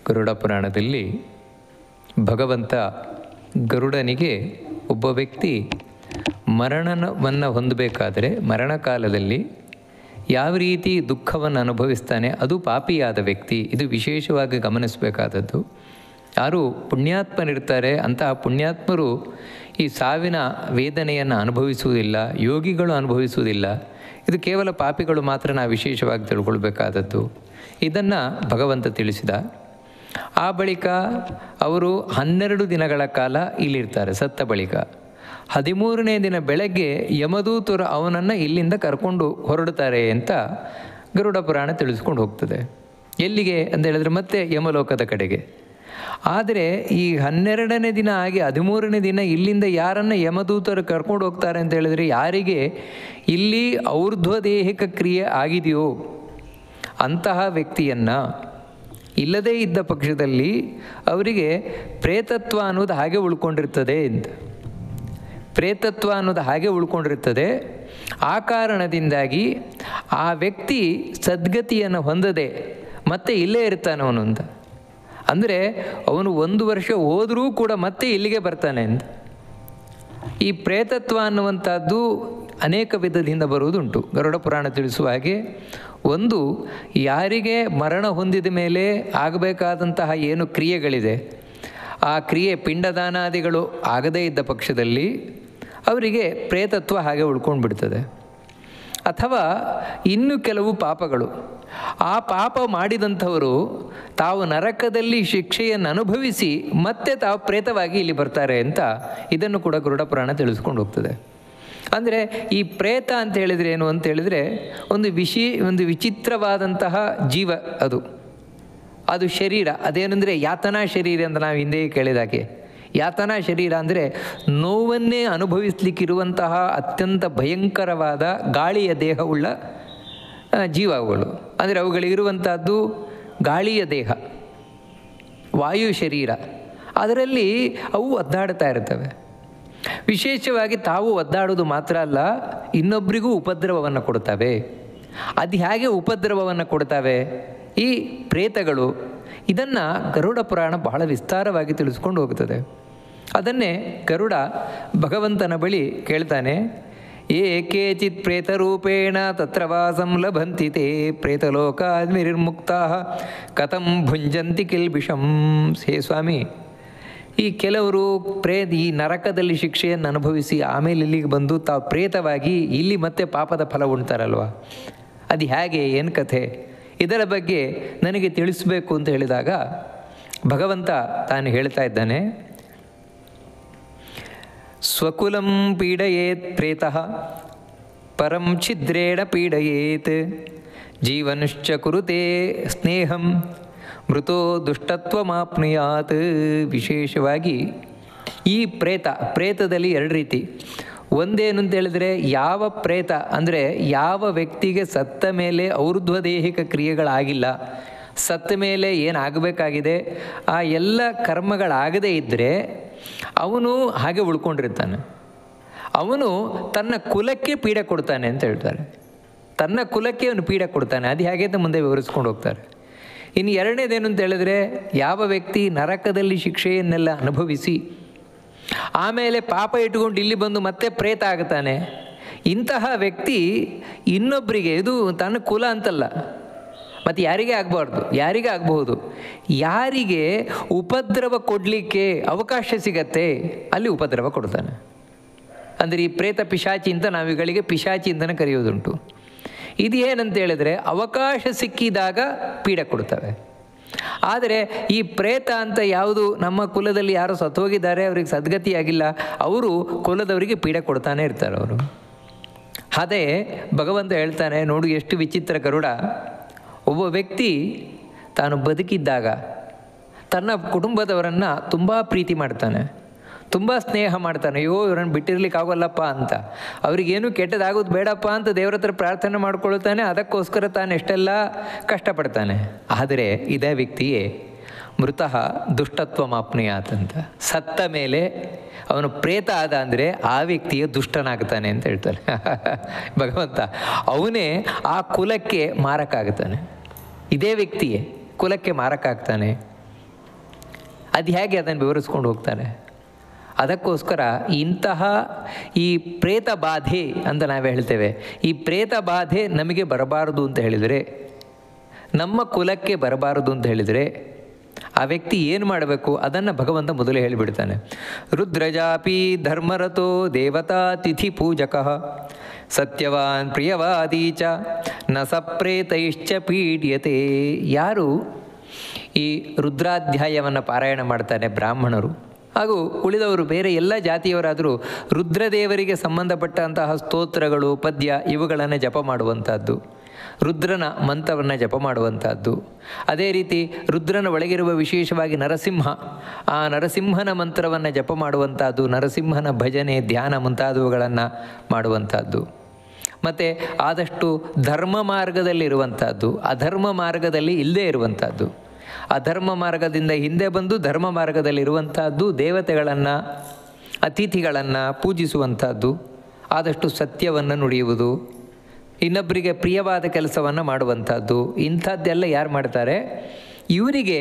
ಗರುಡ ಪುರಾಣದಲ್ಲಿ ಭಗವಂತ ಗರುಡನಿಗೆ ಒಬ್ಬ ವ್ಯಕ್ತಿ ಮರಣವನ್ನು ಹೊಂದಬೇಕಾದರೆ ಮರಣಕಾಲದಲ್ಲಿ ಯಾವ ರೀತಿ ದುಃಖವನ್ನು ಅನುಭವಿಸ್ತಾನೆ, ಅದು ಪಾಪಿಯಾದ ವ್ಯಕ್ತಿ. ಇದು ವಿಶೇಷವಾಗಿ ಗಮನಿಸಬೇಕಾದದ್ದು. ಯಾರು ಪುಣ್ಯಾತ್ಮರಿರ್ತಾರೆ ಅಂತಹ ಪುಣ್ಯಾತ್ಮರು ಈ ಸಾವಿನ ವೇದನೆಯನ್ನು ಅನುಭವಿಸುವುದಿಲ್ಲ, ಯೋಗಿಗಳು ಅನುಭವಿಸುವುದಿಲ್ಲ. ಇದು ಕೇವಲ ಪಾಪಿಗಳು ಮಾತ್ರ ನಾವು ವಿಶೇಷವಾಗಿ ತಿಳ್ಕೊಳ್ಬೇಕಾದದ್ದು. ಇದನ್ನು ಭಗವಂತ ತಿಳಿಸಿದ. ಆ ಬಳಿಕ ಅವರು 12 ದಿನಗಳ ಕಾಲ ಇಲ್ಲಿರ್ತಾರೆ. ಸತ್ತ ಬಳಿಕ 13ನೇ ದಿನ ಬೆಳಗ್ಗೆ ಯಮದೂತರು ಅವನನ್ನು ಇಲ್ಲಿಂದ ಕರ್ಕೊಂಡು ಹೊರಡ್ತಾರೆ ಅಂತ ಗರುಡ ಪುರಾಣ ತಿಳಿಸ್ಕೊಂಡು ಹೋಗ್ತದೆ. ಎಲ್ಲಿಗೆ ಅಂತ ಹೇಳಿದ್ರೆ ಮತ್ತೆ ಯಮಲೋಕದ ಕಡೆಗೆ. ಆದರೆ ಈ 12ನೇ ದಿನ ಆಗಿ 13ನೇ ದಿನ ಇಲ್ಲಿಂದ ಯಾರನ್ನು ಯಮದೂತರು ಕರ್ಕೊಂಡು ಹೋಗ್ತಾರೆ ಅಂತ ಹೇಳಿದರೆ, ಯಾರಿಗೆ ಇಲ್ಲಿ ಔರ್ಧ್ವದೇಹಿಕ ಕ್ರಿಯೆ ಆಗಿದೆಯೋ ಅಂತಹ ವ್ಯಕ್ತಿಯನ್ನು, ಇಲ್ಲದೇ ಇದ್ದ ಪಕ್ಷದಲ್ಲಿ ಅವರಿಗೆ ಪ್ರೇತತ್ವ ಅನ್ನೋದು ಹಾಗೆ ಉಳ್ಕೊಂಡಿರ್ತದೆ ಅಂತ. ಪ್ರೇತತ್ವ ಅನ್ನೋದು ಹಾಗೆ ಉಳ್ಕೊಂಡಿರ್ತದೆ. ಆ ಕಾರಣದಿಂದಾಗಿ ಆ ವ್ಯಕ್ತಿ ಸದ್ಗತಿಯನ್ನು ಹೊಂದದೆ ಮತ್ತೆ ಇಲ್ಲೇ ಇರ್ತಾನೆ ಅವನು ಅಂತ. ಅಂದರೆ ಅವನು 1 ವರ್ಷ ಹೋದರೂ ಕೂಡ ಮತ್ತೆ ಇಲ್ಲಿಗೆ ಬರ್ತಾನೆ ಅಂತ. ಈ ಪ್ರೇತತ್ವ ಅನ್ನುವಂಥದ್ದು ಅನೇಕ ವಿಧದಿಂದ ಬರುವುದುಂಟು. ಗರುಡ ಪುರಾಣ ತಿಳಿಸುವ ಹಾಗೆ, ಒಂದು, ಯಾರಿಗೆ ಮರಣ ಹೊಂದಿದ ಮೇಲೆ ಆಗಬೇಕಾದಂತಹ ಏನು ಕ್ರಿಯೆಗಳಿದೆ, ಆ ಕ್ರಿಯೆ ಪಿಂಡದಾನಾದಿಗಳು ಆಗದೇ ಇದ್ದ ಪಕ್ಷದಲ್ಲಿ ಅವರಿಗೆ ಪ್ರೇತತ್ವ ಹಾಗೆ ಉಳ್ಕೊಂಡು ಬಿಡ್ತದೆ. ಅಥವಾ ಇನ್ನು ಕೆಲವು ಪಾಪಗಳು, ಆ ಪಾಪ ಮಾಡಿದಂಥವರು ತಾವು ನರಕದಲ್ಲಿ ಶಿಕ್ಷೆಯನ್ನು ಅನುಭವಿಸಿ ಮತ್ತೆ ತಾವು ಪ್ರೇತವಾಗಿ ಇಲ್ಲಿ ಬರ್ತಾರೆ ಅಂತ ಇದನ್ನು ಕೂಡ ಗರುಡ ಪುರಾಣ ತಿಳಿಸ್ಕೊಂಡು ಹೋಗ್ತದೆ. ಅಂದರೆ ಈ ಪ್ರೇತ ಅಂತ ಹೇಳಿದರೆ ಏನು ಅಂತ ಹೇಳಿದರೆ, ಒಂದು ವಿಚಿತ್ರವಾದಂತಹ ಜೀವ ಅದು ಶರೀರ. ಅದೇನೆಂದರೆ ಯಾತನಾ ಶರೀರ ಅಂತ ನಾವು ಹಿಂದೆ ಕೇಳಿದಾಗೆ. ಯಾತನಾ ಶರೀರ ಅಂದರೆ ನೋವನ್ನೇ ಅನುಭವಿಸಲಿಕ್ಕಿರುವಂತಹ ಅತ್ಯಂತ ಭಯಂಕರವಾದ ಗಾಳಿಯ ದೇಹವುಳ್ಳ ಜೀವಗಳು. ಅಂದರೆ ಅವುಗಳಿರುವಂಥದ್ದು ಗಾಳಿಯ ದೇಹ, ವಾಯು ಶರೀರ. ಅದರಲ್ಲಿ ಅವು ಒದ್ದಾಡ್ತಾ ಇರ್ತವೆ. ವಿಶೇಷವಾಗಿ ತಾವು ಒದ್ದಾಡೋದು ಮಾತ್ರ ಅಲ್ಲ, ಇನ್ನೊಬ್ಬರಿಗೂ ಉಪದ್ರವವನ್ನು ಕೊಡ್ತವೆ. ಅದು ಹೇಗೆ ಉಪದ್ರವವನ್ನು ಕೊಡ್ತವೆ ಈ ಪ್ರೇತಗಳು? ಇದನ್ನು ಗರುಡ ಪುರಾಣ ಬಹಳ ವಿಸ್ತಾರವಾಗಿ ತಿಳಿಸ್ಕೊಂಡು ಹೋಗ್ತದೆ. ಅದನ್ನೇ ಗರುಡ ಭಗವಂತನ ಬಳಿ ಕೇಳ್ತಾನೆ. ಏಕೇಚಿತ್ ಪ್ರೇತರೂಪೇಣ ತತ್ರ ವಾಸಂ ಲಭಂತಿ ತೇ ಪ್ರೇತಲೋಕಾದ್ಮಿರ್ಮುಕ್ತಾ ಕಥಂ ಭುಂಜಂತಿ ಕಿಲ್ಬಿಷಂ. ಹೇ ಸ್ವಾಮಿ, ಈ ಕೆಲವರು ಈ ನರಕದಲ್ಲಿ ಶಿಕ್ಷೆಯನ್ನು ಅನುಭವಿಸಿ ಆಮೇಲೆ ಇಲ್ಲಿಗೆ ಬಂದು ತಾವು ಪ್ರೇತವಾಗಿ ಇಲ್ಲಿ ಮತ್ತೆ ಪಾಪದ ಫಲ ಉಣ್ತಾರಲ್ವ, ಅದು ಹೇಗೆ, ಏನು ಕಥೆ, ಇದರ ಬಗ್ಗೆ ನನಗೆ ತಿಳಿಸಬೇಕು ಅಂತ ಹೇಳಿದಾಗ ಭಗವಂತ ತಾನು ಹೇಳ್ತಾ ಇದ್ದಾನೆ. ಸ್ವಕುಲಂ ಪೀಡಯೇತ್ ಪ್ರೇತಃ ಪರಂ ಛಿದ್ರೇಣ ಪೀಡಯೇತ್ ಜೀವನುಶ್ಚ ಕುರುತೆ ಸ್ನೇಹಂ ಮೃತೋ ದುಷ್ಟತ್ವಮಾಪ್ನುಯಾತ್. ವಿಶೇಷವಾಗಿ ಈ ಪ್ರೇತದಲ್ಲಿ 2 ರೀತಿ. ಒಂದೇನು ಅಂತ ಹೇಳಿದ್ರೆ, ಯಾವ ಪ್ರೇತ ಅಂದರೆ ಯಾವ ವ್ಯಕ್ತಿಗೆ ಸತ್ತ ಮೇಲೆ ಔರ್ಧ್ವದೇಹಿಕ ಕ್ರಿಯೆಗಳಾಗಿಲ್ಲ, ಸತ್ತ ಮೇಲೆ ಏನಾಗಬೇಕಾಗಿದೆ ಆ ಎಲ್ಲ ಕರ್ಮಗಳಾಗದೇ ಇದ್ದರೆ ಅವನು ಹಾಗೆ ಉಳ್ಕೊಂಡಿರ್ತಾನೆ. ಅವನು ತನ್ನ ಕುಲಕ್ಕೆ ಪೀಡೆ ಕೊಡ್ತಾನೆ ಅಂತ ಹೇಳ್ತಾರೆ. ತನ್ನ ಕುಲಕ್ಕೆ ಅವನು ಪೀಡೆ ಕೊಡ್ತಾನೆ. ಅದು ಹೇಗೆ ಅಂತ ಮುಂದೆ ವಿವರಿಸ್ಕೊಂಡು ಹೋಗ್ತಾರೆ. ಇನ್ನು 2ನೇದೇನು ಅಂತ ಹೇಳಿದ್ರೆ, ಯಾವ ವ್ಯಕ್ತಿ ನರಕದಲ್ಲಿ ಶಿಕ್ಷೆಯನ್ನೆಲ್ಲ ಅನುಭವಿಸಿ ಆಮೇಲೆ ಪಾಪ ಇಟ್ಕೊಂಡು ಇಲ್ಲಿ ಬಂದು ಮತ್ತೆ ಪ್ರೇತ ಆಗುತ್ತಾನೆ, ಇಂತಹ ವ್ಯಕ್ತಿ ಇನ್ನೊಬ್ಬರಿಗೆ, ಇದು ತನ್ನ ಕುಲ ಅಂತಲ್ಲ, ಮತ್ತು ಯಾರಿಗೆ ಆಗಬಾರ್ದು, ಯಾರಿಗೆ ಆಗಬಹುದು, ಯಾರಿಗೆ ಉಪದ್ರವ ಕೊಡಲಿಕ್ಕೆ ಅವಕಾಶ ಸಿಗತ್ತೆ ಅಲ್ಲಿ ಉಪದ್ರವ ಕೊಡ್ತಾನೆ. ಅಂದರೆ ಈ ಪ್ರೇತ ಪಿಶಾಚಿ ಅಂತ ನಾವುಗಳಿಗೆ ಪಿಶಾಚಿ ಅಂತಲೇ ಕರೆಯೋದುಂಟು. ಇದು ಏನಂತ ಹೇಳಿದ್ರೆ, ಅವಕಾಶ ಸಿಕ್ಕಿದಾಗ ಪೀಡೆ ಕೊಡ್ತವೆ. ಆದರೆ ಈ ಪ್ರೇತ ಅಂತ ಯಾವುದು ನಮ್ಮ ಕುಲದಲ್ಲಿ ಯಾರು ಸತ್ತೋಗಿದ್ದಾರೆ, ಅವ್ರಿಗೆ ಸದ್ಗತಿಯಾಗಿಲ್ಲ, ಅವರು ಕುಲದವರಿಗೆ ಪೀಡೆ ಕೊಡ್ತಾನೆ ಇರ್ತಾರೆ ಅವರು. ಅದೇ ಭಗವಂತ ಹೇಳ್ತಾನೆ, ನೋಡು ಎಷ್ಟು ವಿಚಿತ್ರ ಗರುಡ. ಒಬ್ಬ ವ್ಯಕ್ತಿ ತಾನು ಬದುಕಿದ್ದಾಗ ತನ್ನ ಕುಟುಂಬದವರನ್ನು ತುಂಬ ಪ್ರೀತಿ ಮಾಡ್ತಾನೆ, ತುಂಬ ಸ್ನೇಹ ಮಾಡ್ತಾನೆ. ಅಯ್ಯೋ ಇವರನ್ನು ಬಿಟ್ಟಿರ್ಲಿಕ್ಕೆ ಆಗೋಲ್ಲಪ್ಪ ಅಂತ, ಅವ್ರಿಗೇನು ಕೆಟ್ಟದಾಗೋದು ಬೇಡಪ್ಪ ಅಂತ ದೇವ್ರ ಹತ್ರ ಪ್ರಾರ್ಥನೆ ಮಾಡ್ಕೊಳ್ತಾನೆ. ಅದಕ್ಕೋಸ್ಕರ ತಾನು ಎಷ್ಟೆಲ್ಲ ಕಷ್ಟಪಡ್ತಾನೆ. ಆದರೆ ಇದೇ ವ್ಯಕ್ತಿಯೇ ಮೃತಃ ದುಷ್ಟತ್ವಮಾಪ್ನುಯಾತ್ ಅಂತ. ಸತ್ತ ಮೇಲೆ ಅವನು ಪ್ರೇತ ಆದ ಅಂದರೆ ಆ ವ್ಯಕ್ತಿಯೇ ದುಷ್ಟನಾಗ್ತಾನೆ ಅಂತ ಹೇಳ್ತಾರೆ ಭಗವಂತ. ಅವನೇ ಆ ಕುಲಕ್ಕೆ ಮಾರಕ ಆಗ್ತಾನೆ. ಇದೇ ವ್ಯಕ್ತಿಯೇ ಕುಲಕ್ಕೆ ಮಾರಕ ಆಗ್ತಾನೆ. ಅದು ಹೇಗೆ ಅದನ್ನು ವಿವರಿಸ್ಕೊಂಡು ಹೋಗ್ತಾನೆ. ಅದಕ್ಕೋಸ್ಕರ ಇಂತಹ ಈ ಪ್ರೇತ ಬಾಧೆ ಅಂತ ನಾವು ಹೇಳ್ತೇವೆ, ಈ ಪ್ರೇತ ಬಾಧೆ ನಮಗೆ ಬರಬಾರದು ಅಂತ ಹೇಳಿದರೆ, ನಮ್ಮ ಕುಲಕ್ಕೆ ಬರಬಾರದು ಅಂತ ಹೇಳಿದರೆ ಆ ವ್ಯಕ್ತಿ ಏನು ಮಾಡಬೇಕು ಅದನ್ನು ಭಗವಂತ ಮೊದಲೇ ಹೇಳಿಬಿಡ್ತಾನೆ. ರುದ್ರಜಾಪಿ ಧರ್ಮರಥೋ ದೇವತಾ ತಿಥಿ ಪೂಜಕಃ ಸತ್ಯವಾನ್ ಪ್ರಿಯವಾದೀ ಚ ನ ಸಪ್ರೇತೈಶ್ಚ ಪೀಡ್ಯತೆ. ಯಾರು ಈ ರುದ್ರಾಧ್ಯಾಯವನ್ನು ಪಾರಾಯಣ ಮಾಡ್ತಾನೆ ಬ್ರಾಹ್ಮಣರು ಹಾಗೂ ಉಳಿದವರು ಬೇರೆ ಎಲ್ಲ ಜಾತಿಯವರಾದರೂ ರುದ್ರದೇವರಿಗೆ ಸಂಬಂಧಪಟ್ಟಂತಹ ಸ್ತೋತ್ರಗಳು, ಪದ್ಯ ಇವುಗಳನ್ನು ಜಪ ಮಾಡುವಂಥದ್ದು, ರುದ್ರನ ಮಂತ್ರವನ್ನು ಜಪ ಮಾಡುವಂಥದ್ದು. ಅದೇ ರೀತಿ ರುದ್ರನ ಒಳಗಿರುವ ವಿಶೇಷವಾಗಿ ನರಸಿಂಹ, ಆ ನರಸಿಂಹನ ಮಂತ್ರವನ್ನು ಜಪ ಮಾಡುವಂಥದ್ದು, ನರಸಿಂಹನ ಭಜನೆ, ಧ್ಯಾನ ಮುಂತಾದವುಗಳನ್ನು ಮಾಡುವಂಥದ್ದು. ಮತ್ತು ಆದಷ್ಟು ಧರ್ಮ ಮಾರ್ಗದಲ್ಲಿರುವಂಥದ್ದು, ಅಧರ್ಮ ಮಾರ್ಗದಲ್ಲಿ ಇಲ್ಲದೇ ಇರುವಂಥದ್ದು. ಅಧರ್ಮ ಮಾರ್ಗದಿಂದ ಹಿಂದೆ ಬಂದು ಧರ್ಮ ಮಾರ್ಗದಲ್ಲಿರುವಂಥದ್ದು, ದೇವತೆಗಳನ್ನು, ಅತಿಥಿಗಳನ್ನು ಪೂಜಿಸುವಂಥದ್ದು, ಆದಷ್ಟು ಸತ್ಯವನ್ನು ನುಡಿಯುವುದು, ಇನ್ನೊಬ್ಬರಿಗೆ ಪ್ರಿಯವಾದ ಕೆಲಸವನ್ನು ಮಾಡುವಂಥದ್ದು. ಇಂಥದ್ದೆಲ್ಲ ಯಾರು ಮಾಡ್ತಾರೆ, ಇವರಿಗೆ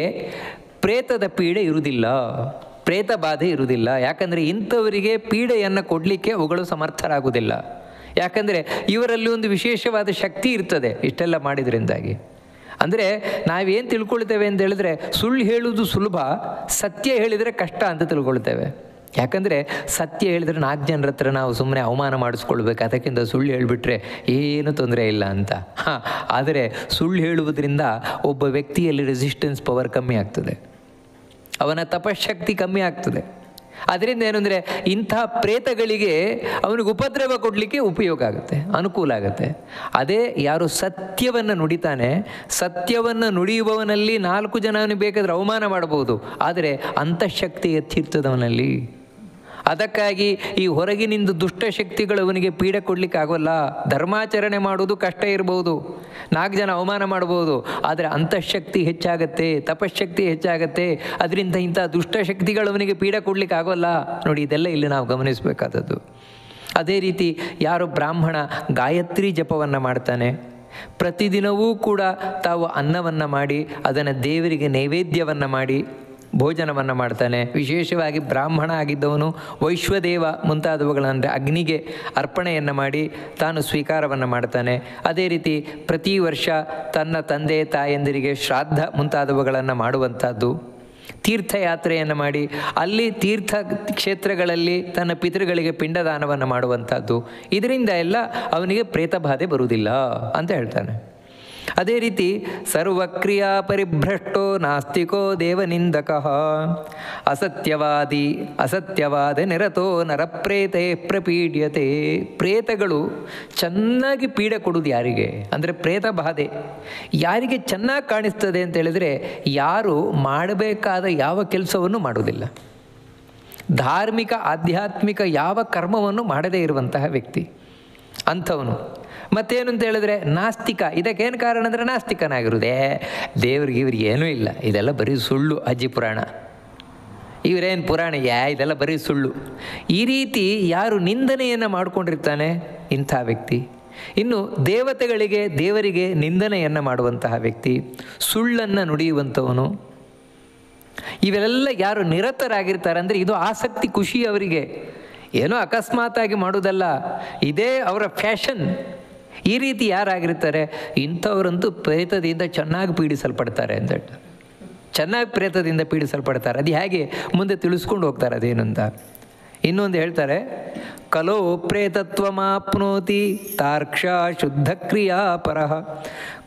ಪ್ರೇತದ ಪೀಡೆ ಇರುವುದಿಲ್ಲ, ಪ್ರೇತ ಬಾಧೆ ಇರುವುದಿಲ್ಲ. ಯಾಕಂದರೆ ಇಂಥವರಿಗೆ ಪೀಡೆಯನ್ನು ಕೊಡಲಿಕ್ಕೆ ಅವುಗಳು ಸಮರ್ಥರಾಗುವುದಿಲ್ಲ. ಯಾಕಂದರೆ ಇವರಲ್ಲಿ ಒಂದು ವಿಶೇಷವಾದ ಶಕ್ತಿ ಇರ್ತದೆ ಇಷ್ಟೆಲ್ಲ ಮಾಡಿದ್ರಿಂದಾಗಿ. ಅಂದರೆ ನಾವೇನು ತಿಳ್ಕೊಳ್ತೇವೆ ಅಂತ ಹೇಳಿದ್ರೆ, ಸುಳ್ಳು ಹೇಳುವುದು ಸುಲಭ, ಸತ್ಯ ಹೇಳಿದರೆ ಕಷ್ಟ ಅಂತ ತಿಳ್ಕೊಳ್ತೇವೆ. ಯಾಕಂದರೆ ಸತ್ಯ ಹೇಳಿದರೆ 4 ಜನರ ಹತ್ರ ನಾವು ಸುಮ್ಮನೆ ಅವಮಾನ ಮಾಡಿಸ್ಕೊಳ್ಬೇಕು, ಅದಕ್ಕಿಂತ ಸುಳ್ಳು ಹೇಳಿಬಿಟ್ರೆ ಏನು ತೊಂದರೆ ಇಲ್ಲ ಅಂತ. ಆದರೆ ಸುಳ್ಳು ಹೇಳುವುದರಿಂದ ಒಬ್ಬ ವ್ಯಕ್ತಿಯಲ್ಲಿ ರೆಸಿಸ್ಟೆನ್ಸ್ ಪವರ್ ಕಮ್ಮಿ ಆಗ್ತದೆ, ಅವನ ತಪಶಕ್ತಿ ಕಮ್ಮಿ ಆಗ್ತದೆ. ಅದರಿಂದ ಏನು ಅಂದರೆ ಇಂತಹ ಪ್ರೇತಗಳಿಗೆ ಅವನಿಗೆ ಉಪದ್ರವ ಕೊಡಲಿಕ್ಕೆ ಉಪಯೋಗ ಆಗುತ್ತೆ, ಅನುಕೂಲ ಆಗುತ್ತೆ. ಅದೇ ಯಾರು ಸತ್ಯವನ್ನು ನುಡಿತಾನೆ, ಸತ್ಯವನ್ನು ನುಡಿಯುವವನಲ್ಲಿ 4 ಜನವನ್ನು ಬೇಕಾದರೆ ಅವಮಾನ ಮಾಡಬಹುದು, ಆದರೆ ಅಂತಃಶಕ್ತಿ ಎತ್ತಿರ್ತದವನಲ್ಲಿ. ಅದಕ್ಕಾಗಿ ಈ ಹೊರಗಿನಿಂದ ದುಷ್ಟಶಕ್ತಿಗಳು ಅವನಿಗೆ ಪೀಡೆ ಕೊಡಲಿಕ್ಕೆ ಆಗೋಲ್ಲ. ಧರ್ಮಾಚರಣೆ ಮಾಡೋದು ಕಷ್ಟ ಇರ್ಬೋದು, 4 ಜನ ಅವಮಾನ ಮಾಡ್ಬೋದು, ಆದರೆ ಅಂತಃಶಕ್ತಿ ಹೆಚ್ಚಾಗತ್ತೆ, ತಪಶಕ್ತಿ ಹೆಚ್ಚಾಗತ್ತೆ. ಅದರಿಂದ ಇಂಥ ದುಷ್ಟಶಕ್ತಿಗಳು ಅವನಿಗೆ ಪೀಡೆ ಕೊಡಲಿಕ್ಕೆ ಆಗೋಲ್ಲ. ನೋಡಿ, ಇದೆಲ್ಲ ಇಲ್ಲಿ ನಾವು ಗಮನಿಸಬೇಕಾದದ್ದು. ಅದೇ ರೀತಿ ಯಾರು ಬ್ರಾಹ್ಮಣ ಗಾಯತ್ರಿ ಜಪವನ್ನು ಮಾಡ್ತಾನೆ, ಪ್ರತಿದಿನವೂ ಕೂಡ ತಾವು ಅನ್ನವನ್ನು ಮಾಡಿ ಅದನ್ನು ದೇವರಿಗೆ ನೈವೇದ್ಯವನ್ನು ಮಾಡಿ ಭೋಜನವನ್ನು ಮಾಡ್ತಾನೆ. ವಿಶೇಷವಾಗಿ ಬ್ರಾಹ್ಮಣ ಆಗಿದ್ದವನು ವೈಶ್ವದೇವ ಮುಂತಾದವುಗಳಂದರೆ ಅಗ್ನಿಗೆ ಅರ್ಪಣೆಯನ್ನು ಮಾಡಿ ತಾನು ಸ್ವೀಕಾರವನ್ನು ಮಾಡ್ತಾನೆ. ಅದೇ ರೀತಿ ಪ್ರತಿ ವರ್ಷ ತನ್ನ ತಂದೆ ತಾಯಂದಿರಿಗೆ ಶ್ರಾದ್ದ ಮುಂತಾದವುಗಳನ್ನು ಮಾಡುವಂಥದ್ದು, ತೀರ್ಥಯಾತ್ರೆಯನ್ನು ಮಾಡಿ ಅಲ್ಲಿ ತೀರ್ಥ ಕ್ಷೇತ್ರಗಳಲ್ಲಿ ತನ್ನ ಪಿತೃಗಳಿಗೆ ಪಿಂಡದಾನವನ್ನು ಮಾಡುವಂಥದ್ದು. ಇದರಿಂದ ಎಲ್ಲ ಅವನಿಗೆ ಪ್ರೇತಬಾಧೆ ಬರುವುದಿಲ್ಲ ಅಂತ ಹೇಳ್ತಾನೆ. ಅದೇ ರೀತಿ ಸರ್ವಕ್ರಿಯಾ ಪರಿಭ್ರಷ್ಟೋ ನಾಸ್ತಿಕೋ ದೇವನಿಂದಕಃ ಅಸತ್ಯವಾದ ನಿರತೋ ನರಪ್ರೇತೆ ಪ್ರಪೀಡ್ಯತೆ. ಪ್ರೇತಗಳು ಚೆನ್ನಾಗಿ ಪೀಡೆ ಕೊಡುವುದು ಯಾರಿಗೆ ಅಂದರೆ ಪ್ರೇತ ಬಾಧೆ ಯಾರಿಗೆ ಚೆನ್ನಾಗಿ ಕಾಣಿಸ್ತದೆ ಅಂತ ಹೇಳಿದರೆ, ಯಾರು ಮಾಡಬೇಕಾದ ಯಾವ ಕೆಲಸವನ್ನು ಮಾಡುವುದಿಲ್ಲ, ಧಾರ್ಮಿಕ ಆಧ್ಯಾತ್ಮಿಕ ಯಾವ ಕರ್ಮವನ್ನು ಮಾಡದೇ ಇರುವಂತಹ ವ್ಯಕ್ತಿ ಅಂಥವನು. ಮತ್ತೇನು ಅಂತ ಹೇಳಿದ್ರೆ ನಾಸ್ತಿಕ. ಇದಕ್ಕೇನು ಕಾರಣ ಅಂದರೆ ನಾಸ್ತಿಕನಾಗಿರುವುದೇ, ದೇವ್ರಿಗೆ ಇವ್ರಿಗೆ ಏನೂ ಇಲ್ಲ, ಇದೆಲ್ಲ ಬರೀ ಸುಳ್ಳು, ಅಜ್ಜಿ ಪುರಾಣ, ಇವರೇನು ಪುರಾಣ, ಇದೆಲ್ಲ ಬರೀ ಸುಳ್ಳು. ಈ ರೀತಿ ಯಾರು ನಿಂದನೆಯನ್ನು ಮಾಡಿಕೊಂಡಿರ್ತಾನೆ ಇಂಥ ವ್ಯಕ್ತಿ. ಇನ್ನು ದೇವತೆಗಳಿಗೆ, ದೇವರಿಗೆ ನಿಂದನೆಯನ್ನು ಮಾಡುವಂತಹ ವ್ಯಕ್ತಿ, ಸುಳ್ಳನ್ನು ನುಡಿಯುವಂಥವನು, ಇವೆಲ್ಲ ಯಾರು ನಿರತರಾಗಿರ್ತಾರೆ ಅಂದರೆ ಇದು ಆಸಕ್ತಿ, ಖುಷಿ ಅವರಿಗೆ, ಏನೋ ಅಕಸ್ಮಾತಾಗಿ ಮಾಡೋದಲ್ಲ, ಇದೇ ಅವರ ಫ್ಯಾಷನ್. ಈ ರೀತಿ ಯಾರಾಗಿರ್ತಾರೆ ಇಂಥವರಂತೂ ಪ್ರೇತದಿಂದ ಚೆನ್ನಾಗಿ ಪೀಡಿಸಲ್ಪಡ್ತಾರೆ ಅಂತ ಹೇಳ್ತಾರೆ. ಚೆನ್ನಾಗಿ ಪ್ರೇತದಿಂದ ಪೀಡಿಸಲ್ಪಡ್ತಾರೆ. ಅದು ಹೇಗೆ ಮುಂದೆ ತಿಳಿಸ್ಕೊಂಡು ಹೋಗ್ತಾರೆ ಅದೇನಂತ. ಇನ್ನೊಂದು ಹೇಳ್ತಾರೆ, ಕಲೋ ಪ್ರೇತತ್ವಮಾಪ್ನೋತಿ ತಾರ್ಕ್ಷ ಶುದ್ಧ ಕ್ರಿಯಾಪರಃ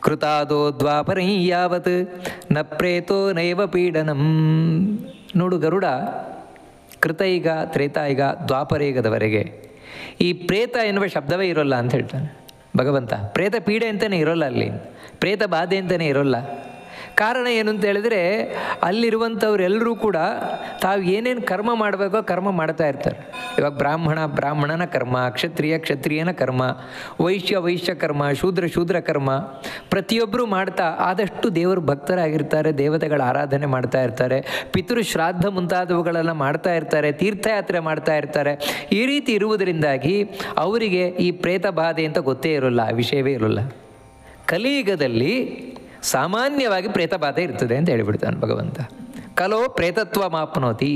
ಕೃತಾದೋ ದ್ವಾಪರೈ ಯಾವತ್ ನ ಪ್ರೇತೋ ನೈವ ಪೀಡನಂ. ನೋಡು ಗರುಡ, ಕೃತಯುಗ, ತ್ರೇತಾಯುಗ, ದ್ವಾಪರಯುಗದವರೆಗೆ ಈ ಪ್ರೇತ ಎನ್ನುವ ಶಬ್ದವೇ ಇರೋಲ್ಲ ಅಂತ ಹೇಳ್ತಾನೆ ಭಗವಂತ. ಪ್ರೇತ ಪೀಡೆ ಅಂತಲೇ ಇರೋಲ್ಲ, ಅಲ್ಲಿ ಪ್ರೇತ ಬಾಧೆ ಅಂತಲೇ ಇರೋಲ್ಲ. ಕಾರಣ ಏನು ಅಂತ ಹೇಳಿದರೆ, ಅಲ್ಲಿರುವಂಥವರೆಲ್ಲರೂ ಕೂಡ ತಾವು ಏನೇನು ಕರ್ಮ ಮಾಡಬೇಕೋ ಕರ್ಮ ಮಾಡ್ತಾ ಇರ್ತಾರೆ. ಇವಾಗ ಬ್ರಾಹ್ಮಣನ ಕರ್ಮ, ಕ್ಷತ್ರಿಯನ ಕರ್ಮ, ವೈಶ್ಯ ಕರ್ಮ, ಶೂದ್ರ ಕರ್ಮ, ಪ್ರತಿಯೊಬ್ಬರು ಮಾಡ್ತಾ ಆದಷ್ಟು ದೇವರು ಭಕ್ತರಾಗಿರ್ತಾರೆ, ದೇವತೆಗಳ ಆರಾಧನೆ ಮಾಡ್ತಾ ಇರ್ತಾರೆ, ಪಿತೃ ಶ್ರಾದ್ದ ಮುಂತಾದವುಗಳೆಲ್ಲ ಮಾಡ್ತಾ ಇರ್ತಾರೆ, ತೀರ್ಥಯಾತ್ರೆ ಮಾಡ್ತಾ ಇರ್ತಾರೆ. ಈ ರೀತಿ ಇರುವುದರಿಂದಾಗಿ ಅವರಿಗೆ ಈ ಪ್ರೇತ ಬಾಧೆ ಅಂತ ಗೊತ್ತೇ ಇರೋಲ್ಲ, ಆ ವಿಷಯವೇ ಇರೋಲ್ಲ. ಕಲಿಯುಗದಲ್ಲಿ ಸಾಮಾನ್ಯವಾಗಿ ಪ್ರೇತಬಾಧೆ ಇರ್ತದೆ ಅಂತ ಹೇಳಿಬಿಡ್ತಾನೆ ಭಗವಂತ. ಕಲೋ ಪ್ರೇತತ್ವ ಮಾಪ್ನೋತಿ.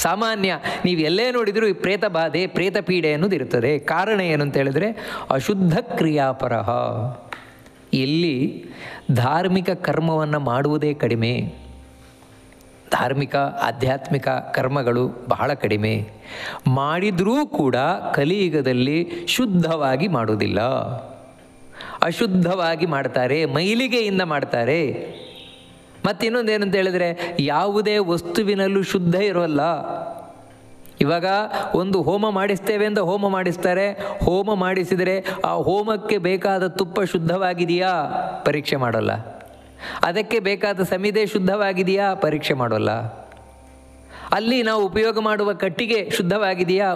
ಸಾಮಾನ್ಯ ನೀವು ಎಲ್ಲೇ ನೋಡಿದರೂ ಈ ಪ್ರೇತ ಬಾಧೆ, ಪ್ರೇತ ಪೀಡೆ ಅನ್ನೋದು ಇರ್ತದೆ. ಕಾರಣ ಏನು ಅಂತ ಹೇಳಿದ್ರೆ ಅಶುದ್ಧ ಕ್ರಿಯಾಪರಃ. ಇಲ್ಲಿ ಧಾರ್ಮಿಕ ಕರ್ಮವನ್ನು ಮಾಡುವುದೇ ಕಡಿಮೆ. ಧಾರ್ಮಿಕ ಆಧ್ಯಾತ್ಮಿಕ ಕರ್ಮಗಳು ಬಹಳ ಕಡಿಮೆ. ಮಾಡಿದರೂ ಕೂಡ ಕಲಿಯುಗದಲ್ಲಿ ಶುದ್ಧವಾಗಿ ಮಾಡುವುದಿಲ್ಲ, ಅಶುದ್ಧವಾಗಿ ಮಾಡ್ತಾರೆ, ಮೈಲಿಗೆಯಿಂದ ಮಾಡ್ತಾರೆ. ಮತ್ತಿನ್ನೊಂದೇನು ಅಂತ ಹೇಳಿದ್ರೆ ಯಾವುದೇ ವಸ್ತುವಿನಲ್ಲೂ ಶುದ್ಧ ಇರೋಲ್ಲ. ಇವಾಗ ಒಂದು ಹೋಮ ಮಾಡಿಸ್ತೇವೆ ಅಂತ ಹೋಮ ಮಾಡಿಸ್ತಾರೆ. ಹೋಮ ಮಾಡಿಸಿದರೆ ಆ ಹೋಮಕ್ಕೆ ಬೇಕಾದ ತುಪ್ಪ ಶುದ್ಧವಾಗಿದೆಯಾ? ಪರೀಕ್ಷೆ ಮಾಡೋಲ್ಲ. ಅದಕ್ಕೆ ಬೇಕಾದ ಸಮಿದೆ ಶುದ್ಧವಾಗಿದೆಯಾ? ಪರೀಕ್ಷೆ ಮಾಡೋಲ್ಲ. ಅಲ್ಲಿ ನಾವು ಉಪಯೋಗ ಮಾಡುವ ಕಟ್ಟಿಗೆ ಶುದ್ಧವಾಗಿದೆಯಾ?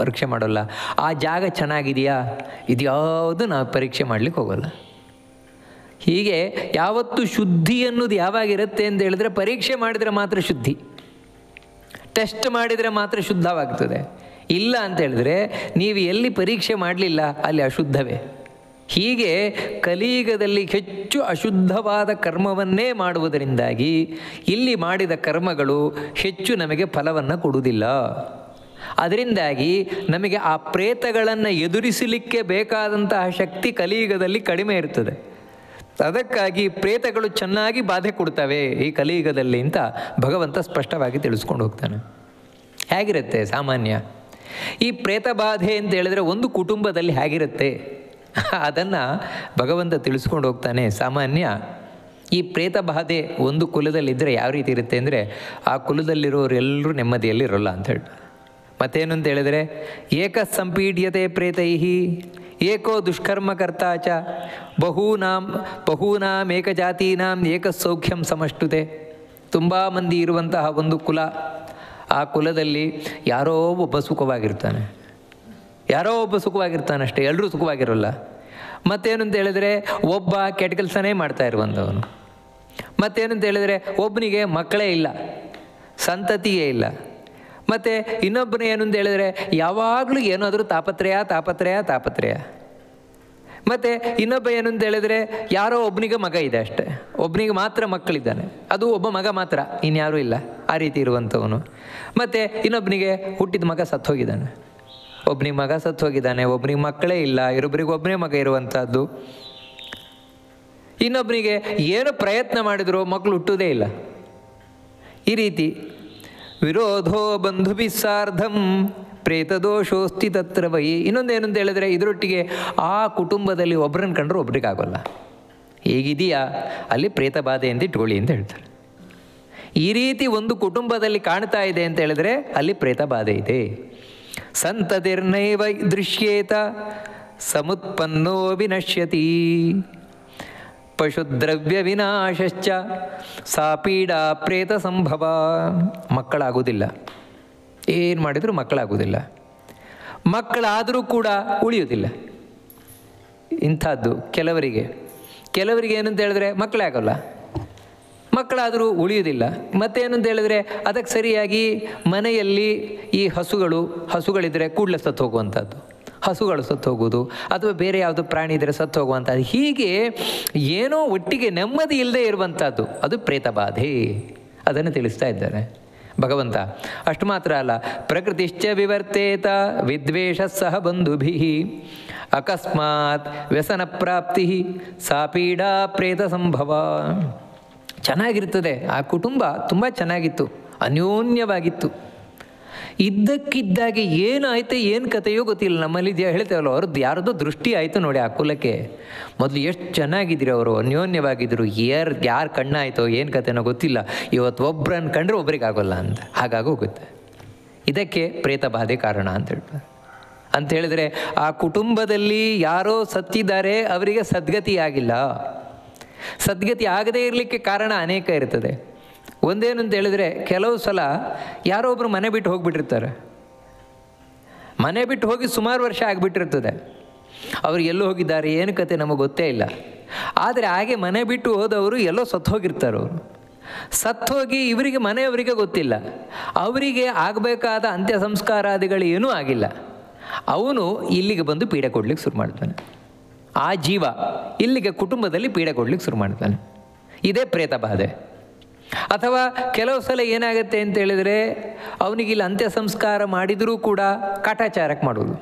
ಪರೀಕ್ಷೆ ಮಾಡೋಲ್ಲ. ಆ ಜಾಗ ಚೆನ್ನಾಗಿದೆಯಾ? ಇದ್ಯಾವುದು ನಾವು ಪರೀಕ್ಷೆ ಮಾಡಲಿಕ್ಕೆ ಹೋಗೋಲ್ಲ. ಹೀಗೆ ಯಾವತ್ತು ಶುದ್ಧಿ ಅನ್ನೋದು ಯಾವಾಗಿರುತ್ತೆ ಅಂತ ಹೇಳಿದ್ರೆ ಪರೀಕ್ಷೆ ಮಾಡಿದರೆ ಮಾತ್ರ ಶುದ್ಧಿ, ಟೆಸ್ಟ್ ಮಾಡಿದರೆ ಮಾತ್ರ ಶುದ್ಧವಾಗ್ತದೆ. ಇಲ್ಲ ಅಂತ ಹೇಳಿದ್ರೆ ನೀವು ಎಲ್ಲಿ ಪರೀಕ್ಷೆ ಮಾಡಲಿಲ್ಲ ಅಲ್ಲಿ ಅಶುದ್ಧವೇ. ಹೀಗೆ ಕಲಿಯುಗದಲ್ಲಿ ಹೆಚ್ಚು ಅಶುದ್ಧವಾದ ಕರ್ಮವನ್ನೇ ಮಾಡುವುದರಿಂದಾಗಿ ಇಲ್ಲಿ ಮಾಡಿದ ಕರ್ಮಗಳು ಹೆಚ್ಚು ನಮಗೆ ಫಲವನ್ನು ಕೊಡುವುದಿಲ್ಲ. ಅದರಿಂದಾಗಿ ನಮಗೆ ಆ ಪ್ರೇತಗಳನ್ನು ಎದುರಿಸಲಿಕ್ಕೆ ಬೇಕಾದಂತಹ ಶಕ್ತಿ ಕಲಿಯುಗದಲ್ಲಿ ಕಡಿಮೆ ಇರ್ತದೆ. ಅದಕ್ಕಾಗಿ ಪ್ರೇತಗಳು ಚೆನ್ನಾಗಿ ಬಾಧೆ ಕೊಡ್ತವೆ ಈ ಕಲಿಯುಗದಲ್ಲಿ ಅಂತ ಭಗವಂತ ಸ್ಪಷ್ಟವಾಗಿ ತಿಳಿಸ್ಕೊಂಡು ಹೋಗ್ತಾನೆ. ಹೇಗಿರುತ್ತೆ ಸಾಮಾನ್ಯ ಈ ಪ್ರೇತ ಬಾಧೆ ಅಂತ ಹೇಳಿದ್ರೆ ಒಂದು ಕುಟುಂಬದಲ್ಲಿ ಹೇಗಿರುತ್ತೆ ಅದನ್ನು ಭಗವಂತ ತಿಳಿಸ್ಕೊಂಡು ಹೋಗ್ತಾನೆ. ಸಾಮಾನ್ಯ ಈ ಪ್ರೇತ ಬಾಧೆ ಒಂದು ಕುಲದಲ್ಲಿದ್ದರೆ ಯಾವ ರೀತಿ ಇರುತ್ತೆ ಅಂದರೆ ಆ ಕುಲದಲ್ಲಿರೋರೆಲ್ಲರೂ ನೆಮ್ಮದಿಯಲ್ಲಿ ಇರೋಲ್ಲ ಅಂತ ಹೇಳಿ. ಮತ್ತೇನು ಅಂತ ಹೇಳಿದರೆ ಏಕ ಸಂಪೀಡ್ಯತೆ ಪ್ರೇತೈಹಿ ಏಕೋ ದುಷ್ಕರ್ಮಕರ್ತ ಚ ಬಹೂನಾಂ ಏಕಜಾತೀನಾಂ ಏಕಸೌಖ್ಯಂ ಸಮಷ್ಟುತೆ. ತುಂಬ ಮಂದಿ ಇರುವಂತಹ ಒಂದು ಕುಲ, ಆ ಕುಲದಲ್ಲಿ ಯಾರೋ ಒಬ್ಬ ಸುಖವಾಗಿರ್ತಾನೆ, ಅಷ್ಟೇ, ಎಲ್ಲರೂ ಸುಖವಾಗಿರೋಲ್ಲ. ಮತ್ತೇನು ಅಂತ ಹೇಳಿದರೆ ಒಬ್ಬ ಕೆಟ್ಟ ಕೆಲಸನೇ ಮಾಡ್ತಾ ಇರುವಂಥವನು. ಮತ್ತೇನು ಅಂತ ಹೇಳಿದರೆ ಒಬ್ಬನಿಗೆ ಮಕ್ಕಳೇ ಇಲ್ಲ, ಸಂತತಿಯೇ ಇಲ್ಲ. ಮತ್ತು ಇನ್ನೊಬ್ಬನ ಏನು ಅಂತ ಹೇಳಿದರೆ ಯಾವಾಗಲೂ ಏನಾದರೂ ತಾಪತ್ರಯ. ಮತ್ತು ಇನ್ನೊಬ್ಬ ಏನು ಅಂತ ಹೇಳಿದರೆ ಯಾರೋ ಒಬ್ಬನಿಗೆ ಮಗ ಇದೆ ಅಷ್ಟೇ, ಒಬ್ಬನಿಗೆ ಮಾತ್ರ ಮಕ್ಕಳಿದ್ದಾನೆ, ಅದು ಒಬ್ಬ ಮಗ ಮಾತ್ರ, ಇನ್ಯಾರೂ ಇಲ್ಲ, ಆ ರೀತಿ ಇರುವಂಥವನು. ಮತ್ತು ಇನ್ನೊಬ್ಬನಿಗೆ ಹುಟ್ಟಿದ ಮಗ ಸತ್ತೋಗಿದ್ದಾನೆ, ಒಬ್ಬನಿಗೆ ಮಕ್ಕಳೇ ಇಲ್ಲ, ಇರೊಬ್ಬರಿಗೆ ಒಬ್ಬನೇ ಮಗ ಇರುವಂಥದ್ದು. ಇನ್ನೊಬ್ಬನಿಗೆ ಏನು ಪ್ರಯತ್ನ ಮಾಡಿದರೂ ಮಕ್ಕಳು ಹುಟ್ಟುವುದೇ ಇಲ್ಲ. ಈ ರೀತಿ ವಿರೋಧೋ ಬಂಧುಭಿಸ್ಸಾರ್ಧಂ ಪ್ರೇತದೋಷೋಸ್ತಿ ತತ್ರ ವೈ. ಇನ್ನೊಂದೇನು ಅಂತ ಹೇಳಿದ್ರೆ ಇದರೊಟ್ಟಿಗೆ ಆ ಕುಟುಂಬದಲ್ಲಿ ಒಬ್ಬರನ್ನು ಕಂಡ್ರೆ ಒಬ್ರಿಗೆ ಆಗೋಲ್ಲ. ಹೇಗಿದೆಯಾ ಅಲ್ಲಿ ಪ್ರೇತ ಬಾಧೆ ಅಂತ ಇಟ್ಕೊಳ್ಳಿ ಅಂತ ಹೇಳ್ತಾರೆ. ಈ ರೀತಿ ಒಂದು ಕುಟುಂಬದಲ್ಲಿ ಕಾಣ್ತಾ ಇದೆ ಅಂತ ಹೇಳಿದ್ರೆ ಅಲ್ಲಿ ಪ್ರೇತ ಬಾಧೆ ಇದೆ. ಸಂತತಿರ್ನೈವ ದೃಶ್ಯೇತ ಸಮುತ್ಪನ್ನೋ ವಿನಶ್ಯತಿ ಪಶುದ್ರವ್ಯ ವಿನಾಶಶ್ಚ ಸಾ ಪೀಡಾ ಪ್ರೇತ ಸಂಭವ. ಮಕ್ಕಳಾಗೋದಿಲ್ಲ, ಏನು ಮಾಡಿದರೂ ಮಕ್ಕಳಾಗೋದಿಲ್ಲ, ಮಕ್ಕಳಾದರೂ ಕೂಡ ಉಳಿಯೋದಿಲ್ಲ. ಇಂಥದ್ದು ಕೆಲವರಿಗೆ ಏನಂತ ಹೇಳಿದ್ರೆ ಮಕ್ಕಳೇ ಆಗೋಲ್ಲ, ಮಕ್ಕಳಾದರೂ ಉಳಿಯೋದಿಲ್ಲ. ಮತ್ತೇನಂತ ಹೇಳಿದ್ರೆ ಅದಕ್ಕೆ ಸರಿಯಾಗಿ ಮನೆಯಲ್ಲಿ ಈ ಹಸುಗಳಿದ್ದರೆ ಕೂಡಲೇ ಸತ್ತು ಹೋಗುವಂಥದ್ದು, ಹಸುಗಳು ಸತ್ತು ಹೋಗೋದು, ಅಥವಾ ಬೇರೆ ಯಾವುದು ಪ್ರಾಣಿ ಇದ್ದರೆ ಸತ್ತು ಹೋಗುವಂಥದ್ದು. ಹೀಗೆ ಏನೋ ಒಟ್ಟಿಗೆ ನೆಮ್ಮದಿ ಇಲ್ಲದೆ ಇರುವಂಥದ್ದು ಅದು ಪ್ರೇತ ಬಾಧೆ. ಅದನ್ನು ತಿಳಿಸ್ತಾ ಇದ್ದಾರೆ ಭಗವಂತ. ಅಷ್ಟು ಮಾತ್ರ ಅಲ್ಲ, ಪ್ರಕೃತಿಶ್ಚ ವಿವರ್ತೇತ ವಿದ್ವೇಷ ಸಹ ಬಂಧುಭಿ ಅಕಸ್ಮಾತ್ ವ್ಯಸನ ಪ್ರಾಪ್ತಿ ಸಾ ಪೀಡಾ ಪ್ರೇತ ಸಂಭವ. ಚೆನ್ನಾಗಿರ್ತದೆ ಆ ಕುಟುಂಬ, ತುಂಬ ಚೆನ್ನಾಗಿತ್ತು, ಅನ್ಯೋನ್ಯವಾಗಿತ್ತು. ಇದ್ದಕ್ಕಿದ್ದಾಗೆ ಏನಾಯ್ತು ಏನು ಕಥೆಯೋ ಗೊತ್ತಿಲ್ಲ. ನಮ್ಮಲ್ಲಿ ಹೇಳ್ತೇವಲ್ಲ, ಅವ್ರದ್ದು ಯಾರದೋ ದೃಷ್ಟಿ ಆಯಿತು ನೋಡಿ ಆ ಕುಲಕ್ಕೆ. ಮೊದಲು ಎಷ್ಟು ಚೆನ್ನಾಗಿದ್ರು ಅವರು, ಅನ್ಯೋನ್ಯವಾಗಿದ್ದರು. ಯಾರು ಕಣ್ಣಾಯಿತೋ ಏನು ಕಥೆನೋ ಗೊತ್ತಿಲ್ಲ, ಇವತ್ತು ಒಬ್ಬರನ್ನು ಕಂಡ್ರೆ ಒಬ್ರಿಗೆ ಆಗೋಲ್ಲ ಅಂತ ಹಾಗಾಗೋಗುತ್ತೆ. ಇದಕ್ಕೆ ಪ್ರೇತ ಬಾಧೆ ಕಾರಣ ಅಂತ ಹೇಳಿದ್ರೆ ಆ ಕುಟುಂಬದಲ್ಲಿ ಯಾರೋ ಸತ್ತಿದ್ದಾರೆ, ಅವರಿಗೆ ಸದ್ಗತಿ ಆಗಿಲ್ಲ. ಸದ್ಗತಿ ಆಗದೇ ಇರಲಿಕ್ಕೆ ಕಾರಣ ಅನೇಕ ಇರ್ತದೆ. ಒಂದೇನು ಅಂತ ಹೇಳಿದ್ರೆ ಕೆಲವು ಸಲ ಯಾರೋ ಒಬ್ಬರು ಮನೆ ಬಿಟ್ಟು ಹೋಗಿಬಿಟ್ಟಿರ್ತಾರೆ. ಮನೆ ಬಿಟ್ಟು ಹೋಗಿ ಸುಮಾರು ವರ್ಷ ಆಗಿಬಿಟ್ಟಿರ್ತದೆ. ಅವರು ಎಲ್ಲೋ ಹೋಗಿದ್ದಾರೆ, ಏನು ಕತೆ ನಮಗೆ ಗೊತ್ತೇ ಇಲ್ಲ. ಆದರೆ ಹಾಗೆ ಮನೆ ಬಿಟ್ಟು ಹೋದವರು ಎಲ್ಲೋ ಸತ್ತು ಹೋಗಿರ್ತಾರೆ. ಅವರು ಸತ್ತೋಗಿ ಇವರಿಗೆ ಮನೆಯವರಿಗೆ ಗೊತ್ತಿಲ್ಲ, ಅವರಿಗೆ ಆಗಬೇಕಾದ ಅಂತ್ಯ ಸಂಸ್ಕಾರಾದಿಗಳು ಏನೂ ಆಗಿಲ್ಲ. ಅವನು ಇಲ್ಲಿಗೆ ಬಂದು ಪೀಡೆ ಕೊಡ್ಲಿಕ್ಕೆ ಶುರು ಮಾಡ್ತಾನೆ. ಆ ಜೀವ ಇಲ್ಲಿಗೆ ಕುಟುಂಬದಲ್ಲಿ ಪೀಡೆ ಕೊಡ್ಲಿಕ್ಕೆ ಶುರು ಮಾಡ್ತಾನೆ. ಇದೇ ಪ್ರೇತ ಬಾಧೆ. ಅಥವಾ ಕೆಲವು ಸಲ ಏನಾಗುತ್ತೆ ಅಂತ ಹೇಳಿದರೆ ಅವನಿಗೆ ಇಲ್ಲಿ ಅಂತ್ಯ ಸಂಸ್ಕಾರ ಮಾಡಿದರೂ ಕೂಡ ಕಾಟಾಚಾರಕ್ಕೆ ಮಾಡೋದು,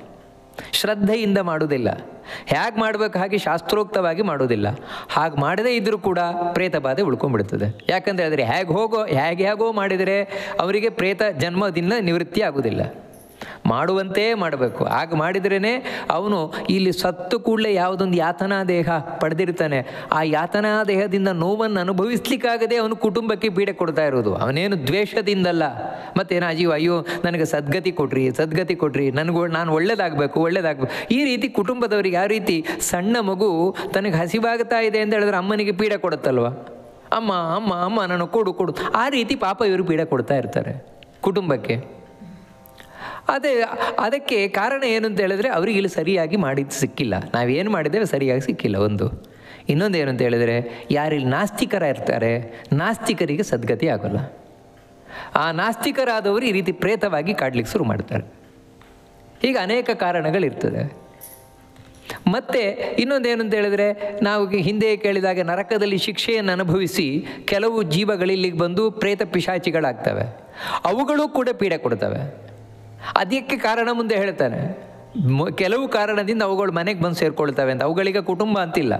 ಶ್ರದ್ಧೆಯಿಂದ ಮಾಡೋದಿಲ್ಲ, ಹೇಗೆ ಮಾಡಬೇಕು ಹಾಗೆ ಶಾಸ್ತ್ರೋಕ್ತವಾಗಿ ಮಾಡೋದಿಲ್ಲ. ಹಾಗೆ ಮಾಡದೇ ಇದ್ದರೂ ಕೂಡ ಪ್ರೇತ ಬಾಧೆ ಉಳ್ಕೊಂಡ್ಬಿಡ್ತದೆ. ಯಾಕಂದರೆ ಆದರೆ ಹೇಗೋ ಮಾಡಿದರೆ ಅವರಿಗೆ ಪ್ರೇತ ಜನ್ಮದಿಂದ ನಿವೃತ್ತಿ ಆಗೋದಿಲ್ಲ. ಮಾಡುವಂತೆ ಮಾಡಬೇಕು. ಹಾಗೆ ಮಾಡಿದ್ರೇ ಅವನು ಇಲ್ಲಿ ಸತ್ತು ಕೂಡಲೇ ಯಾವುದೊಂದು ಯಾತನಾ ದೇಹ ಪಡೆದಿರ್ತಾನೆ, ಆ ಯಾತನಾ ದೇಹದಿಂದ ನೋವನ್ನು ಅನುಭವಿಸ್ಲಿಕ್ಕಾಗದೆ ಅವನು ಕುಟುಂಬಕ್ಕೆ ಪೀಡೆ ಕೊಡ್ತಾ ಇರೋದು. ಅವನೇನು ದ್ವೇಷದಿಂದಲ್ಲ. ಮತ್ತೇನು ಅಯ್ಯೋ ನನಗೆ ಸದ್ಗತಿ ಕೊಡ್ರಿ, ನಾನು ಒಳ್ಳೇದಾಗಬೇಕು. ಈ ರೀತಿ ಕುಟುಂಬದವರಿಗೆ ಯಾವ ರೀತಿ ಸಣ್ಣ ಮಗು ತನಗೆ ಹಸಿವಾಗ್ತಾ ಇದೆ ಅಂತ ಹೇಳಿದ್ರೆ ಅಮ್ಮನಿಗೆ ಪೀಡೆ ಕೊಡುತ್ತಲ್ವ, ಅಮ್ಮ ನಾನು ಕೊಡು, ಆ ರೀತಿ ಪಾಪ ಇವರು ಪೀಡೆ ಕೊಡ್ತಾ ಇರ್ತಾರೆ ಕುಟುಂಬಕ್ಕೆ. ಅದಕ್ಕೆ ಕಾರಣ ಏನು ಅಂತ ಹೇಳಿದ್ರೆ ಅವರಿಗೆ ಇಲ್ಲಿ ಸರಿಯಾಗಿ ಮಾಡಿದ್ದು ಸಿಕ್ಕಿಲ್ಲ, ನಾವೇನು ಮಾಡಿದ್ದೇವೆ ಸರಿಯಾಗಿ ಸಿಕ್ಕಿಲ್ಲ ಒಂದು. ಇನ್ನೊಂದು ಏನು ಅಂತ ಹೇಳಿದರೆ ಯಾರಿಲ್ಲಿ ನಾಸ್ತಿಕರ ಇರ್ತಾರೆ, ನಾಸ್ತಿಕರಿಗೆ ಸದ್ಗತಿ ಆಗೋಲ್ಲ. ಆ ನಾಸ್ತಿಕರಾದವರು ಈ ರೀತಿ ಪ್ರೇತವಾಗಿ ಕಾಡ್ಲಿಕ್ಕೆ ಶುರು ಮಾಡ್ತಾರೆ. ಹೀಗೆ ಅನೇಕ ಕಾರಣಗಳಿರ್ತದೆ. ಮತ್ತು ಇನ್ನೊಂದೇನು ಅಂತ ಹೇಳಿದರೆ ನಾವು ಹಿಂದೆ ಕೇಳಿದಾಗ ನರಕದಲ್ಲಿ ಶಿಕ್ಷೆಯನ್ನು ಅನುಭವಿಸಿ ಕೆಲವು ಜೀವಗಳಿಲ್ಲಿಗೆ ಬಂದು ಪ್ರೇತ ಪಿಶಾಚಿಗಳಾಗ್ತವೆ, ಅವುಗಳು ಕೂಡ ಪೀಡೆ ಕೊಡ್ತವೆ. ಅದಕ್ಕೆ ಕಾರಣ ಮುಂದೆ ಹೇಳ್ತಾನೆ, ಕೆಲವು ಕಾರಣದಿಂದ ಅವುಗಳು ಮನೆಗೆ ಬಂದು ಸೇರಿಕೊಳ್ತವೆ ಅಂತ. ಅವುಗಳಿಗೆ ಕುಟುಂಬ ಅಂತಿಲ್ಲ.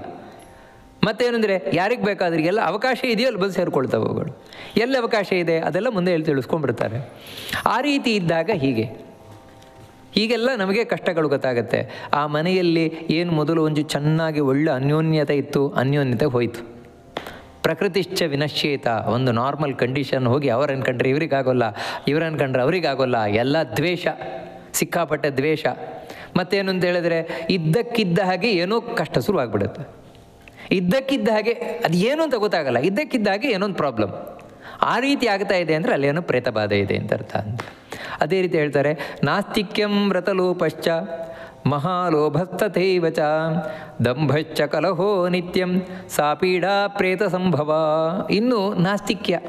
ಮತ್ತೇನೆಂದರೆ ಯಾರಿಗೆ ಬೇಕಾದ್ರೆ ಎಲ್ಲ ಅವಕಾಶ ಇದೆಯೋ ಅಲ್ಲಿ ಬಂದು ಸೇರಿಕೊಳ್ತವೆ ಅವುಗಳು. ಎಲ್ಲಿ ಅವಕಾಶ ಇದೆ ಅದೆಲ್ಲ ಮುಂದೆ ತಿಳಿಸ್ಕೊಂಡ್ಬಿಡ್ತಾರೆ. ಆ ರೀತಿ ಇದ್ದಾಗ ಹೀಗೆಲ್ಲ ನಮಗೆ ಕಷ್ಟಗಳು ಗೊತ್ತಾಗುತ್ತೆ. ಆ ಮನೆಯಲ್ಲಿ ಏನು ಮೊದಲು ಒಂದು ಚೆನ್ನಾಗಿ ಒಳ್ಳೆ ಅನ್ಯೋನ್ಯತೆ ಇತ್ತು, ಅನ್ಯೋನ್ಯತೆ ಹೋಯಿತು. ಪ್ರಕೃತಿಶ್ಚ ವಿನಶ್ಯೇತ, ಒಂದು ನಾರ್ಮಲ್ ಕಂಡೀಷನ್ ಹೋಗಿ ಅವರನ್ನು ಕಂಡ್ರೆ ಇವರಿಗಾಗೋಲ್ಲ, ಇವರನ್ನು ಕಂಡ್ರೆ ಅವರಿಗಾಗೋಲ್ಲ, ಎಲ್ಲ ದ್ವೇಷ, ಸಿಕ್ಕಾಪಟ್ಟೆ ದ್ವೇಷ. ಮತ್ತೇನು ಅಂತ ಹೇಳಿದ್ರೆ ಇದ್ದಕ್ಕಿದ್ದ ಹಾಗೆ ಏನೋ ಕಷ್ಟ ಶುರುವಾಗ್ಬಿಡುತ್ತೆ. ಇದ್ದಕ್ಕಿದ್ದ ಹಾಗೆ ಅದು ಏನು ಅಂತ ಗೊತ್ತಾಗಲ್ಲ, ಇದ್ದಕ್ಕಿದ್ದ ಹಾಗೆ ಏನೊಂದು ಪ್ರಾಬ್ಲಮ್. ಆ ರೀತಿ ಆಗ್ತಾ ಇದೆ ಅಂದರೆ ಅಲ್ಲೇನೋ ಪ್ರೇತ ಬಾಧೆ ಇದೆ ಅಂತ ಅರ್ಥ ಅಂತ. ಅದೇ ರೀತಿ ಹೇಳ್ತಾರೆ, ನಾಸ್ತಿಕ್ಯಂ ವ್ರತಲೋಪಶ್ಚ ಮಹಾಲೋಭಸ್ತಥೈವ ಚ ದಂಭಶ್ಚ ಕಲಹೋ ನಿತ್ಯಂ ಸಾ ಪೀಡಾ ಪ್ರೇತ ಸಂಭವ. ಇನ್ನು ನಾಸ್ತಿಕ್ಯ,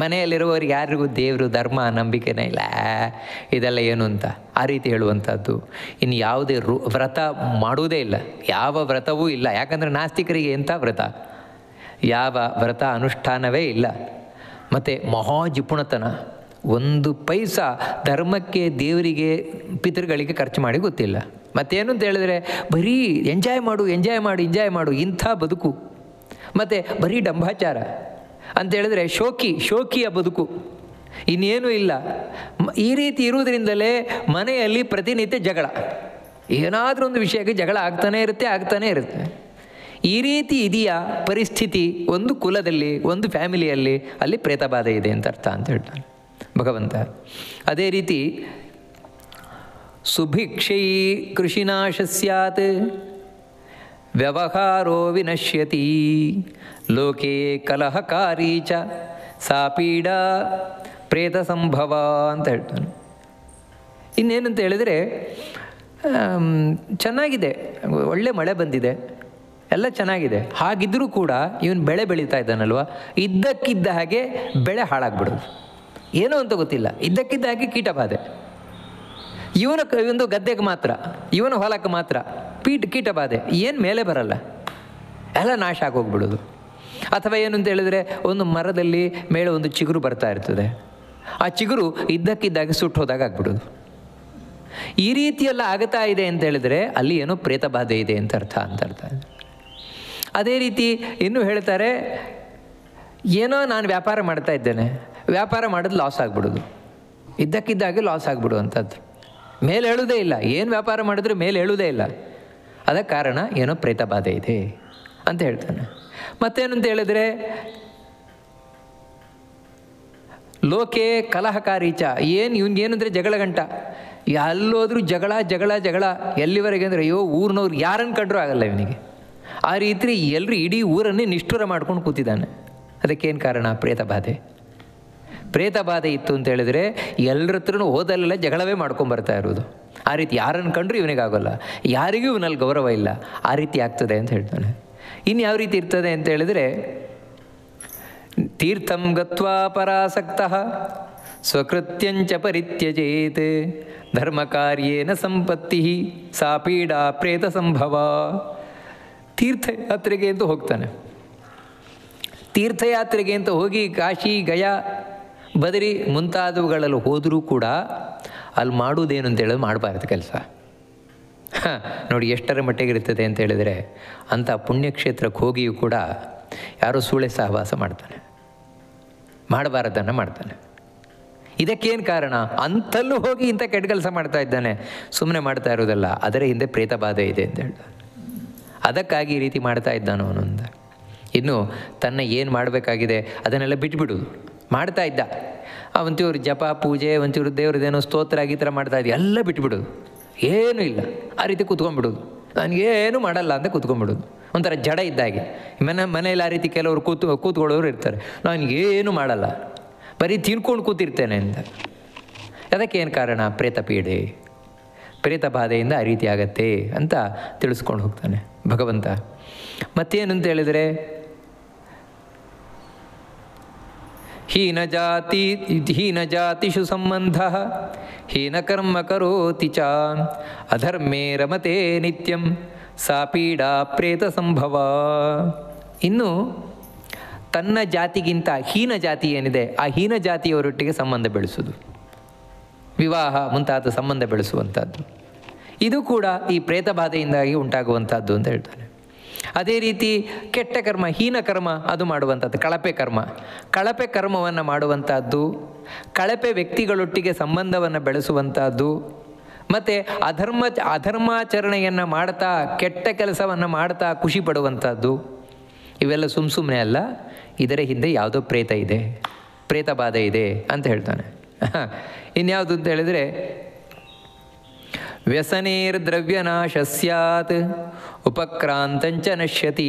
ಮನೆಯಲ್ಲಿರುವವರಿಗೆ ಯಾರಿಗೂ ದೇವರು ಧರ್ಮ ನಂಬಿಕೆನೇ ಇಲ್ಲ, ಇದೆಲ್ಲ ಏನು ಅಂತ ಆ ರೀತಿ ಹೇಳುವಂಥದ್ದು. ಇನ್ನು ಯಾವುದೇ ವ್ರತ ಮಾಡುವುದೇ ಇಲ್ಲ, ಯಾವ ವ್ರತವೂ ಇಲ್ಲ. ಯಾಕಂದರೆ ನಾಸ್ತಿಕರಿಗೆ ಎಂಥ ವ್ರತ, ಯಾವ ವ್ರತ ಅನುಷ್ಠಾನವೇ ಇಲ್ಲ. ಮತ್ತು ಮಹಾಜಿಪುಣತನ, ಒಂದು ಪೈಸಾ ಧರ್ಮಕ್ಕೆ ದೇವರಿಗೆ ಪಿತೃಗಳಿಗೆ ಖರ್ಚು ಮಾಡಿ ಗೊತ್ತಿಲ್ಲ. ಮತ್ತೇನು ಅಂತ ಹೇಳಿದ್ರೆ ಬರೀ ಎಂಜಾಯ್ ಮಾಡು ಇಂಥ ಬದುಕು. ಮತ್ತು ಬರೀ ಡಂಭಾಚಾರ ಅಂತ ಹೇಳಿದ್ರೆ ಶೋಕಿಯ ಬದುಕು, ಇನ್ನೇನೂ ಇಲ್ಲ. ಈ ರೀತಿ ಇರುವುದರಿಂದಲೇ ಮನೆಯಲ್ಲಿ ಪ್ರತಿನಿತ್ಯ ಜಗಳ, ಏನಾದರೂ ಒಂದು ವಿಷಯಕ್ಕೆ ಜಗಳ ಆಗ್ತಾನೇ ಇರುತ್ತೆ. ಈ ರೀತಿ ಇದೆಯಾ ಪರಿಸ್ಥಿತಿ ಒಂದು ಕುಲದಲ್ಲಿ, ಒಂದು ಫ್ಯಾಮಿಲಿಯಲ್ಲಿ, ಅಲ್ಲಿ ಪ್ರೇತಬಾಧೆ ಇದೆ ಅಂತ ಅರ್ಥ ಅಂತ ಹೇಳ್ತಾನೆ ಭಗವಂತ. ಅದೇ ರೀತಿ ಸುಭಿಕ್ಷೈ ಕೃಷಿನಾಶ ಸ್ಯಾತ್ ವ್ಯವಹಾರೋ ವಿನಶ್ಯತಿ ಲೋಕೆ ಕಲಹಕಾರಿ ಚ ಸಾ ಪೀಡಾ ಪ್ರೇತ ಸಂಭವ ಅಂತ ಹೇಳ್ತಾನೆ. ಇನ್ನೇನಂತ ಹೇಳಿದರೆ ಚೆನ್ನಾಗಿದೆ, ಒಳ್ಳೆ ಮಳೆ ಬಂದಿದೆ, ಎಲ್ಲ ಚೆನ್ನಾಗಿದೆ. ಹಾಗಿದ್ದರೂ ಕೂಡ ಇವನು ಬೆಳೆ ಬೆಳೀತಾ ಇದ್ದಾನಲ್ವ, ಇದ್ದಕ್ಕಿದ್ದ ಹಾಗೆ ಬೆಳೆ ಹಾಳಾಗ್ಬಿಡೋದು, ಏನೋ ಅಂತ ಗೊತ್ತಿಲ್ಲ. ಇದ್ದಕ್ಕಿದ್ದ ಹಾಗೆ ಕೀಟಬಾಧೆ, ಇವನ ಒಂದು ಗದ್ದೆಗೆ ಮಾತ್ರ, ಇವನ ಹೊಲಕ್ಕೆ ಮಾತ್ರ ಕೀಟಬಾಧೆ, ಏನು ಮೇಲೆ ಬರಲ್ಲ, ಎಲ್ಲ ನಾಶ ಆಗೋಗ್ಬಿಡೋದು. ಅಥವಾ ಏನು ಅಂತ ಹೇಳಿದರೆ ಒಂದು ಮರದಲ್ಲಿ ಮೇಲೆ ಒಂದು ಚಿಗುರು ಬರ್ತಾ ಇರ್ತದೆ, ಆ ಚಿಗುರು ಇದ್ದಕ್ಕಿದ್ದಾಗೆ ಸುಟ್ಟು ಹೋದಾಗ ಆಗ್ಬಿಡೋದು. ಈ ರೀತಿಯೆಲ್ಲ ಆಗ್ತಾ ಇದೆ ಅಂತ ಹೇಳಿದರೆ ಅಲ್ಲಿ ಏನೋ ಪ್ರೇತಬಾಧೆ ಇದೆ ಅಂತ ಅರ್ಥ. ಅದೇ ರೀತಿ ಇನ್ನೂ ಹೇಳ್ತಾರೆ, ಏನೋ ನಾನು ವ್ಯಾಪಾರ ಮಾಡ್ತಾ ಇದ್ದೇನೆ, ವ್ಯಾಪಾರ ಮಾಡೋದು ಲಾಸ್ ಆಗಿಬಿಡೋದು, ಇದ್ದಕ್ಕಿದ್ದಾಗೆ ಲಾಸ್ ಆಗಿಬಿಡುವಂಥದ್ದು, ಮೇಲೆ ಹೇಳೋದೇ ಇಲ್ಲ. ಏನು ವ್ಯಾಪಾರ ಮಾಡಿದ್ರೆ ಮೇಲೆ ಹೇಳೋದೇ ಇಲ್ಲ. ಅದಕ್ಕೆ ಕಾರಣ ಏನೋ ಪ್ರೇತಬಾಧೆ ಇದೆ ಅಂತ ಹೇಳ್ತಾನೆ. ಮತ್ತೇನಂತ ಹೇಳಿದ್ರೆ ಲೋಕೆ ಕಲಹಕಾರೀಚ, ಇವನಿಗೇನಂದರೆ ಜಗಳ ಗಂಟ, ಎಲ್ಲೋದ್ರೂ ಜಗಳ ಎಲ್ಲಿವರೆಗೆ ಅಂದರೆ ಅಯ್ಯೋ ಊರಿನವ್ರು ಯಾರನ್ನು ಕಂಡ್ರೂ ಆಗಲ್ಲ ಇವನಿಗೆ. ಆ ರೀತಿ ಎಲ್ಲರೂ ಇಡೀ ಊರನ್ನೇ ನಿಷ್ಠುರ ಮಾಡ್ಕೊಂಡು ಕೂತಿದ್ದಾನೆ. ಅದಕ್ಕೇನು ಕಾರಣ? ಪ್ರೇತಬಾಧೆ ಇತ್ತು ಅಂತ ಹೇಳಿದರೆ ಎಲ್ಲರ ಹತ್ರನೂ ಹೋದಲ್ಲೆಲ್ಲ ಜಗಳವೇ ಮಾಡ್ಕೊಂಬರ್ತಾ ಇರೋದು. ಆ ರೀತಿ ಯಾರನ್ನು ಕಂಡ್ರೂ ಇವನಿಗಾಗೋಲ್ಲ, ಯಾರಿಗೂ ಇವನಲ್ಲಿ ಗೌರವ ಇಲ್ಲ, ಆ ರೀತಿ ಆಗ್ತದೆ ಅಂತ ಹೇಳ್ತಾನೆ. ಇನ್ನು ಯಾವ ರೀತಿ ಇರ್ತದೆ ಅಂತ ಹೇಳಿದರೆ ತೀರ್ಥಂ ಗತ್ವಾ ಪರಾಸಕ್ತಃ ಸ್ವಕೃತ್ಯಂಚ ಪರಿತ್ಯಜೇತ್ ಧರ್ಮಕಾರ್ಯೇನ ಸಂಪತ್ತಿ ಸಾ ಪೀಡಾ ಪ್ರೇತ ಸಂಭವ. ತೀರ್ಥ ಯಾತ್ರೆಗೆ ಎಂದು ಹೋಗ್ತಾನೆ, ತೀರ್ಥಯಾತ್ರೆಗೆ ಅಂತ ಹೋಗಿ ಕಾಶಿ ಗಯಾ ಬದರಿ ಮುಂತಾದವುಗಳಲ್ಲಿ ಹೋದರೂ ಕೂಡ ಅಲ್ಲಿ ಮಾಡುವುದೇನು ಅಂತ ಹೇಳಿದ್ರೆ ಮಾಡಬಾರ್ದು ಕೆಲಸ. ನೋಡಿ ಎಷ್ಟರ ಮಟ್ಟಿಗೆ ಇರ್ತದೆ ಅಂತ ಹೇಳಿದರೆ, ಅಂಥ ಪುಣ್ಯಕ್ಷೇತ್ರಕ್ಕೆ ಹೋಗಿಯೂ ಕೂಡ ಯಾರೋ ಸೂಳೆ ಸಹವಾಸ ಮಾಡ್ತಾನೆ, ಮಾಡಬಾರದನ್ನು ಮಾಡ್ತಾನೆ. ಇದಕ್ಕೇನು ಕಾರಣ? ಅಂತಲ್ಲೂ ಹೋಗಿ ಇಂಥ ಕೆಟ್ಟ ಕೆಲಸ ಮಾಡ್ತಾ ಇದ್ದಾನೆ, ಸುಮ್ಮನೆ ಮಾಡ್ತಾ ಇರೋದಲ್ಲ, ಅದರ ಹಿಂದೆ ಪ್ರೇತ ಬಾಧೆ ಇದೆ ಅಂತ ಹೇಳ್ತಾರೆ. ಅದಕ್ಕಾಗಿ ಈ ರೀತಿ ಮಾಡ್ತಾ ಇದ್ದಾನೋ ಅವನೊಂದು. ಇನ್ನು ತನ್ನ ಏನು ಮಾಡಬೇಕಾಗಿದೆ ಅದನ್ನೆಲ್ಲ ಬಿಟ್ಬಿಡೋದು. ಮಾಡ್ತಾ ಇದ್ದ ಒಂಚೂರು ಜಪ ಪೂಜೆ, ಒಂಚೂರು ದೇವ್ರದ್ದೇನೋ ಸ್ತೋತ್ರ ಗೀತ್ರ ಮಾಡ್ತಾ ಇದ್ದ, ಎಲ್ಲ ಬಿಟ್ಬಿಡೋದು, ಏನೂ ಇಲ್ಲ, ಆ ರೀತಿ ಕೂತ್ಕೊಂಡ್ಬಿಡೋದು. ನನಗೇನು ಮಾಡಲ್ಲ ಅಂತ ಕೂತ್ಕೊಂಡ್ಬಿಡೋದು, ಒಂಥರ ಜಡ ಇದ್ದಾಗೆ. ಮನೇಲಿ ಆ ರೀತಿ ಕೆಲವರು ಕೂತ್ಕೊಳ್ಳೋರು ಇರ್ತಾರೆ, ನನಗೇನು ಮಾಡಲ್ಲ, ಬರೀ ತಿನ್ಕೊಂಡು ಕೂತಿರ್ತೇನೆ ಅಂತ. ಅದಕ್ಕೇನು ಕಾರಣ? ಪ್ರೇತ ಪೀಡೆ, ಪ್ರೇತ ಬಾಧೆಯಿಂದ ಆ ರೀತಿ ಆಗತ್ತೆ ಅಂತ ತಿಳಿಸ್ಕೊಂಡು ಹೋಗ್ತಾನೆ ಭಗವಂತ. ಮತ್ತೇನು ಅಂತ ಹೇಳಿದರೆ, ಹೀನ ಜಾತಿಷು ಸಂಬಂಧ ಹೀನ ಕರ್ಮ ಕರೋತಿ ಚ ಅಧರ್ಮೇ ರಮತೆ ನಿತ್ಯಂ ಸಾ ಪೀಡಾ ಪ್ರೇತ ಸಂಭವ. ಇನ್ನು ತನ್ನ ಜಾತಿಗಿಂತ ಹೀನ ಜಾತಿ ಏನಿದೆ ಆ ಹೀನ ಜಾತಿಯವರೊಟ್ಟಿಗೆ ಸಂಬಂಧ ಬೆಳೆಸೋದು, ವಿವಾಹ ಮುಂತಾದ ಸಂಬಂಧ ಬೆಳೆಸುವಂಥದ್ದು, ಇದು ಕೂಡ ಈ ಪ್ರೇತ ಬಾಧೆಯಿಂದಾಗಿ ಉಂಟಾಗುವಂಥದ್ದು ಅಂತ ಹೇಳ್ತಾನೆ. ಅದೇ ರೀತಿ ಕೆಟ್ಟ ಕರ್ಮ, ಹೀನ ಕರ್ಮ ಅದು ಮಾಡುವಂಥದ್ದು, ಕಳಪೆ ಕರ್ಮವನ್ನು ಮಾಡುವಂಥದ್ದು, ಕಳಪೆ ವ್ಯಕ್ತಿಗಳೊಟ್ಟಿಗೆ ಸಂಬಂಧವನ್ನು ಬೆಳೆಸುವಂಥದ್ದು, ಮತ್ತು ಅಧರ್ಮಾಚರಣೆಯನ್ನು ಮಾಡ್ತಾ ಕೆಟ್ಟ ಕೆಲಸವನ್ನು ಮಾಡ್ತಾ ಖುಷಿ ಪಡುವಂಥದ್ದು, ಇವೆಲ್ಲ ಸುಮ್ಮನೆ ಅಲ್ಲ, ಇದರ ಹಿಂದೆ ಯಾವುದೋ ಪ್ರೇತ ಇದೆ, ಪ್ರೇತ ಬಾಧೆ ಇದೆ ಅಂತ ಹೇಳ್ತಾನೆ. ಇನ್ಯಾವುದು ಅಂತ ಹೇಳಿದರೆ, ವ್ಯಸನೇರ್ದ್ರವ್ಯನಾಶ ಸ್ಯಾತ್ ಉಪಕ್ರಾಂತಂಚ ನಶ್ಯತಿ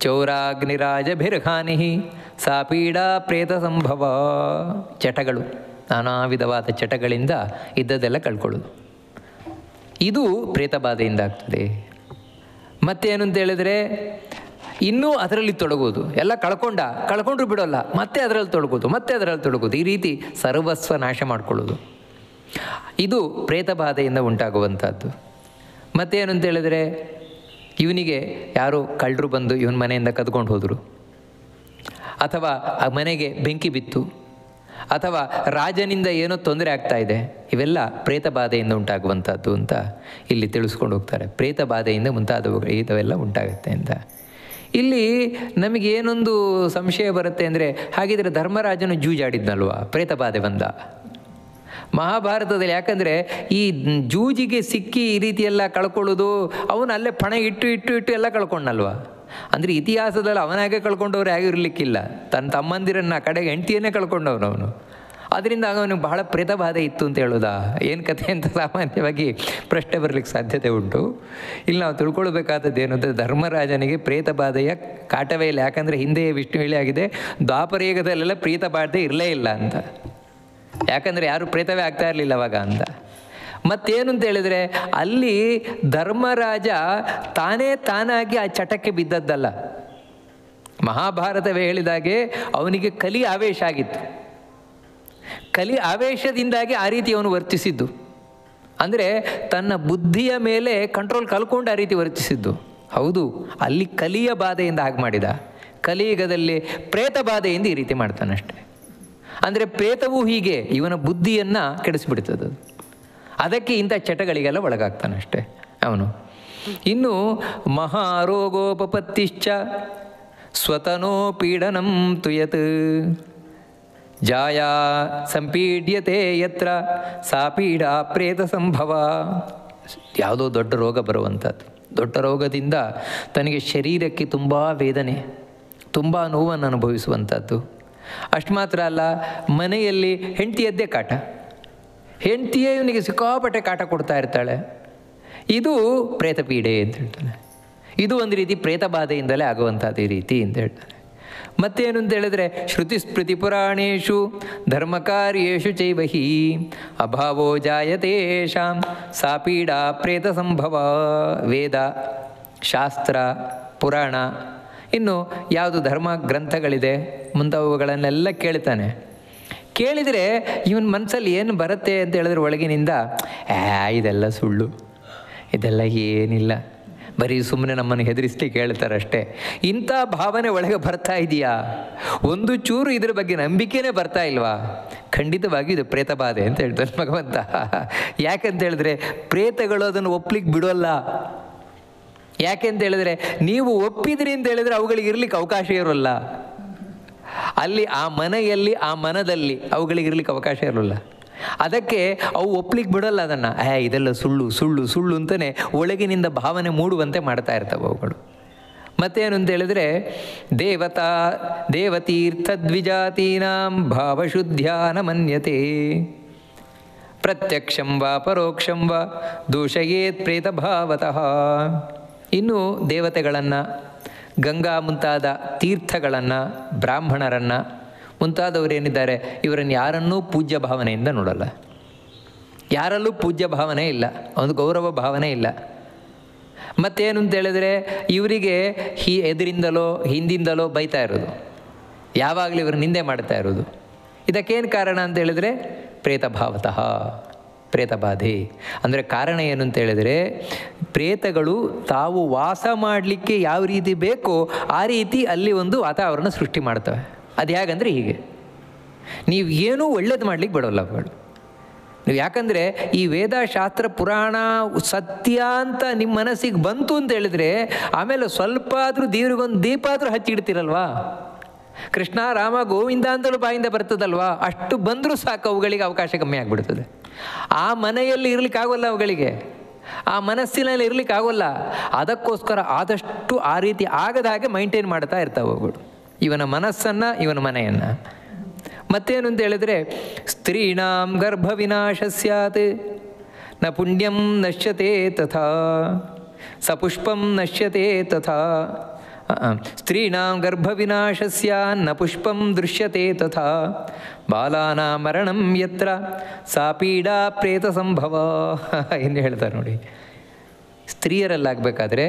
ಚೌರಾಗ್ನಿರಾಜಭಿರ್ಹಾನಿ ಸಾ ಪೀಡಾ ಪ್ರೇತ ಸಂಭವ. ಚಟಗಳು, ನಾನಾ ವಿಧವಾದ ಚಟಗಳಿಂದ ಇದ್ದದೆಲ್ಲ ಕಳ್ಕೊಳ್ಳೋದು, ಇದು ಪ್ರೇತ ಬಾಧೆಯಿಂದ ಆಗ್ತದೆ. ಮತ್ತೇನು ಅಂತ ಹೇಳಿದರೆ, ಇನ್ನೂ ಅದರಲ್ಲಿ ತೊಡಗೋದು, ಎಲ್ಲ ಕಳ್ಕೊಂಡ್ರು ಬಿಡೋಲ್ಲ, ಮತ್ತೆ ಅದರಲ್ಲಿ ತೊಡಗೋದು, ಈ ರೀತಿ ಸರ್ವಸ್ವ ನಾಶ ಮಾಡಿಕೊಳ್ಳೋದು, ಇದು ಪ್ರೇತ ಬಾಧೆಯಿಂದ ಉಂಟಾಗುವಂಥದ್ದು. ಮತ್ತೇನು ಅಂತ ಹೇಳಿದರೆ, ಇವನಿಗೆ ಯಾರೋ ಕಳ್ಳರು ಬಂದು ಇವನ ಮನೆಯಿಂದ ಕದ್ಕೊಂಡು ಹೋದರು, ಅಥವಾ ಆ ಮನೆಗೆ ಬೆಂಕಿ ಬಿತ್ತು, ಅಥವಾ ರಾಜನಿಂದ ಏನೋ ತೊಂದರೆ ಆಗ್ತಾ ಇದೆ, ಇವೆಲ್ಲ ಪ್ರೇತ ಬಾಧೆಯಿಂದ ಉಂಟಾಗುವಂಥದ್ದು ಅಂತ ಇಲ್ಲಿ ತಿಳಿಸ್ಕೊಂಡು ಹೋಗ್ತಾರೆ. ಪ್ರೇತ ಬಾಧೆಯಿಂದ ಮುಂತಾದವು ಇದವೆಲ್ಲ ಉಂಟಾಗುತ್ತೆ ಅಂತ. ಇಲ್ಲಿ ನಮಗೇನೊಂದು ಸಂಶಯ ಬರುತ್ತೆ ಅಂದರೆ, ಹಾಗಿದ್ರೆ ಧರ್ಮರಾಜನು ಜೂಜಾಡಿದ್ನಲ್ವ ಪ್ರೇತ ಬಾಧೆ ಬಂದ ಮಹಾಭಾರತದಲ್ಲಿ? ಯಾಕಂದರೆ ಈ ಜೂಜಿಗೆ ಸಿಕ್ಕಿ ಈ ರೀತಿ ಎಲ್ಲ ಕಳ್ಕೊಳ್ಳೋದು, ಅವನು ಅಲ್ಲೇ ಪಣ ಇಟ್ಟು ಎಲ್ಲ ಕಳ್ಕೊಂಡಲ್ವ. ಅಂದರೆ ಇತಿಹಾಸದಲ್ಲಿ ಅವನಾಗೆ ಕಳ್ಕೊಂಡವ್ರು ಆಗಿರಲಿಕ್ಕಿಲ್ಲ, ತನ್ನ ತಮ್ಮಂದಿರನ್ನು ಕಡೆಗೆ ಹೆಂಡತಿಯನ್ನೇ ಕಳ್ಕೊಂಡವನು. ಅದರಿಂದ ಅವನಿಗೆ ಬಹಳ ಪ್ರೇತ ಬಾಧೆ ಇತ್ತು ಅಂತ ಹೇಳೋದಾ? ಏನು ಕಥೆ ಅಂತ ಸಾಮಾನ್ಯವಾಗಿ ಪ್ರಶ್ನೆ ಬರಲಿಕ್ಕೆ ಸಾಧ್ಯತೆ ಉಂಟು. ಇಲ್ಲಿ ನಾವು ತಿಳ್ಕೊಳ್ಬೇಕಾದದ್ದು ಏನು ಅಂದರೆ, ಧರ್ಮರಾಜನಿಗೆ ಪ್ರೇತ ಬಾಧೆಯ ಕಾಟವೇ ಇಲ್ಲ. ಯಾಕಂದರೆ ಹಿಂದೆ ವಿಷ್ಣು ಹೇಳಿ ಆಗಿದೆ, ದ್ವಾಪರಯುಗದಲ್ಲೆಲ್ಲ ಪ್ರೇತ ಬಾಧೆ ಇರಲೇ ಇಲ್ಲ ಅಂತ. ಯಾಕಂದರೆ ಯಾರು ಪ್ರೇತವೇ ಆಗ್ತಾ ಇರಲಿಲ್ಲ ಅವಾಗ ಅಂತ. ಮತ್ತೇನು ಅಂತ ಹೇಳಿದರೆ, ಅಲ್ಲಿ ಧರ್ಮರಾಜ ತಾನಾಗಿ ಆ ಚಟಕ್ಕೆ ಬಿದ್ದದ್ದಲ್ಲ. ಮಹಾಭಾರತವೇ ಹೇಳಿದಾಗೆ ಅವನಿಗೆ ಕಲಿ ಆವೇಶ ಆಗಿತ್ತು. ಕಲಿ ಆವೇಶದಿಂದಾಗಿ ಆ ರೀತಿ ಅವನು ವರ್ತಿಸಿದ್ದು. ಅಂದರೆ ತನ್ನ ಬುದ್ಧಿಯ ಮೇಲೆ ಕಂಟ್ರೋಲ್ ಕಳ್ಕೊಂಡು ಆ ರೀತಿ ವರ್ತಿಸಿದ್ದು. ಹೌದು, ಅಲ್ಲಿ ಕಲಿಯ ಬಾಧೆಯಿಂದ ಹಾಗೆ ಮಾಡಿದ. ಕಲಿಯುಗದಲ್ಲಿ ಪ್ರೇತ ಬಾಧೆಯಿಂದ ಈ ರೀತಿ ಮಾಡ್ತಾನಷ್ಟೆ. ಅಂದರೆ ಪ್ರೇತವೂ ಹೀಗೆ ಇವನ ಬುದ್ಧಿಯನ್ನು ಕೆಡಿಸ್ಬಿಡ್ತದೆ. ಅದಕ್ಕೆ ಇಂಥ ಚಟಗಳಿಗೆಲ್ಲ ಒಳಗಾಗ್ತಾನಷ್ಟೆ ಅವನು. ಇನ್ನು ಮಹಾರೋಗೋಪಪತ್ತಿಶ್ಚ ಸ್ವತನೋ ಪೀಡನಂ ತುಯತ್ ಜಾಯಾ ಸಂಪೀಡ್ಯತೆ ಯತ್ರ ಸಾ ಪೀಡಾ ಪ್ರೇತ ಸಂಭವ. ಯಾವುದೋ ದೊಡ್ಡ ರೋಗ ಬರುವಂಥದ್ದು, ದೊಡ್ಡ ರೋಗದಿಂದ ತನಗೆ ಶರೀರಕ್ಕೆ ತುಂಬ ವೇದನೆ, ತುಂಬ ನೋವನ್ನು ಅನುಭವಿಸುವಂಥದ್ದು. ಅಷ್ಟು ಮಾತ್ರ ಅಲ್ಲ, ಮನೆಯಲ್ಲಿ ಹೆಂಡತಿಯದ್ದೇ ಕಾಟ, ಹೆಂಡತಿಯೇ ಇವನಿಗೆ ಸಿಕ್ಕಾಪಟ್ಟೆ ಕಾಟ ಕೊಡ್ತಾ ಇರ್ತಾಳೆ. ಇದು ಪ್ರೇತ ಪೀಡೆ ಅಂತ ಹೇಳ್ತಾನೆ. ಇದು ಒಂದು ರೀತಿ ಪ್ರೇತ ಬಾಧೆಯಿಂದಲೇ ಆಗುವಂಥದ್ದು ಈ ರೀತಿ ಅಂತ ಹೇಳ್ತಾನೆ. ಮತ್ತೇನು ಅಂತ ಹೇಳಿದ್ರೆ, ಶ್ರುತಿ ಸ್ಮೃತಿ ಪುರಾಣೇಶು ಧರ್ಮಕಾರ್ಯೇಷು ಚೈವಹಿ ಅಭಾವೋ ಜಾಯತೇಷಾಂ ಸಾ ಪೀಡಾ ಪ್ರೇತ ಸಂಭವ. ವೇದ, ಶಾಸ್ತ್ರ, ಪುರಾಣ, ಇನ್ನು ಯಾವುದು ಧರ್ಮ ಗ್ರಂಥಗಳಿದೆ ಮುಂತಾವುಗಳನ್ನೆಲ್ಲ ಕೇಳ್ತಾನೆ. ಕೇಳಿದರೆ ಇವನ ಮನಸ್ಸಲ್ಲಿ ಏನು ಬರುತ್ತೆ ಅಂತ ಹೇಳಿದ್ರೆ, ಒಳಗಿನಿಂದ ಇದೆಲ್ಲ ಸುಳ್ಳು, ಇದೆಲ್ಲ ಏನಿಲ್ಲ, ಬರೀ ಸುಮ್ಮನೆ ನಮ್ಮನ್ನು ಹೆದರಿಸ್ಲಿಕ್ಕೆ ಹೇಳ್ತಾರೆ ಅಷ್ಟೇ. ಇಂಥ ಭಾವನೆ ಒಳಗೆ ಬರ್ತಾ ಇದೆಯಾ? ಒಂದು ಚೂರು ಇದ್ರ ಬಗ್ಗೆ ನಂಬಿಕೆನೇ ಬರ್ತಾ ಇಲ್ವಾ? ಖಂಡಿತವಾಗಿ ಇದು ಪ್ರೇತಬಾಧೆ ಅಂತ ಹೇಳ್ತಾರೆ ಭಗವಂತ. ಯಾಕೆಂತ ಹೇಳಿದ್ರೆ ಪ್ರೇತಗಳು ಅದನ್ನು ಒಪ್ಲಿಕ್ಕೆ ಬಿಡೋಲ್ಲ. ಯಾಕೆಂತ ಹೇಳಿದ್ರೆ ನೀವು ಒಪ್ಪಿದ್ರಿ ಅಂತ ಹೇಳಿದ್ರೆ ಅವುಗಳಿಗೆ ಇರ್ಲಿಕ್ಕೆ ಅವಕಾಶ ಇರೋಲ್ಲ. ಅಲ್ಲಿ ಆ ಮನೆಯಲ್ಲಿ ಆ ಮನದಲ್ಲಿ ಅವುಗಳಿಗೆ ಇರ್ಲಿಕ್ಕೆ ಅವಕಾಶ ಇರೋಲ್ಲ. ಅದಕ್ಕೆ ಅವು ಒಪ್ಲಿಕ್ಕೆ ಬಿಡೋಲ್ಲ ಅದನ್ನು. ಇದೆಲ್ಲ ಸುಳ್ಳು ಸುಳ್ಳು ಸುಳ್ಳು ಅಂತಲೇ ಒಳಗಿನಿಂದ ಭಾವನೆ ಮೂಡುವಂತೆ ಮಾಡ್ತಾ ಇರ್ತವೆ ಅವುಗಳು. ಮತ್ತೇನು ಅಂತ ಹೇಳಿದ್ರೆ ದೇವತೀರ್ಥದ್ವಿಜಾತೀನಾಂ ಭಾವಶುದ್ಧ್ಯಾನ ಮನ್ಯತೆ ಪ್ರತ್ಯಕ್ಷಂ ವಾ ಪರೋಕ್ಷಂ ವಾ ದೂಷಯೇತ್ ಪ್ರೇತಭಾವತಃ. ಇನ್ನು ದೇವತೆಗಳನ್ನು, ಗಂಗಾ ಮುಂತಾದ ತೀರ್ಥಗಳನ್ನು, ಬ್ರಾಹ್ಮಣರನ್ನು ಮುಂತಾದವರೇನಿದ್ದಾರೆ ಇವರನ್ನು ಯಾರನ್ನೂ ಪೂಜ್ಯ ಭಾವನೆಯಿಂದ ನೋಡಲ್ಲ. ಯಾರಲ್ಲೂ ಪೂಜ್ಯ ಭಾವನೆ ಇಲ್ಲ, ಒಂದು ಗೌರವ ಭಾವನೆ ಇಲ್ಲ. ಮತ್ತೇನು ಅಂತ ಹೇಳಿದ್ರೆ ಇವರಿಗೆ ಎದುರಿಂದಲೋ ಹಿಂದಿಂದಲೋ ಬೈತಾ ಇರೋದು, ಯಾವಾಗಲೂ ಇವರು ನಿಂದೆ ಮಾಡ್ತಾ ಇರೋದು. ಇದಕ್ಕೇನು ಕಾರಣ ಅಂತ ಹೇಳಿದ್ರೆ ಪ್ರೇತಭಾವತಃ, ಪ್ರೇತಬಾಧೆ. ಅಂದರೆ ಕಾರಣ ಏನು ಅಂತ ಹೇಳಿದರೆ ಪ್ರೇತಗಳು ತಾವು ವಾಸ ಮಾಡಲಿಕ್ಕೆ ಯಾವ ರೀತಿ ಬೇಕೋ ಆ ರೀತಿ ಅಲ್ಲಿ ಒಂದು ವಾತಾವರಣ ಸೃಷ್ಟಿ ಮಾಡ್ತವೆ. ಅದು ಹೇಗಂದರೆ ಹೀಗೆ, ನೀವು ಏನೂ ಒಳ್ಳೇದು ಮಾಡಲಿಕ್ಕೆ ಬಿಡೋಲ್ಲ ಅವುಗಳು. ನೀವು ಯಾಕಂದರೆ ಈ ವೇದ ಶಾಸ್ತ್ರ ಪುರಾಣ ಸತ್ಯ ಅಂತ ನಿಮ್ಮ ಮನಸ್ಸಿಗೆ ಬಂತು ಅಂತ ಹೇಳಿದರೆ ಆಮೇಲೆ ಸ್ವಲ್ಪ ಆದರೂ ದೇವ್ರಿಗೊಂದು ದೀಪ ಆದರೂ ಹಚ್ಚಿಡ್ತೀರಲ್ವಾ. ಕೃಷ್ಣ ರಾಮ ಗೋವಿಂದ ಅಂತಲೂ ಬಾಯಿಂದ ಬರ್ತದಲ್ವಾ, ಅಷ್ಟು ಬಂದರೂ ಸಾಕು ಅವುಗಳಿಗೆ ಅವಕಾಶ ಕಮ್ಮಿ ಆಗಿಬಿಡ್ತದೆ. ಆ ಮನೆಯಲ್ಲಿ ಇರಲಿಕ್ಕಾಗೋಲ್ಲ ಅವುಗಳಿಗೆ, ಆ ಮನಸ್ಸಿನಲ್ಲಿ ಇರಲಿಕ್ಕಾಗೋಲ್ಲ. ಅದಕ್ಕೋಸ್ಕರ ಆದಷ್ಟು ಆ ರೀತಿ ಆಗದ ಹಾಗೆ ಮೈಂಟೈನ್ ಮಾಡ್ತಾ ಇರ್ತಾವೆ ಅವುಗಳು, ಇವನ ಮನಸ್ಸನ್ನು, ಇವನ ಮನೆಯನ್ನು. ಮತ್ತೇನು ಅಂತ ಹೇಳಿದ್ರೆ ಸ್ತ್ರೀಣಾಂ ಗರ್ಭ ವಿನಾಶ ಸ್ಯಾತ್ ನ ಪುಣ್ಯಂ ನಶ್ಯತೆ ತಥಾ ಸಪುಷ್ಪಂ ನಶ್ಯತೆ ತಥಾ. ಸ್ತ್ರೀಣಾಂ ಗರ್ಭ ವಿನಾಶ ಸ್ಯಾನ್ ನ ಪುಷ್ಪಂ ದೃಶ್ಯತೆ ತಥಾ ಬಾಲಾನಾಂ ಮರಣಂ ಯತ್ರ ಸಾ ಪೀಡಾ ಪ್ರೇತ ಸಂಭವ. ಎಂದು ಹೇಳ್ತಾರೆ ನೋಡಿ. ಸ್ತ್ರೀಯರಲ್ಲಾಗಬೇಕಾದ್ರೆ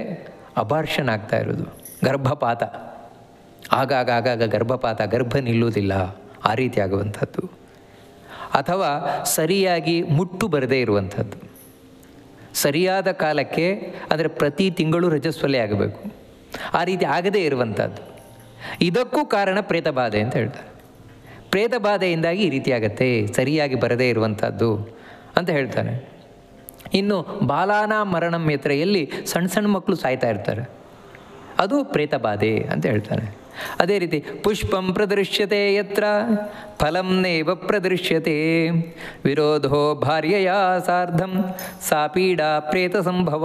ಅಬಾರ್ಷನ್ ಆಗ್ತಾ ಇರೋದು, ಗರ್ಭಪಾತ, ಆಗಾಗ ಗರ್ಭಪಾತ, ಗರ್ಭ ನಿಲ್ಲುವುದಿಲ್ಲ, ಆ ರೀತಿ ಆಗುವಂಥದ್ದು. ಅಥವಾ ಸರಿಯಾಗಿ ಮುಟ್ಟು ಬರದೇ ಇರುವಂಥದ್ದು, ಸರಿಯಾದ ಕಾಲಕ್ಕೆ ಅಂದರೆ ಪ್ರತಿ ತಿಂಗಳು ರಜಸ್ವಲೆ ಆಗಬೇಕು, ಆ ರೀತಿ ಆಗದೇ ಇರುವಂಥದ್ದು. ಇದಕ್ಕೂ ಕಾರಣ ಪ್ರೇತಬಾಧೆ ಅಂತ ಹೇಳ್ತಾರೆ. ಪ್ರೇತಬಾಧೆಯಿಂದಾಗಿ ಈ ರೀತಿ ಆಗತ್ತೆ, ಸರಿಯಾಗಿ ಬರದೇ ಇರುವಂಥದ್ದು ಅಂತ ಹೇಳ್ತಾನೆ. ಇನ್ನು ಬಾಲಾನ ಮರಣಂ ಯತ್ರೆಯಲ್ಲಿ ಸಣ್ಣ ಸಣ್ಣ ಮಕ್ಕಳು ಸಾಯ್ತಾ ಇರ್ತಾರೆ, ಅದು ಪ್ರೇತಬಾಧೆ ಅಂತ ಹೇಳ್ತಾನೆ. ಅದೇ ರೀತಿ ಪುಷ್ಪಂ ಪ್ರದೃಶ್ಯತೆ ಯತ್ರ ಫಲಂ ನೇವ ಪ್ರದೃಶ್ಯತೆ ವಿರೋಧೋ ಭಾರ್ಯೆಯ ಸಾರ್ಧಂ ಸಾ ಪೀಡಾ ಪ್ರೇತ ಸಂಭವ.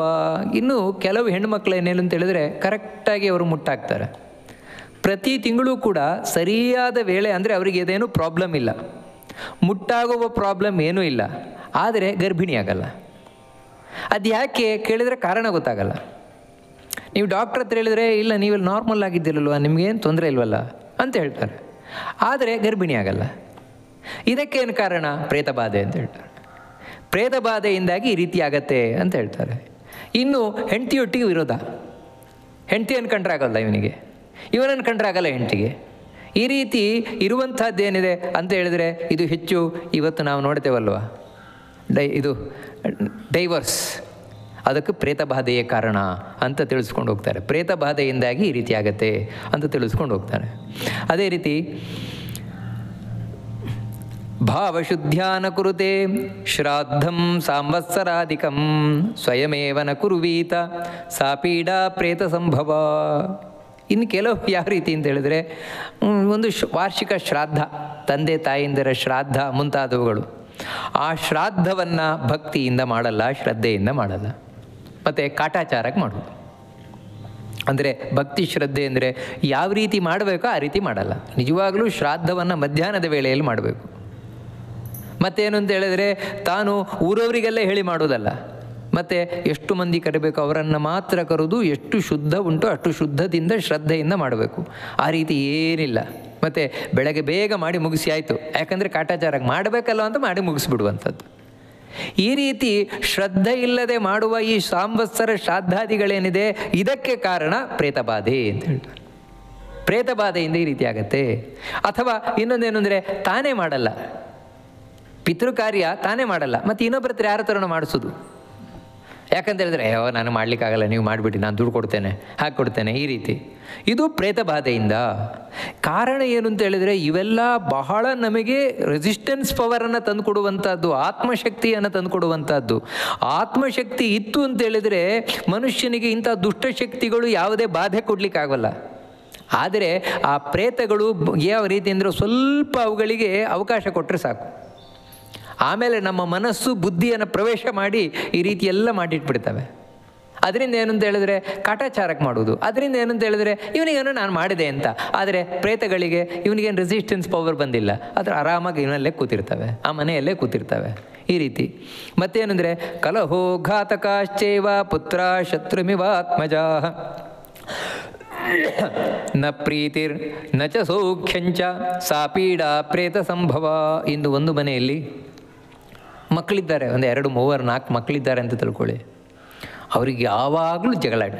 ಇನ್ನು ಕೆಲವು ಹೆಣ್ಣುಮಕ್ಕಳು ಏನೇನು ಅಂತ ಹೇಳಿದ್ರೆ ಕರೆಕ್ಟಾಗಿ ಅವರು ಮುಟ್ಟಾಕ್ತಾರೆ, ಪ್ರತಿ ತಿಂಗಳು ಕೂಡ ಸರಿಯಾದ ವೇಳೆ, ಅಂದರೆ ಅವರಿಗೆ ಇದೇನೂ ಪ್ರಾಬ್ಲಮ್ ಇಲ್ಲ, ಮುಟ್ಟಾಗುವ ಪ್ರಾಬ್ಲಮ್ ಏನೂ ಇಲ್ಲ, ಆದರೆ ಗರ್ಭಿಣಿ ಆಗಲ್ಲ. ಅದು ಯಾಕೆ ಕೇಳಿದರೆ ಕಾರಣ ಗೊತ್ತಾಗಲ್ಲ. ನೀವು ಡಾಕ್ಟ್ರ್ ಹತ್ರ ಹೇಳಿದರೆ ಇಲ್ಲ ನೀವೆಲ್ಲ ನಾರ್ಮಲ್ ಆಗಿದ್ದಿರಲ್ವ, ನಿಮಗೇನು ತೊಂದರೆ ಇಲ್ವಲ್ಲ ಅಂತ ಹೇಳ್ತಾರೆ, ಆದರೆ ಗರ್ಭಿಣಿ ಆಗಲ್ಲ. ಇದಕ್ಕೇನು ಕಾರಣ? ಪ್ರೇತಬಾಧೆ ಅಂತ ಹೇಳ್ತಾರೆ. ಪ್ರೇತಬಾಧೆಯಿಂದಾಗಿ ಈ ರೀತಿ ಆಗತ್ತೆ ಅಂತ ಹೇಳ್ತಾರೆ. ಇನ್ನು ಹೆಂಡತಿಯೊಟ್ಟಿಗೆ ವಿರೋಧ, ಹೆಂಡತಿಯನ್ನು ಕಂಡ್ರಾಗಲ್ಲ ಇವನಿಗೆ, ಇವನನ್ನು ಕಂಡ್ರಾಗಲ್ಲ ಹೆಂಡತಿಗೆ. ಈ ರೀತಿ ಇರುವಂಥದ್ದೇನಿದೆ ಅಂತ ಹೇಳಿದರೆ ಇದು ಹೆಚ್ಚು ಇವತ್ತು ನಾವು ನೋಡ್ತೇವಲ್ವ, ಇದು ಡೈವರ್ಸ್, ಅದಕ್ಕೆ ಪ್ರೇತಬಾಧೆಯೇ ಕಾರಣ ಅಂತ ತಿಳಿಸ್ಕೊಂಡು ಹೋಗ್ತಾರೆ. ಪ್ರೇತಬಾಧೆಯಿಂದಾಗಿ ಈ ರೀತಿ ಆಗತ್ತೆ ಅಂತ ತಿಳಿಸ್ಕೊಂಡು ಹೋಗ್ತಾರೆ. ಅದೇ ರೀತಿ ಭಾವಶುದ್ಧ್ಯಾನ ಕುರುತೆ ಶ್ರಾದ್ದಂ ಸಂವತ್ಸರಾಧಿಕಂ ಸ್ವಯಮೇವ ನ ಕುರುವೀತ ಸಾ ಪೀಡಾ ಪ್ರೇತ ಸಂಭವ. ಇನ್ನು ಕೆಲವು ಯಾವ ರೀತಿ ಅಂತ ಹೇಳಿದರೆ ಒಂದು ವಾರ್ಷಿಕ ಶ್ರಾದ್ದ, ತಂದೆ ತಾಯಿಂದರ ಶ್ರಾದ್ದ ಮುಂತಾದವುಗಳು, ಆ ಶ್ರಾದ್ದವನ್ನು ಭಕ್ತಿಯಿಂದ ಮಾಡಲ್ಲ, ಶ್ರದ್ಧೆಯಿಂದ ಮಾಡಲ್ಲ. ಮತ್ತು ಕಾಟಾಚಾರಕ್ಕೆ ಮಾಡೋದು, ಅಂದರೆ ಭಕ್ತಿ ಶ್ರದ್ಧೆ ಅಂದರೆ ಯಾವ ರೀತಿ ಮಾಡಬೇಕೋ ಆ ರೀತಿ ಮಾಡಲ್ಲ. ನಿಜವಾಗಲೂ ಶ್ರಾದ್ದವನ್ನು ಮಧ್ಯಾಹ್ನದ ವೇಳೆಯಲ್ಲಿ ಮಾಡಬೇಕು. ಮತ್ತೇನು ಅಂತ ಹೇಳಿದರೆ ತಾನು ಊರವರಿಗೆಲ್ಲ ಹೇಳಿ ಮಾಡೋದಲ್ಲ, ಮತ್ತು ಎಷ್ಟು ಮಂದಿ ಕರಿಬೇಕು ಅವರನ್ನು ಮಾತ್ರ ಕರೆದು ಎಷ್ಟು ಶುದ್ಧ ಉಂಟು ಅಷ್ಟು ಶುದ್ಧದಿಂದ ಶ್ರದ್ಧೆಯಿಂದ ಮಾಡಬೇಕು. ಆ ರೀತಿ ಏನಿಲ್ಲ. ಮತ್ತು ಬೆಳಗ್ಗೆ ಬೇಗ ಮಾಡಿ ಮುಗಿಸಿ ಆಯಿತು, ಯಾಕಂದರೆ ಕಾಟಾಚಾರಕ್ಕೆ ಮಾಡಬೇಕಲ್ಲ ಅಂತ ಮಾಡಿ ಮುಗಿಸ್ಬಿಡುವಂಥದ್ದು. ಈ ರೀತಿ ಶ್ರದ್ಧೆ ಇಲ್ಲದೆ ಮಾಡುವ ಈ ಸಂವತ್ಸರ ಶ್ರಾದ್ದಾದಿಗಳೇನಿದೆ ಇದಕ್ಕೆ ಕಾರಣ ಪ್ರೇತಬಾಧೆ ಅಂತ ಹೇಳ್ತಾರೆ. ಪ್ರೇತಬಾಧೆಯಿಂದ ಈ ರೀತಿ ಆಗತ್ತೆ. ಅಥವಾ ಇನ್ನೊಂದೇನು ಅಂದರೆ ತಾನೇ ಮಾಡಲ್ಲ, ಪಿತೃ ಕಾರ್ಯ ತಾನೇ ಮಾಡಲ್ಲ, ಮತ್ತು ಇನ್ನೊಬ್ಬರ ಹತ್ರ ಯಾರ ಥರನೂ ಮಾಡಿಸೋದು. ಯಾಕಂತ ಹೇಳಿದ್ರೆ ಅಯ್ಯೋ ನಾನು ಮಾಡಲಿಕ್ಕಾಗಲ್ಲ, ನೀವು ಮಾಡಿಬಿಟ್ಟು ನಾನು ದುಡ್ಡು ಕೊಡ್ತೇನೆ, ಹಾಕ್ಕೊಡ್ತೇನೆ, ಈ ರೀತಿ. ಇದು ಪ್ರೇತ ಬಾಧೆಯಿಂದ. ಕಾರಣ ಏನು ಅಂತ ಹೇಳಿದರೆ ಇವೆಲ್ಲ ಬಹಳ ನಮಗೆ ರೆಸಿಸ್ಟೆನ್ಸ್ ಪವರನ್ನು ತಂದುಕೊಡುವಂಥದ್ದು, ಆತ್ಮಶಕ್ತಿಯನ್ನು ತಂದುಕೊಡುವಂಥದ್ದು. ಆತ್ಮಶಕ್ತಿ ಇತ್ತು ಅಂತೇಳಿದರೆ ಮನುಷ್ಯನಿಗೆ ಇಂಥ ದುಷ್ಟಶಕ್ತಿಗಳು ಯಾವುದೇ ಬಾಧೆ ಕೊಡಲಿಕ್ಕಾಗಲ್ಲ. ಆದರೆ ಆ ಪ್ರೇತಗಳು ಯಾವ ರೀತಿ ಅಂದರೆ ಸ್ವಲ್ಪ ಅವುಗಳಿಗೆ ಅವಕಾಶ ಕೊಟ್ಟರೆ ಸಾಕು, ಆಮೇಲೆ ನಮ್ಮ ಮನಸ್ಸು ಬುದ್ಧಿಯನ್ನು ಪ್ರವೇಶ ಮಾಡಿ ಈ ರೀತಿ ಎಲ್ಲ ಮಾಡಿಟ್ಬಿಡ್ತವೆ. ಅದರಿಂದ ಏನು ಅಂತ ಹೇಳಿದ್ರೆ ಕಾಟಾಚಾರಕ್ಕೆ ಮಾಡುವುದು. ಅದರಿಂದ ಏನು ಅಂತ ಹೇಳಿದ್ರೆ ಇವನಿಗೇನೋ ನಾನು ಮಾಡಿದೆ ಅಂತ. ಆದರೆ ಪ್ರೇತಗಳಿಗೆ ಇವನಿಗೇನು ರೆಸಿಸ್ಟೆನ್ಸ್ ಪವರ್ ಬಂದಿಲ್ಲ, ಆದರೆ ಆರಾಮಾಗಿ ಇವನಲ್ಲೇ ಕೂತಿರ್ತವೆ, ಆ ಮನೆಯಲ್ಲೇ ಕೂತಿರ್ತವೆ, ಈ ರೀತಿ. ಮತ್ತೇನೆಂದರೆ ಕಲಹೋ ಘಾತಕಾಶ್ಚೈವ ಪುತ್ರ ಶತ್ರುಮಿವಾತ್ಮಜ ನ ಪ್ರೀತಿರ್ ನ ಚ ಸೌಖ್ಯಂಚ ಸಾ ಪೀಡಾ ಪ್ರೇತ ಸಂಭವ. ಇಂದು ಒಂದು ಮನೆಯಲ್ಲಿ ಮಕ್ಕಳಿದ್ದಾರೆ, ಒಂದು 2, 3, 4 ಮಕ್ಕಳಿದ್ದಾರೆ ಅಂತ ತಿಳ್ಕೊಳ್ಳಿ. ಅವ್ರಿಗೆ ಯಾವಾಗಲೂ ಜಗಳಾಡಿ,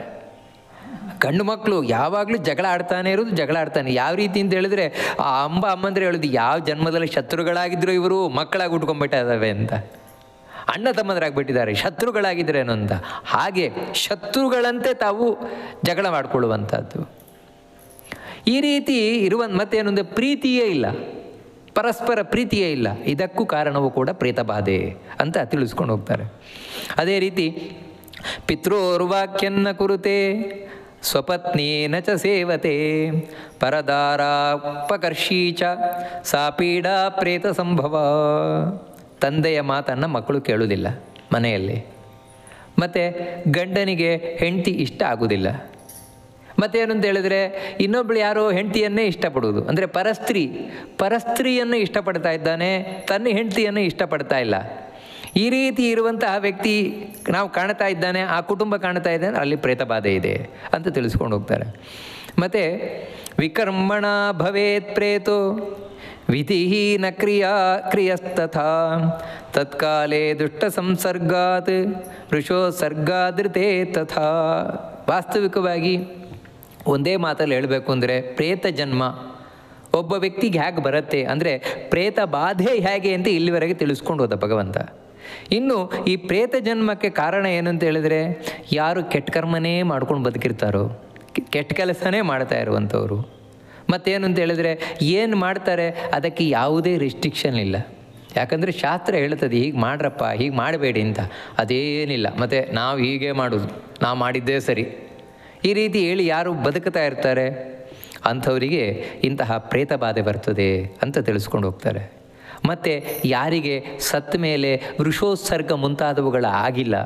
ಗಂಡು ಮಕ್ಕಳು ಯಾವಾಗಲೂ ಜಗಳ ಆಡ್ತಾನೆ ಇರೋದು, ಜಗಳ ಆಡ್ತಾನೆ. ಯಾವ ರೀತಿ ಅಂತ ಹೇಳಿದ್ರೆ ಆ ಅಮ್ಮಂದ್ರೆ ಹೇಳೋದು, ಯಾವ ಜನ್ಮದಲ್ಲಿ ಶತ್ರುಗಳಾಗಿದ್ರು ಇವರು ಮಕ್ಕಳಾಗಿ ಉಟ್ಕೊಂಡ್ಬಿಟ್ಟಿದ್ದಾವೆ ಅಂತ. ಅಣ್ಣ ತಮ್ಮಂದರಾಗ್ಬಿಟ್ಟಿದ್ದಾರೆ, ಶತ್ರುಗಳಾಗಿದ್ರೇನು ಅಂತ. ಹಾಗೆ ಶತ್ರುಗಳಂತೆ ತಾವು ಜಗಳ ಮಾಡಿಕೊಳ್ಳುವಂಥದ್ದು. ಈ ರೀತಿ ಇರುವ ಮತ್ತೇನು ಅಂದರೆ ಪ್ರೀತಿಯೇ ಇಲ್ಲ, ಪರಸ್ಪರ ಪ್ರೀತಿಯೇ ಇಲ್ಲ. ಇದಕ್ಕೂ ಕಾರಣವೂ ಕೂಡ ಪ್ರೇತಬಾಧೆ ಅಂತ ತಿಳಿಸ್ಕೊಂಡು ಹೋಗ್ತಾರೆ. ಅದೇ ರೀತಿ ಪಿತೃರ್ವಾಕ್ಯನ್ನ ಕುರುತೆ ಸ್ವಪತ್ನೇನ ಚ ಸೇವತೆ ಪರದಾರಾಪಕರ್ಷೀ ಚ ಸಾ ಪೀಡಾ ಪ್ರೇತ ಸಂಭವ. ತಂದೆಯ ಮಾತನ್ನು ಮಕ್ಕಳು ಕೇಳುವುದಿಲ್ಲ ಮನೆಯಲ್ಲಿ. ಮತ್ತು ಗಂಡನಿಗೆ ಹೆಂಡತಿ ಇಷ್ಟ ಆಗೋದಿಲ್ಲ. ಮತ್ತೇನು ಅಂತ ಹೇಳಿದ್ರೆ ಇನ್ನೊಬ್ಬಳು ಯಾರೋ ಹೆಂಡತಿಯನ್ನೇ ಇಷ್ಟಪಡುವುದು, ಅಂದರೆ ಪರಸ್ತ್ರೀಯನ್ನು ಇಷ್ಟಪಡ್ತಾ ಇದ್ದಾನೆ, ತನ್ನ ಹೆಂಡತಿಯನ್ನು ಇಷ್ಟಪಡ್ತಾ ಇಲ್ಲ. ಈ ರೀತಿ ಇರುವಂತಹ ವ್ಯಕ್ತಿ ನಾವು ಕಾಣ್ತಾ ಇದ್ದಾನೆ, ಆ ಕುಟುಂಬ ಕಾಣ್ತಾ ಇದ್ದಾನೆ, ಅಲ್ಲಿ ಪ್ರೇತಬಾಧೆ ಇದೆ ಅಂತ ತಿಳಿಸ್ಕೊಂಡು ಹೋಗ್ತಾರೆ. ಮತ್ತು ವಿಕರ್ಮಣ ಭವೇತ್ ಪ್ರೇತೋ ವಿಧಿಹೀನ ಕ್ರಿಯಸ್ತಥಾ ತತ್ಕಾಲೇ ದುಷ್ಟ ಸಂಸರ್ಗಾತ್ ವೃಷೋತ್ಸರ್ಗಾದೃತೆ ತಥಾ. ವಾಸ್ತವಿಕವಾಗಿ ಒಂದೇ ಮಾತಲ್ಲಿ ಹೇಳಬೇಕು ಅಂದರೆ ಪ್ರೇತ ಜನ್ಮ ಒಬ್ಬ ವ್ಯಕ್ತಿಗೆ ಹೇಗೆ ಬರುತ್ತೆ ಅಂದರೆ ಪ್ರೇತ ಬಾಧೆ ಹೇಗೆ ಅಂತ ಇಲ್ಲಿವರೆಗೆ ತಿಳಿಸ್ಕೊಂಡು ಹೋದ ಭಗವಂತ. ಇನ್ನು ಈ ಪ್ರೇತ ಜನ್ಮಕ್ಕೆ ಕಾರಣ ಏನು ಅಂತ ಹೇಳಿದರೆ ಯಾರು ಕೆಟ್ಟ ಕರ್ಮನೇ ಮಾಡ್ಕೊಂಡು ಬದುಕಿರ್ತಾರೋ, ಕೆಟ್ಟ ಕೆಲಸನೇ ಮಾಡ್ತಾ ಇರುವಂಥವ್ರು. ಮತ್ತೇನು ಅಂತ ಹೇಳಿದ್ರೆ ಏನು ಮಾಡ್ತಾರೆ ಅದಕ್ಕೆ ಯಾವುದೇ ರಿಸ್ಟ್ರಿಕ್ಷನ್ ಇಲ್ಲ. ಯಾಕಂದರೆ ಶಾಸ್ತ್ರ ಹೇಳ್ತದೆ ಹೀಗೆ ಮಾಡ್ರಪ್ಪ, ಹೀಗೆ ಮಾಡಬೇಡಿ ಅಂತ. ಅದೇನಿಲ್ಲ. ಮತ್ತು ನಾವು ಹೀಗೆ ಮಾಡೋದು, ನಾವು ಮಾಡಿದ್ದೇ ಸರಿ, ಈ ರೀತಿ ಹೇಳಿ ಯಾರು ಬದುಕ್ತಾ ಇರ್ತಾರೆ ಅಂಥವರಿಗೆ ಇಂತಹ ಪ್ರೇತ ಬಾಧೆ ಬರ್ತದೆ ಅಂತ ತಿಳಿಸ್ಕೊಂಡು ಹೋಗ್ತಾರೆ. ಮತ್ತು ಯಾರಿಗೆ ಸತ್ತ ಮೇಲೆ ವೃಷೋತ್ಸರ್ಗ ಮುಂತಾದವುಗಳ ಆಗಿಲ್ಲ,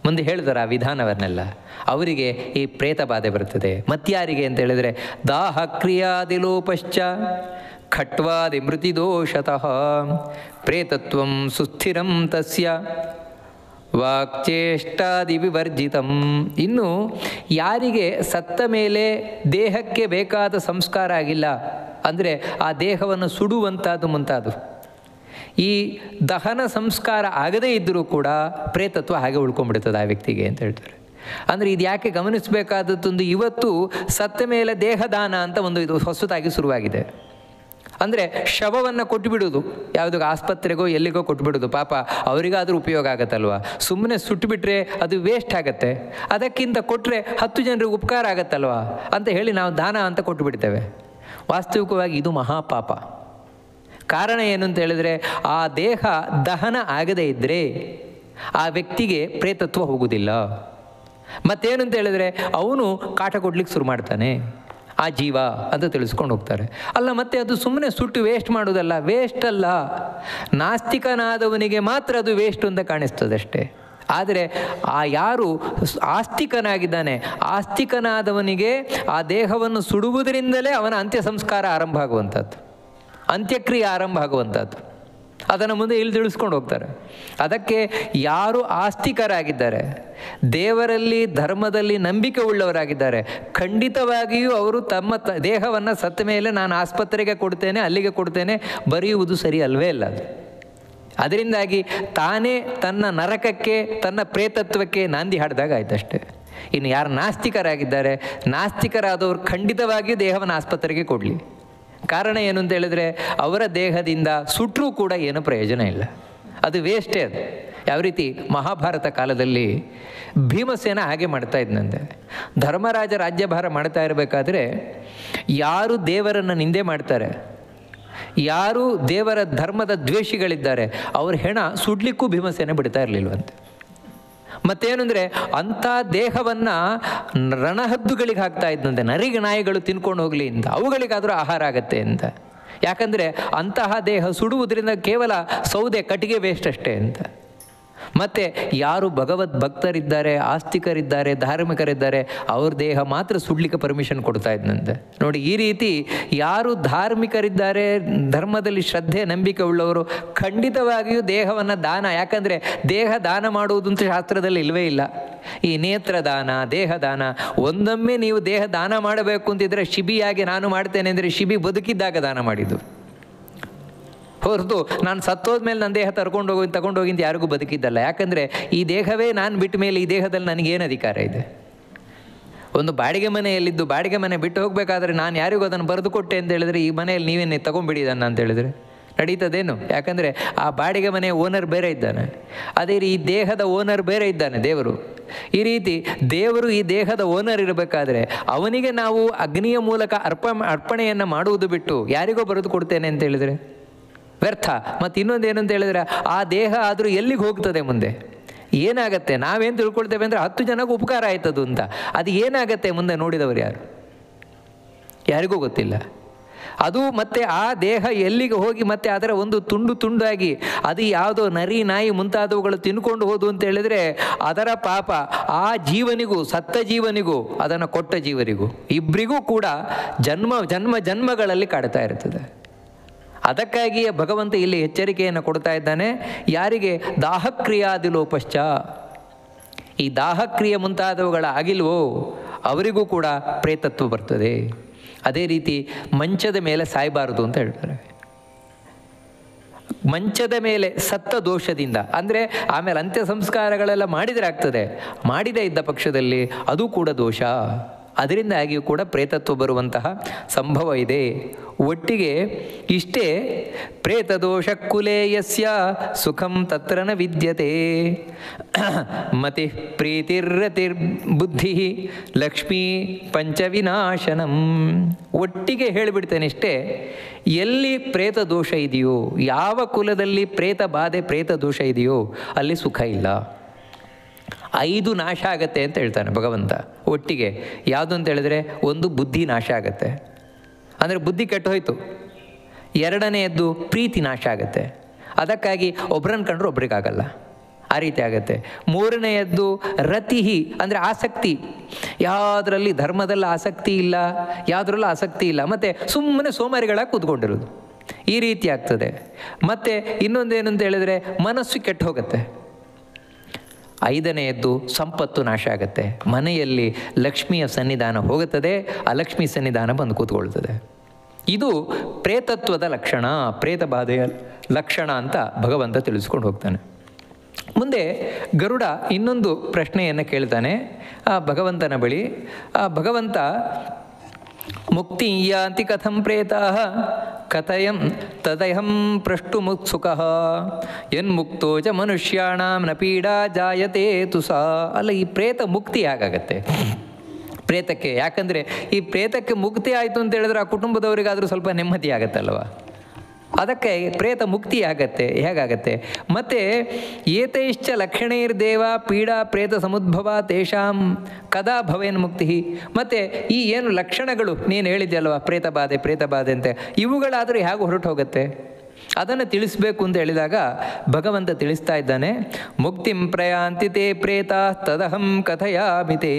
ಮುಂದೆ ಹೇಳಿದಾರೆ ಆ ವಿಧಾನವನ್ನೆಲ್ಲ, ಅವರಿಗೆ ಈ ಪ್ರೇತ ಬಾಧೆ ಬರ್ತದೆ. ಮತ್ಯಾರಿಗೆ ಅಂತ ಹೇಳಿದರೆ ದಾಹ ಕ್ರಿಯಾದಿಲೋಪಶ್ಚ ಖಟ್ವಾದಿ ಮೃತಿದೋಷತಃ ಪ್ರೇತತ್ವಂ ಸುಸ್ಥಿರಂ ತಸ್ಯ ವಾಕ್ಚೇಷ್ಟಾದಿ ವಿವರ್ಜಿತಂ. ಇನ್ನು ಯಾರಿಗೆ ಸತ್ತ ಮೇಲೆ ದೇಹಕ್ಕೆ ಬೇಕಾದ ಸಂಸ್ಕಾರ ಆಗಿಲ್ಲ, ಅಂದರೆ ಆ ದೇಹವನ್ನು ಸುಡುವಂಥದ್ದು ಮುಂತಾದು, ಈ ದಹನ ಸಂಸ್ಕಾರ ಆಗದೇ ಇದ್ದರೂ ಕೂಡ ಪ್ರೇತತ್ವ ಹಾಗೆ ಉಳ್ಕೊಂಡ್ಬಿಡ್ತದೆ ಆ ವ್ಯಕ್ತಿಗೆ ಅಂತ ಹೇಳ್ತಾರೆ. ಅಂದರೆ ಇದು ಯಾಕೆ ಗಮನಿಸಬೇಕಾದದ್ದೊಂದು, ಇವತ್ತು ಸತ್ತ ಮೇಲೆ ದೇಹದಾನ ಅಂತ ಒಂದು ಇದು ಹೊಸದಾಗಿ ಶುರುವಾಗಿದೆ. ಅಂದರೆ ಶವವನ್ನು ಕೊಟ್ಟುಬಿಡೋದು, ಯಾವುದೋ ಆಸ್ಪತ್ರೆಗೋ ಎಲ್ಲಿಗೋ ಕೊಟ್ಬಿಡೋದು, ಪಾಪ ಅವರಿಗಾದರೂ ಉಪಯೋಗ ಆಗತ್ತಲ್ವ. ಸುಮ್ಮನೆ ಸುಟ್ಟುಬಿಟ್ರೆ ಅದು ವೇಸ್ಟ್ ಆಗತ್ತೆ, ಅದಕ್ಕಿಂತ ಕೊಟ್ಟರೆ 10 ಜನರಿಗೆ ಉಪಕಾರ ಆಗತ್ತಲ್ವ ಅಂತ ಹೇಳಿ ನಾವು ದಾನ ಅಂತ ಕೊಟ್ಟುಬಿಡ್ತೇವೆ. ವಾಸ್ತವಿಕವಾಗಿ ಇದು ಮಹಾಪಾಪ. ಕಾರಣ ಏನು ಅಂತ ಹೇಳಿದರೆ ಆ ದೇಹ ದಹನ ಆಗದೇ ಇದ್ದರೆ ಆ ವ್ಯಕ್ತಿಗೆ ಪ್ರೇತತ್ವ ಹೋಗುವುದಿಲ್ಲ. ಮತ್ತೇನು ಅಂತ ಹೇಳಿದರೆ ಅವನು ಕಾಟ ಕೊಡ್ಲಿಕ್ಕೆ ಶುರು ಮಾಡ್ತಾನೆ ಆ ಜೀವ ಅಂತ ತಿಳಿಸ್ಕೊಂಡು ಹೋಗ್ತಾರೆ. ಅಲ್ಲ, ಮತ್ತೆ ಅದು ಸುಮ್ಮನೆ ಸುಟ್ಟು ವೇಸ್ಟ್ ಮಾಡೋದಲ್ಲ, ವೇಸ್ಟ್ ಅಲ್ಲ, ನಾಸ್ತಿಕನಾದವನಿಗೆ ಮಾತ್ರ ಅದು ವೇಸ್ಟ್ ಅಂತ ಕಾಣಿಸ್ತದೆ ಅಷ್ಟೇ. ಆದರೆ ಆ ಯಾರು ಆಸ್ತಿಕನಾಗಿದ್ದಾನೆ, ಆಸ್ತಿಕನಾದವನಿಗೆ ಆ ದೇಹವನ್ನು ಸುಡುವುದರಿಂದಲೇ ಅವನ ಅಂತ್ಯ ಸಂಸ್ಕಾರ ಆರಂಭ ಆಗುವಂಥದ್ದು, ಅಂತ್ಯಕ್ರಿಯೆ ಆರಂಭ ಆಗುವಂಥದ್ದು. ಅದನ್ನು ಮುಂದೆ ಇಲ್ಲಿ ತಿಳಿಸ್ಕೊಂಡು ಹೋಗ್ತಾರೆ. ಅದಕ್ಕೆ ಯಾರು ಆಸ್ತಿಕರಾಗಿದ್ದಾರೆ, ದೇವರಲ್ಲಿ ಧರ್ಮದಲ್ಲಿ ನಂಬಿಕೆ ಉಳ್ಳವರಾಗಿದ್ದಾರೆ, ಖಂಡಿತವಾಗಿಯೂ ಅವರು ತಮ್ಮ ದೇಹವನ್ನು ಸತ್ತ ಮೇಲೆ ನಾನು ಆಸ್ಪತ್ರೆಗೆ ಕೊಡ್ತೇನೆ, ಅಲ್ಲಿಗೆ ಕೊಡ್ತೇನೆ ಬರೆಯುವುದು ಸರಿ ಅಲ್ವೇ ಇಲ್ಲ ಅದು. ಅದರಿಂದಾಗಿ ತಾನೇ ತನ್ನ ನರಕಕ್ಕೆ, ತನ್ನ ಪ್ರೇತತ್ವಕ್ಕೆ ನಾಂದಿ ಹಾಡಿದಾಗ ಆಯ್ತಷ್ಟೇ. ಇನ್ನು ಯಾರು ನಾಸ್ತಿಕರಾಗಿದ್ದಾರೆ, ನಾಸ್ತಿಕರಾದವರು ಖಂಡಿತವಾಗಿಯೂ ದೇಹವನ್ನು ಆಸ್ಪತ್ರೆಗೆ ಕೊಡಲಿ. ಕಾರಣ ಏನು ಅಂತ ಹೇಳಿದ್ರೆ ಅವರ ದೇಹದಿಂದ ಸುಟ್ಟರೂ ಕೂಡ ಏನು ಪ್ರಯೋಜನ ಇಲ್ಲ, ಅದು ವೇಸ್ಟೇ ಅದು. ಯಾವ ರೀತಿ ಮಹಾಭಾರತ ಕಾಲದಲ್ಲಿ ಭೀಮಸೇನ ಹಾಗೆ ಮಾಡ್ತಾ ಇದ್ದಂತೆ. ಧರ್ಮರಾಜ ರಾಜ್ಯಭಾರ ಮಾಡ್ತಾ ಇರಬೇಕಾದ್ರೆ ಯಾರು ದೇವರನ್ನು ನಿಂದೆ ಮಾಡ್ತಾರೆ, ಯಾರು ದೇವರ ಧರ್ಮದ ದ್ವೇಷಿಗಳಿದ್ದಾರೆ, ಅವ್ರ ಹೆಣ ಸುಡ್ಲಿಕ್ಕೂ ಭೀಮಸೇನ ಬಿಡ್ತಾ ಇರಲಿಲ್ವಂತೆ. ಮತ್ತೇನೆಂದರೆ ಅಂಥ ದೇಹವನ್ನು ರಣಹದ್ದುಗಳಿಗೆ ಹಾಕ್ತಾ ಇದ್ದಂತೆ, ನರಿಗೆ ನಾಯಿಗಳು ತಿನ್ಕೊಂಡು ಹೋಗಲಿ ಅಂತ, ಅವುಗಳಿಗಾದರೂ ಆಹಾರ ಆಗತ್ತೆ ಅಂತ. ಯಾಕಂದರೆ ಅಂತಹ ದೇಹ ಸುಡುವುದರಿಂದ ಕೇವಲ ಸೌದೆ ಕಟ್ಟಿಗೆ ವೇಸ್ಟ್ ಅಷ್ಟೇ ಅಂತ. ಮತ್ತು ಯಾರು ಭಗವದ್ ಭಕ್ತರಿದ್ದಾರೆ, ಆಸ್ತಿಕರಿದ್ದಾರೆ, ಧಾರ್ಮಿಕರಿದ್ದಾರೆ, ಅವ್ರ ದೇಹ ಮಾತ್ರ ಸುಡ್ಲಿಕ್ಕೆ ಪರ್ಮಿಷನ್ ಕೊಡ್ತಾ ಇದ್ದಂತೆ. ನೋಡಿ, ಈ ರೀತಿ ಯಾರು ಧಾರ್ಮಿಕರಿದ್ದಾರೆ, ಧರ್ಮದಲ್ಲಿ ಶ್ರದ್ಧೆ ನಂಬಿಕೆ ಉಳ್ಳವರು ಖಂಡಿತವಾಗಿಯೂ ದೇಹವನ್ನು ದಾನ, ಯಾಕಂದರೆ ದೇಹ ದಾನ ಮಾಡುವುದಂತ ಶಾಸ್ತ್ರದಲ್ಲಿ ಇಲ್ಲವೇ ಇಲ್ಲ. ಈ ನೇತ್ರದಾನ, ದೇಹದಾನ, ಒಂದೊಮ್ಮೆ ನೀವು ದೇಹ ದಾನ ಮಾಡಬೇಕು ಅಂತಿದ್ರೆ ಶಿಬಿಯಾಗಿ ನಾನು ಮಾಡ್ತೇನೆ ಅಂದರೆ ಶಿಬಿ ಬದುಕಿದ್ದಾಗ ದಾನ ಮಾಡಿದ್ದು ಹೊರತು ನಾನು ಸತ್ತೋದ್ಮೇಲೆ ನನ್ನ ದೇಹ ತಗೊಂಡೋಗಿ ಅಂತ ಯಾರಿಗೂ ಬದುಕಿದ್ದಲ್ಲ. ಯಾಕಂದರೆ ಈ ದೇಹವೇ ನಾನು ಬಿಟ್ಟ ಮೇಲೆ ಈ ದೇಹದಲ್ಲಿ ನನಗೇನು ಅಧಿಕಾರ ಇದೆ? ಒಂದು ಬಾಡಿಗೆ ಮನೆಯಲ್ಲಿದ್ದು ಬಾಡಿಗೆ ಮನೆ ಬಿಟ್ಟು ಹೋಗಬೇಕಾದ್ರೆ ನಾನು ಯಾರಿಗೂ ಅದನ್ನು ಬರೆದು ಕೊಟ್ಟೆ ಅಂತ ಹೇಳಿದ್ರೆ, ಈ ಮನೆಯಲ್ಲಿ ನೀವೇನೇ ತೊಗೊಂಡ್ಬಿಡಿ ಅದನ್ನು ಅಂತ ಹೇಳಿದರೆ ನಡೀತದೇನು? ಯಾಕಂದರೆ ಆ ಬಾಡಿಗೆ ಮನೆಯ ಓನರ್ ಬೇರೆ ಇದ್ದಾನೆ, ಅದೇ ಈ ದೇಹದ ಓನರ್ ಬೇರೆ ಇದ್ದಾನೆ ದೇವರು. ಈ ರೀತಿ ದೇವರು ಈ ದೇಹದ ಓನರ್ ಇರಬೇಕಾದ್ರೆ ಅವನಿಗೆ ನಾವು ಅಗ್ನಿಯ ಮೂಲಕ ಅರ್ಪಣೆಯನ್ನು ಮಾಡುವುದು ಬಿಟ್ಟು ಯಾರಿಗೋ ಬರೆದು ಕೊಡ್ತೇನೆ ಅಂತ ಹೇಳಿದರೆ ವ್ಯರ್ಥ. ಮತ್ತು ಇನ್ನೊಂದು ಏನಂತ ಹೇಳಿದ್ರೆ, ಆ ದೇಹ ಆದರೂ ಎಲ್ಲಿಗೆ ಹೋಗ್ತದೆ ಮುಂದೆ? ಏನಾಗತ್ತೆ? ನಾವೇನು ತಿಳ್ಕೊಳ್ತೇವೆ ಅಂದರೆ 10 ಜನಕ್ಕೆ ಉಪಕಾರ ಆಯ್ತದು ಅಂತ. ಅದು ಏನಾಗತ್ತೆ ಮುಂದೆ ನೋಡಿದವರು ಯಾರಿಗೂ ಗೊತ್ತಿಲ್ಲ. ಅದು ಮತ್ತೆ ಆ ದೇಹ ಎಲ್ಲಿಗೆ ಹೋಗಿ ಮತ್ತೆ ಅದರ ಒಂದು ತುಂಡಾಗಿ ಅದು ಯಾವುದೋ ನರಿ ನಾಯಿ ಮುಂತಾದವುಗಳು ತಿನ್ಕೊಂಡು ಹೋದು ಅಂತ ಹೇಳಿದರೆ ಅದರ ಪಾಪ ಆ ಜೀವನಿಗೂ, ಸತ್ತ ಜೀವನಿಗೂ, ಅದನ್ನು ಕೊಟ್ಟ ಜೀವನಿಗೂ, ಇಬ್ಬರಿಗೂ ಕೂಡ ಜನ್ಮಗಳಲ್ಲಿ ಕಾಡ್ತಾ ಇರ್ತದೆ. ಅದಕ್ಕಾಗಿಯೇ ಭಗವಂತ ಇಲ್ಲಿ ಎಚ್ಚರಿಕೆಯನ್ನು ಕೊಡ್ತಾ ಇದ್ದಾನೆ. ಯಾರಿಗೆ ದಾಹಕ್ರಿಯಾದಿಲೋಪಶ್ಚ, ಈ ದಾಹಕ್ರಿಯೆ ಮುಂತಾದವುಗಳ ಆಗಿಲ್ವೋ ಅವರಿಗೂ ಕೂಡ ಪ್ರೇತತ್ವ ಬರ್ತದೆ. ಅದೇ ರೀತಿ ಮಂಚದ ಮೇಲೆ ಸಾಯಬಾರದು ಅಂತ ಹೇಳ್ತಾರೆ. ಮಂಚದ ಮೇಲೆ ಸತ್ತ ದೋಷದಿಂದ, ಅಂದರೆ ಆಮೇಲೆ ಅಂತ್ಯ ಸಂಸ್ಕಾರಗಳೆಲ್ಲ ಮಾಡಿದರೆ ಆಗ್ತದೆ, ಮಾಡದೇ ಇದ್ದ ಪಕ್ಷದಲ್ಲಿ ಅದು ಕೂಡ ದೋಷ. ಅದರಿಂದಾಗಿಯೂ ಕೂಡ ಪ್ರೇತತ್ವ ಬರುವಂತಹ ಸಂಭವ ಇದೆ. ಒಟ್ಟಿಗೆ ಇಷ್ಟೇ, ಪ್ರೇತದೋಷ ಕುಲೇ ಯಸ್ಯ ಸುಖಂ ತತ್ರ ನ ವಿದ್ಯತೆ ಮತಿ ಪ್ರೀತಿರ್ರತಿರ್ ಬುದ್ಧಿ ಲಕ್ಷ್ಮೀ ಪಂಚವಿನಾಶನಂ. ಒಟ್ಟಿಗೆ ಹೇಳಿಬಿಡ್ತೇನೆ ಇಷ್ಟೇ, ಎಲ್ಲಿ ಪ್ರೇತ ದೋಷ ಇದೆಯೋ, ಯಾವ ಕುಲದಲ್ಲಿ ಪ್ರೇತ ಬಾಧೆ ಪ್ರೇತ ದೋಷ ಇದೆಯೋ ಅಲ್ಲಿ ಸುಖ ಇಲ್ಲ. 5 ನಾಶ ಆಗತ್ತೆ ಅಂತ ಹೇಳ್ತಾನೆ ಭಗವಂತ ಒಟ್ಟಿಗೆ. ಯಾವುದು ಅಂತ ಹೇಳಿದ್ರೆ, ಒಂದು ಬುದ್ಧಿ ನಾಶ ಆಗತ್ತೆ, ಅಂದರೆ ಬುದ್ಧಿ ಕೆಟ್ಟು ಹೋಯ್ತು. ಎರಡನೆಯದ್ದು ಪ್ರೀತಿ ನಾಶ ಆಗತ್ತೆ, ಅದಕ್ಕಾಗಿ ಒಬ್ಬರನ್ನು ಕಂಡ್ರೆ ಒಬ್ರಿಗಾಗಲ್ಲ, ಆ ರೀತಿ ಆಗತ್ತೆ. ಮೂರನೆಯದ್ದು ರತಿಹಿ, ಅಂದರೆ ಆಸಕ್ತಿ, ಯಾವುದರಲ್ಲಿ ಧರ್ಮದಲ್ಲಿ ಆಸಕ್ತಿ ಇಲ್ಲ, ಯಾವುದ್ರಲ್ಲೂ ಆಸಕ್ತಿ ಇಲ್ಲ, ಮತ್ತು ಸುಮ್ಮನೆ ಸೋಮಾರಿಗಳಾಗಿ ಕೂತ್ಕೊಂಡಿರೋದು, ಈ ರೀತಿ ಆಗ್ತದೆ. ಮತ್ತು ಇನ್ನೊಂದೇನು ಅಂತ ಹೇಳಿದ್ರೆ ಮನಸ್ಸು ಕೆಟ್ಟು ಹೋಗುತ್ತೆ. 5ನೆಯದ್ದು ಸಂಪತ್ತು ನಾಶ ಆಗುತ್ತೆ, ಮನೆಯಲ್ಲಿ ಲಕ್ಷ್ಮಿಯ ಸನ್ನಿಧಾನ ಹೋಗುತ್ತದೆ, ಅಲಕ್ಷ್ಮಿ ಸನ್ನಿಧಾನ ಬಂದು ಕೂತ್ಕೊಳ್ತದೆ. ಇದು ಪ್ರೇತತ್ವದ ಲಕ್ಷಣ, ಪ್ರೇತ ಬಾಧೆಯ ಲಕ್ಷಣ ಅಂತ ಭಗವಂತ ತಿಳಿಸ್ಕೊಂಡು ಹೋಗ್ತಾನೆ. ಮುಂದೆ ಗರುಡ ಇನ್ನೊಂದು ಪ್ರಶ್ನೆಯನ್ನು ಕೇಳ್ತಾನೆ ಆ ಭಗವಂತನ ಬಳಿ. ಆ ಭಗವಂತ ಮುಕ್ತಿ ಯಾಂತಿ ಕಥಂ ಪ್ರೇತಾಃ ಕಥಯಂ ತದಯಂ ಪ್ರಷ್ಟುಮುತ್ಸುಕಃ ಯನ್ಮುಕ್ತೋ ಚ ಮನುಷ್ಯಾಣಾಂ ನ ಪೀಡಾ ಜಾಯತೆ ತು ಸಾ. ಅಲ್ಲ, ಈ ಪ್ರೇತ ಮುಕ್ತಿ ಹೇಗಾಗತ್ತೆ ಪ್ರೇತಕ್ಕೆ? ಯಾಕಂದರೆ ಈ ಪ್ರೇತಕ್ಕೆ ಮುಕ್ತಿ ಆಯಿತು ಅಂತ ಹೇಳಿದ್ರೆ ಆ ಕುಟುಂಬದವರಿಗಾದರೂ ಸ್ವಲ್ಪ ನೆಮ್ಮದಿ ಆಗತ್ತಲ್ವ, ಅದಕ್ಕೆ ಪ್ರೇತ ಮುಕ್ತಿ ಆಗತ್ತೆ, ಹೇಗಾಗತ್ತೆ? ಮತ್ತು ಏತೈಶ್ಚ ಲಕ್ಷಣೈರ್ದೇವ ಪೀಡಾ ಪ್ರೇತ ಸಮುದ್ಭವ ತೇಷಾಂ ಕದಾ ಭವೇನ್ ಮುಕ್ತಿ. ಮತ್ತು ಈ ಏನು ಲಕ್ಷಣಗಳು ನೀನು ಹೇಳಿದ್ಯಲ್ವ, ಪ್ರೇತ ಬಾಧೆ ಅಂತ, ಇವುಗಳಾದರೂ ಹೇಗೆ ಹೊರಟು ಹೋಗುತ್ತೆ ಅದನ್ನು ತಿಳಿಸ್ಬೇಕು ಅಂತ ಹೇಳಿದಾಗ ಭಗವಂತ ತಿಳಿಸ್ತಾ ಇದ್ದಾನೆ. ಮುಕ್ತಿಂ ಪ್ರಯಾಂತಿ ತೇ ಪ್ರೇತಾ ತದಹಂ ಕಥಯಾಮಿತೆ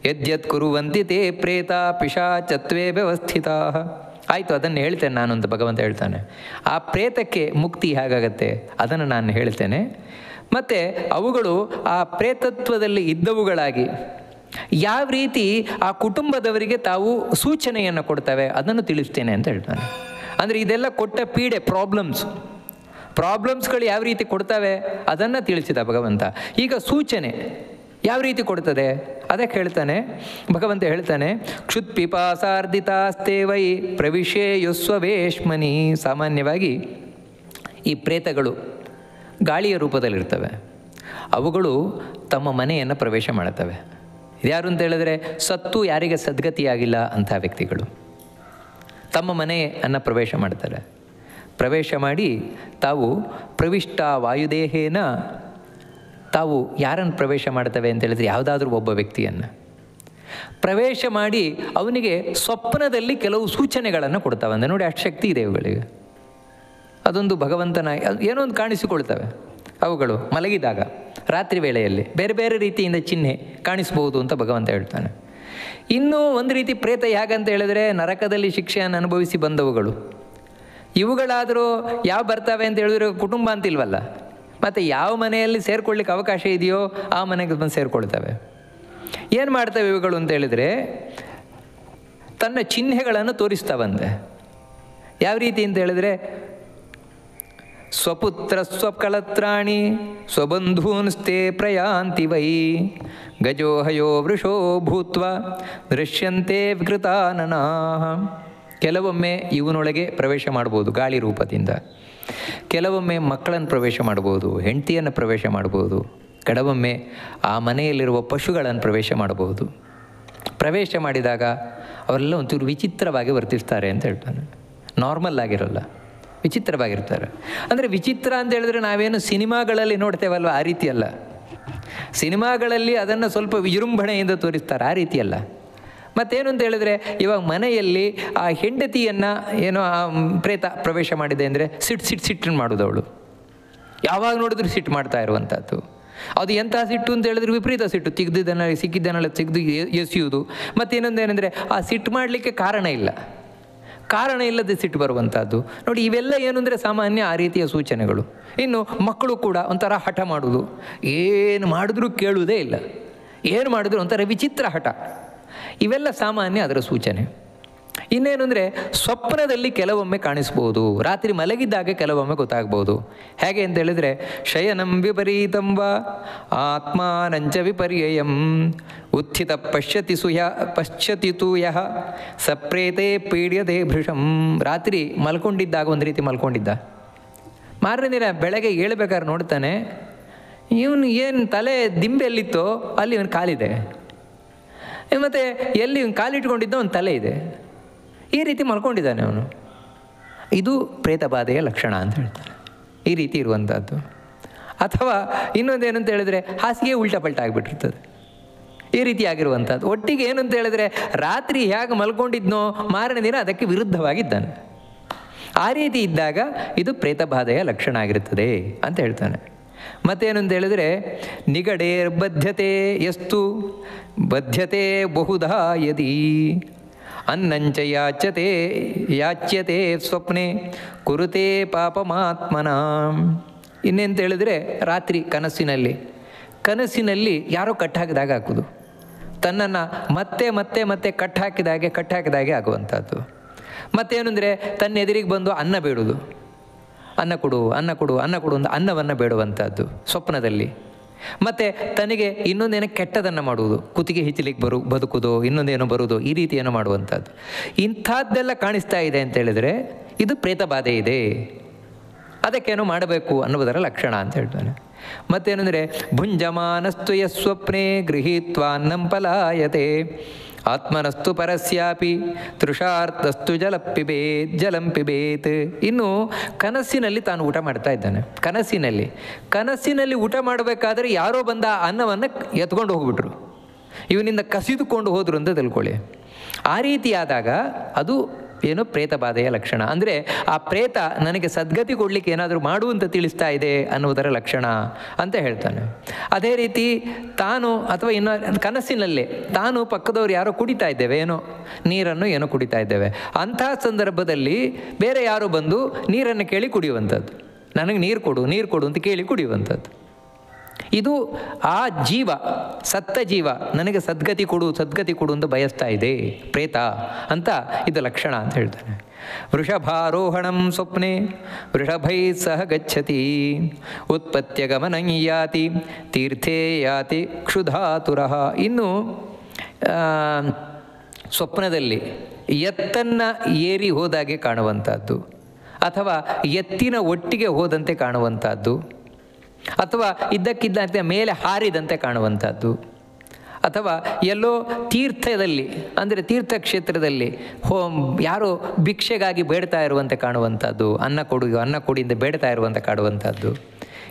ಯದ್ಯತ್ ಕುರುವಂತಿ ತೇ ಪ್ರೇತ ಪಿಶಾಚತ್ವೇ ವ್ಯವಸ್ಥಿತಾ. ಆಯಿತು, ಅದನ್ನು ಹೇಳ್ತೇನೆ ನಾನು ಅಂತ ಭಗವಂತ ಹೇಳ್ತಾನೆ. ಆ ಪ್ರೇತಕ್ಕೆ ಮುಕ್ತಿ ಹೇಗಾಗತ್ತೆ ಅದನ್ನು ನಾನು ಹೇಳ್ತೇನೆ. ಮತ್ತು ಅವುಗಳು ಆ ಪ್ರೇತತ್ವದಲ್ಲಿ ಇದ್ದವುಗಳಾಗಿ ಯಾವ ರೀತಿ ಆ ಕುಟುಂಬದವರಿಗೆ ತಾವು ಸೂಚನೆಯನ್ನು ಕೊಡ್ತವೆ ಅದನ್ನು ತಿಳಿಸ್ತೇನೆ ಅಂತ ಹೇಳ್ತಾನೆ. ಅಂದರೆ ಇದೆಲ್ಲ ಕೊಟ್ಟ ಪೀಡೆ, ಪ್ರಾಬ್ಲಮ್ಸ್ಗಳು ಯಾವ ರೀತಿ ಕೊಡ್ತವೆ ಅದನ್ನು ತಿಳಿಸಿದ ಭಗವಂತ. ಈಗ ಸೂಚನೆ ಯಾವ ರೀತಿ ಕೊಡ್ತದೆ ಅದಕ್ಕೆ ಹೇಳ್ತಾನೆ ಭಗವಂತ. ಹೇಳ್ತಾನೆ, ಕ್ಷುತ್ಪಿಪಾಸಾರ್ಧಿತಾಸ್ತೆ ವೈ ಪ್ರವಿಶೇಯುಸ್ವವೇಶ್ಮನಿ. ಸಾಮಾನ್ಯವಾಗಿ ಈ ಪ್ರೇತಗಳು ಗಾಳಿಯ ರೂಪದಲ್ಲಿರ್ತವೆ. ಅವುಗಳು ತಮ್ಮ ಮನೆಯನ್ನು ಪ್ರವೇಶ ಮಾಡುತ್ತವೆ. ಇದ್ಯಾರು ಅಂತ ಹೇಳಿದ್ರೆ ಸತ್ತು ಯಾರಿಗೆ ಸದ್ಗತಿಯಾಗಿಲ್ಲ ಅಂಥ ವ್ಯಕ್ತಿಗಳು ತಮ್ಮ ಮನೆಯನ್ನು ಪ್ರವೇಶ ಮಾಡ್ತಾರೆ. ಪ್ರವೇಶ ಮಾಡಿ ತಾವು ಪ್ರವಿಷ್ಟ ವಾಯುದೇಹೇನ ತಾವು ಯಾರನ್ನು ಪ್ರವೇಶ ಮಾಡ್ತವೆ ಅಂತ ಹೇಳಿದ್ರೆ ಯಾವುದಾದ್ರೂ ಒಬ್ಬ ವ್ಯಕ್ತಿಯನ್ನು ಪ್ರವೇಶ ಮಾಡಿ ಅವನಿಗೆ ಸ್ವಪ್ನದಲ್ಲಿ ಕೆಲವು ಸೂಚನೆಗಳನ್ನು ಕೊಡ್ತವೆ. ಅಂದರೆ ನೋಡಿ, ಅಷ್ಟು ಶಕ್ತಿ ಇದೆ ಇವುಗಳಿಗೆ. ಅದೊಂದು ಭಗವಂತನ ಏನೋ ಒಂದು ಕಾಣಿಸಿಕೊಳ್ತವೆ. ಅವುಗಳು ಮಲಗಿದಾಗ ರಾತ್ರಿ ವೇಳೆಯಲ್ಲಿ ಬೇರೆ ಬೇರೆ ರೀತಿಯಿಂದ ಚಿಹ್ನೆ ಕಾಣಿಸ್ಬೋದು ಅಂತ ಭಗವಂತ ಹೇಳ್ತಾನೆ. ಇನ್ನೂ ಒಂದು ರೀತಿ ಪ್ರೇತ ಹೇಗಂತ ಹೇಳಿದ್ರೆ ನರಕದಲ್ಲಿ ಶಿಕ್ಷೆಯನ್ನು ಅನುಭವಿಸಿ ಬಂದವುಗಳು. ಇವುಗಳಾದರೂ ಯಾವ ಬರ್ತವೆ ಅಂತ ಹೇಳಿದ್ರೆ ಕುಟುಂಬ ಅಂತಿಲ್ವಲ್ಲ, ಮತ್ತು ಯಾವ ಮನೆಯಲ್ಲಿ ಸೇರ್ಕೊಳ್ಳಿಕ್ಕೆ ಅವಕಾಶ ಇದೆಯೋ ಆ ಮನೆಗೆ ಬಂದು ಸೇರಿಕೊಳ್ತವೆ. ಏನು ಮಾಡ್ತವೆ ಇವುಗಳು ಅಂತ ಹೇಳಿದರೆ ತನ್ನ ಚಿಹ್ನೆಗಳನ್ನು ತೋರಿಸ್ತಾವಂತೆ. ಯಾವ ರೀತಿ ಅಂತ ಹೇಳಿದ್ರೆ ಸ್ವಪುತ್ರ ಸ್ವಕಳತ್ರಾಣಿ ಸ್ವಬಂಧೂನ್ಸ್ತೆ ಪ್ರಯಾಂತಿ ವೈ ಗಜೋಹಯೋ ವೃಷೋ ಭೂತ್ವ ದೃಶ್ಯಂತೆ ವಿಕೃತಾನನಾ. ಕೆಲವೊಮ್ಮೆ ಇವನೊಳಗೆ ಪ್ರವೇಶ ಮಾಡ್ಬೋದು ಗಾಳಿ ರೂಪದಿಂದ, ಕೆಲವೊಮ್ಮೆ ಮಕ್ಕಳನ್ನು ಪ್ರವೇಶ ಮಾಡ್ಬೋದು, ಹೆಂಡತಿಯನ್ನು ಪ್ರವೇಶ ಮಾಡ್ಬೋದು, ಕೆಲವೊಮ್ಮೆ ಆ ಮನೆಯಲ್ಲಿರುವ ಪಶುಗಳನ್ನು ಪ್ರವೇಶ ಮಾಡಬಹುದು. ಪ್ರವೇಶ ಮಾಡಿದಾಗ ಅವರೆಲ್ಲ ಒಂಚೂರು ವಿಚಿತ್ರವಾಗಿ ವರ್ತಿಸ್ತಾರೆ ಅಂತ ಹೇಳ್ತಾನೆ. ನಾರ್ಮಲ್ ಆಗಿರೋಲ್ಲ, ವಿಚಿತ್ರವಾಗಿರ್ತಾರೆ. ಅಂದರೆ ವಿಚಿತ್ರ ಅಂತ ಹೇಳಿದ್ರೆ ನಾವೇನು ಸಿನಿಮಾಗಳಲ್ಲಿ ನೋಡ್ತೇವಲ್ವ ಆ ರೀತಿಯಲ್ಲ. ಸಿನಿಮಾಗಳಲ್ಲಿ ಅದನ್ನು ಸ್ವಲ್ಪ ವಿಜೃಂಭಣೆಯಿಂದ ತೋರಿಸ್ತಾರೆ, ಆ ರೀತಿಯಲ್ಲ. ಮತ್ತೇನು ಅಂತ ಹೇಳಿದ್ರೆ ಇವಾಗ ಮನೆಯಲ್ಲಿ ಆ ಹೆಂಡತಿಯನ್ನು ಏನೋ ಆ ಪ್ರೇತ ಪ್ರವೇಶ ಮಾಡಿದೆ ಅಂದರೆ ಸಿಟ್ಟನ್ನು ಮಾಡೋದು. ಅವಳು ಯಾವಾಗ ನೋಡಿದ್ರು ಸಿಟ್ಟು ಮಾಡ್ತಾ ಇರುವಂಥದ್ದು. ಅದು ಎಂಥ ಸಿಟ್ಟು ಅಂತ ಹೇಳಿದ್ರೆ ವಿಪರೀತ ಸಿಟ್ಟು, ಸಿಕ್ಕಿದ್ದನ್ನೆಲ್ಲ ತೆಗೆದು ಎಸೆಯುವುದು. ಮತ್ತೇನೊಂದು ಏನಂದರೆ ಆ ಸಿಟ್ಟು ಮಾಡಲಿಕ್ಕೆ ಕಾರಣ ಇಲ್ಲದೆ ಸಿಟ್ಟು ಬರುವಂಥದ್ದು. ನೋಡಿ, ಇವೆಲ್ಲ ಏನು ಅಂದರೆ ಸಾಮಾನ್ಯ ಆ ರೀತಿಯ ಸೂಚನೆಗಳು. ಇನ್ನು ಮಕ್ಕಳು ಕೂಡ ಒಂಥರ ಹಠ ಮಾಡೋದು, ಏನು ಮಾಡಿದ್ರೂ ಕೇಳುವುದೇ ಇಲ್ಲ, ಏನು ಮಾಡಿದ್ರು ಒಂಥರ ವಿಚಿತ್ರ ಹಠ, ಇವೆಲ್ಲ ಸಾಮಾನ್ಯ ಅದರ ಸೂಚನೆ. ಇನ್ನೇನು ಅಂದರೆ ಸ್ವಪ್ನದಲ್ಲಿ ಕೆಲವೊಮ್ಮೆ ಕಾಣಿಸ್ಬೋದು, ರಾತ್ರಿ ಮಲಗಿದ್ದಾಗ ಕೆಲವೊಮ್ಮೆ ಗೊತ್ತಾಗ್ಬೋದು. ಹೇಗೆ ಅಂತ ಹೇಳಿದರೆ ಶಯನಂ ವಿಪರೀತಂಬ ಆತ್ಮಾನಂಚ ವಿಪರ್ಯಯಂ ಉತ್ಥಿತ ಪಶ್ಯತಿ ತೂ ಯಃ ಸಪ್ರೇತೆ ಪೀಡ್ಯತೆ ಭೃಶಂ. ರಾತ್ರಿ ಮಲ್ಕೊಂಡಿದ್ದಾಗ ಒಂದು ರೀತಿ ಮಲ್ಕೊಂಡಿದ್ದ, ಮಾರನೇ ದಿನ ಬೆಳಗ್ಗೆ ಏಳಬೇಕಾದ್ರೆ ನೋಡ್ತಾನೆ ಇವನು ಏನು ತಲೆ ದಿಂಬೆಲ್ಲಿತ್ತೋ ಅಲ್ಲಿ ಇವನು ಕಾಲಿದೆ, ಮತ್ತು ಎಲ್ಲಿ ಇವನು ಕಾಲಿಟ್ಕೊಂಡಿದ್ದ ಒಂದು ತಲೆ ಇದೆ, ಈ ರೀತಿ ಮಲ್ಕೊಂಡಿದ್ದಾನೆ ಅವನು. ಇದು ಪ್ರೇತಬಾಧೆಯ ಲಕ್ಷಣ ಅಂತ ಹೇಳ್ತಾರೆ, ಈ ರೀತಿ ಇರುವಂಥದ್ದು. ಅಥವಾ ಇನ್ನೊಂದೇನು ಅಂತ ಹೇಳಿದ್ರೆ ಹಾಸಿಗೆ ಉಲ್ಟಾ ಪಲ್ಟ ಆಗಿಬಿಟ್ಟಿರ್ತದೆ, ಈ ರೀತಿ ಆಗಿರುವಂಥದ್ದು. ಒಟ್ಟಿಗೆ ಏನು ಅಂತ ಹೇಳಿದ್ರೆ ರಾತ್ರಿ ಹೇಗೆ ಮಲ್ಕೊಂಡಿದ್ನೋ ಮಾರನೇ ದಿನ ಅದಕ್ಕೆ ವಿರುದ್ಧವಾಗಿದ್ದಾನೆ. ಆ ರೀತಿ ಇದ್ದಾಗ ಇದು ಪ್ರೇತಬಾಧೆಯ ಲಕ್ಷಣ ಆಗಿರುತ್ತದೆ ಅಂತ ಹೇಳ್ತಾನೆ. ಮತ್ತೇನು ಅಂತ ಹೇಳಿದರೆ ನಿಗಡೇರ್ ಬದ್ಧತೆ ಎಷ್ಟು ಬದ್ಧತೆ ಬಹುಧಾ ಯದಿ ಅನ್ನಂಚ ಯಾಚ್ಯತೆ ಸ್ವಪ್ನೆ ಕುರುತೆ ಪಾಪಮಾತ್ಮನ. ಇನ್ನೆಂತ ಹೇಳಿದ್ರೆ ರಾತ್ರಿ ಕನಸಿನಲ್ಲಿ ಯಾರೋ ಕಟ್ಟಾಕಿದಾಗ ಹಾಕೋದು, ತನ್ನನ್ನು ಮತ್ತೆ ಮತ್ತೆ ಮತ್ತೆ ಕಟ್ಟಾಕಿದಾಗೆ ಆಗುವಂಥದ್ದು. ಮತ್ತೇನು ಅಂದರೆ ತನ್ನ ಎದುರಿಗೆ ಬಂದು ಅನ್ನ ಬೇಡುವುದು, ಅನ್ನ ಕೊಡು ಅಂತ ಅನ್ನವನ್ನು ಬೇಡುವಂಥದ್ದು ಸ್ವಪ್ನದಲ್ಲಿ. ಮತ್ತು ತನಗೆ ಇನ್ನೊಂದೇನೋ ಕೆಟ್ಟದನ್ನು ಮಾಡುವುದು, ಕುತ್ತಿಗೆ ಹಿಚ್ಚಲಿಕ್ಕೆ ಬದುಕುವುದು, ಇನ್ನೊಂದೇನೋ ಬರುವುದು, ಈ ರೀತಿ ಏನೋ ಮಾಡುವಂಥದ್ದು. ಇಂಥದ್ದೆಲ್ಲ ಕಾಣಿಸ್ತಾ ಇದೆ ಅಂತ ಹೇಳಿದರೆ ಇದು ಪ್ರೇತಬಾಧೆ ಇದೆ, ಅದಕ್ಕೇನೋ ಮಾಡಬೇಕು ಅನ್ನುವುದರ ಲಕ್ಷಣ ಅಂತ ಹೇಳ್ತಾನೆ. ಮತ್ತೇನೆಂದರೆ ಭುಂಜಮಾನಸ್ತು ಯಸ್ವಪ್ನೆ ಗೃಹೀತ್ವಾನ್ನಂ ಪಲಾಯತೆ ಆತ್ಮನಸ್ತು ಪರಸ್ಯಾಪಿ ತೃಷಾರ್ಥಸ್ತು ಜಲಂ ಪಿಬೇತ್. ಇನ್ನು ಕನಸಿನಲ್ಲಿ ತಾನು ಊಟ ಮಾಡ್ತಾ ಇದ್ದಾನೆ. ಕನಸಿನಲ್ಲಿ ಊಟ ಮಾಡಬೇಕಾದ್ರೆ ಯಾರೋ ಬಂದ ಅನ್ನವನ್ನು ಎತ್ಕೊಂಡು ಹೋಗ್ಬಿಟ್ರು, ಇವನಿಂದ ಕಸಿದುಕೊಂಡು ಹೋದ್ರು ಅಂತ ತಿಳ್ಕೊಳ್ಳಿ. ಆ ರೀತಿಯಾದಾಗ ಅದು ಏನು ಪ್ರೇತಬಾಧೆಯ ಲಕ್ಷಣ. ಅಂದರೆ ಆ ಪ್ರೇತ ನನಗೆ ಸದ್ಗತಿ ಕೊಡಲಿಕ್ಕೆ ಏನಾದರೂ ಮಾಡು ಅಂತ ತಿಳಿಸ್ತಾ ಇದೆ ಅನ್ನುವುದರ ಲಕ್ಷಣ ಅಂತ ಹೇಳ್ತಾನೆ. ಅದೇ ರೀತಿ ತಾನು ಅಥವಾ ಇನ್ನು ಕನಸಿನಲ್ಲೇ ತಾನು ಪಕ್ಕದವ್ರು ಯಾರೋ ಕುಡಿತಾ ಇದ್ದೇವೆ, ನೀರನ್ನು ಕುಡಿತಾ ಇದ್ದೇವೆ, ಅಂತಹ ಸಂದರ್ಭದಲ್ಲಿ ಬೇರೆ ಯಾರೋ ಬಂದು ನೀರನ್ನು ಕೇಳಿ ಕುಡಿಯುವಂಥದ್ದು, ನನಗೆ ನೀರು ಕೊಡು ಅಂತ ಕೇಳಿ ಕುಡಿಯುವಂಥದ್ದು. ಇದು ಆ ಜೀವ, ಸತ್ತ ಜೀವ ನನಗೆ ಸದ್ಗತಿ ಕೊಡು ಅಂತ ಬಯಸ್ತಾ ಇದೆ ಪ್ರೇತ ಅಂತ ಇದು ಲಕ್ಷಣ ಅಂತ ಹೇಳ್ತಾನೆ. ವೃಷಭಾರೋಹಣಂ ಸ್ವಪ್ನೆ ವೃಷಭೈ ಸಹ ಗಚ್ಚತಿ ಉತ್ಪತ್ಯ ಗಮನಂ ಯಾತಿ ತೀರ್ಥೇ ಯಾತಿ ಕ್ಷುಧಾತುರಃ. ಇನ್ನು ಸ್ವಪ್ನದಲ್ಲಿ ಎತ್ತನ್ನು ಏರಿ ಹೋದಾಗೆ ಕಾಣುವಂಥದ್ದು ಅಥವಾ ಎತ್ತಿನ ಒಟ್ಟಿಗೆ ಹೋದಂತೆ ಕಾಣುವಂಥದ್ದು, ಅಥವಾ ಇದ್ದಕ್ಕಿದ್ದಂತೆ ಮೇಲೆ ಹಾರಿದಂತೆ ಕಾಣುವಂಥದ್ದು, ಅಥವಾ ಎಲ್ಲೋ ತೀರ್ಥದಲ್ಲಿ ಅಂದರೆ ತೀರ್ಥಕ್ಷೇತ್ರದಲ್ಲಿ ಯಾರೋ ಭಿಕ್ಷೆಗಾಗಿ ಬೇಡ್ತಾ ಇರುವಂತೆ ಕಾಣುವಂಥದ್ದು, ಅನ್ನ ಕೊಡಿ ಅಂತ ಬೇಡ್ತಾ ಇರುವಂತೆ ಕಾಣುವಂಥದ್ದು.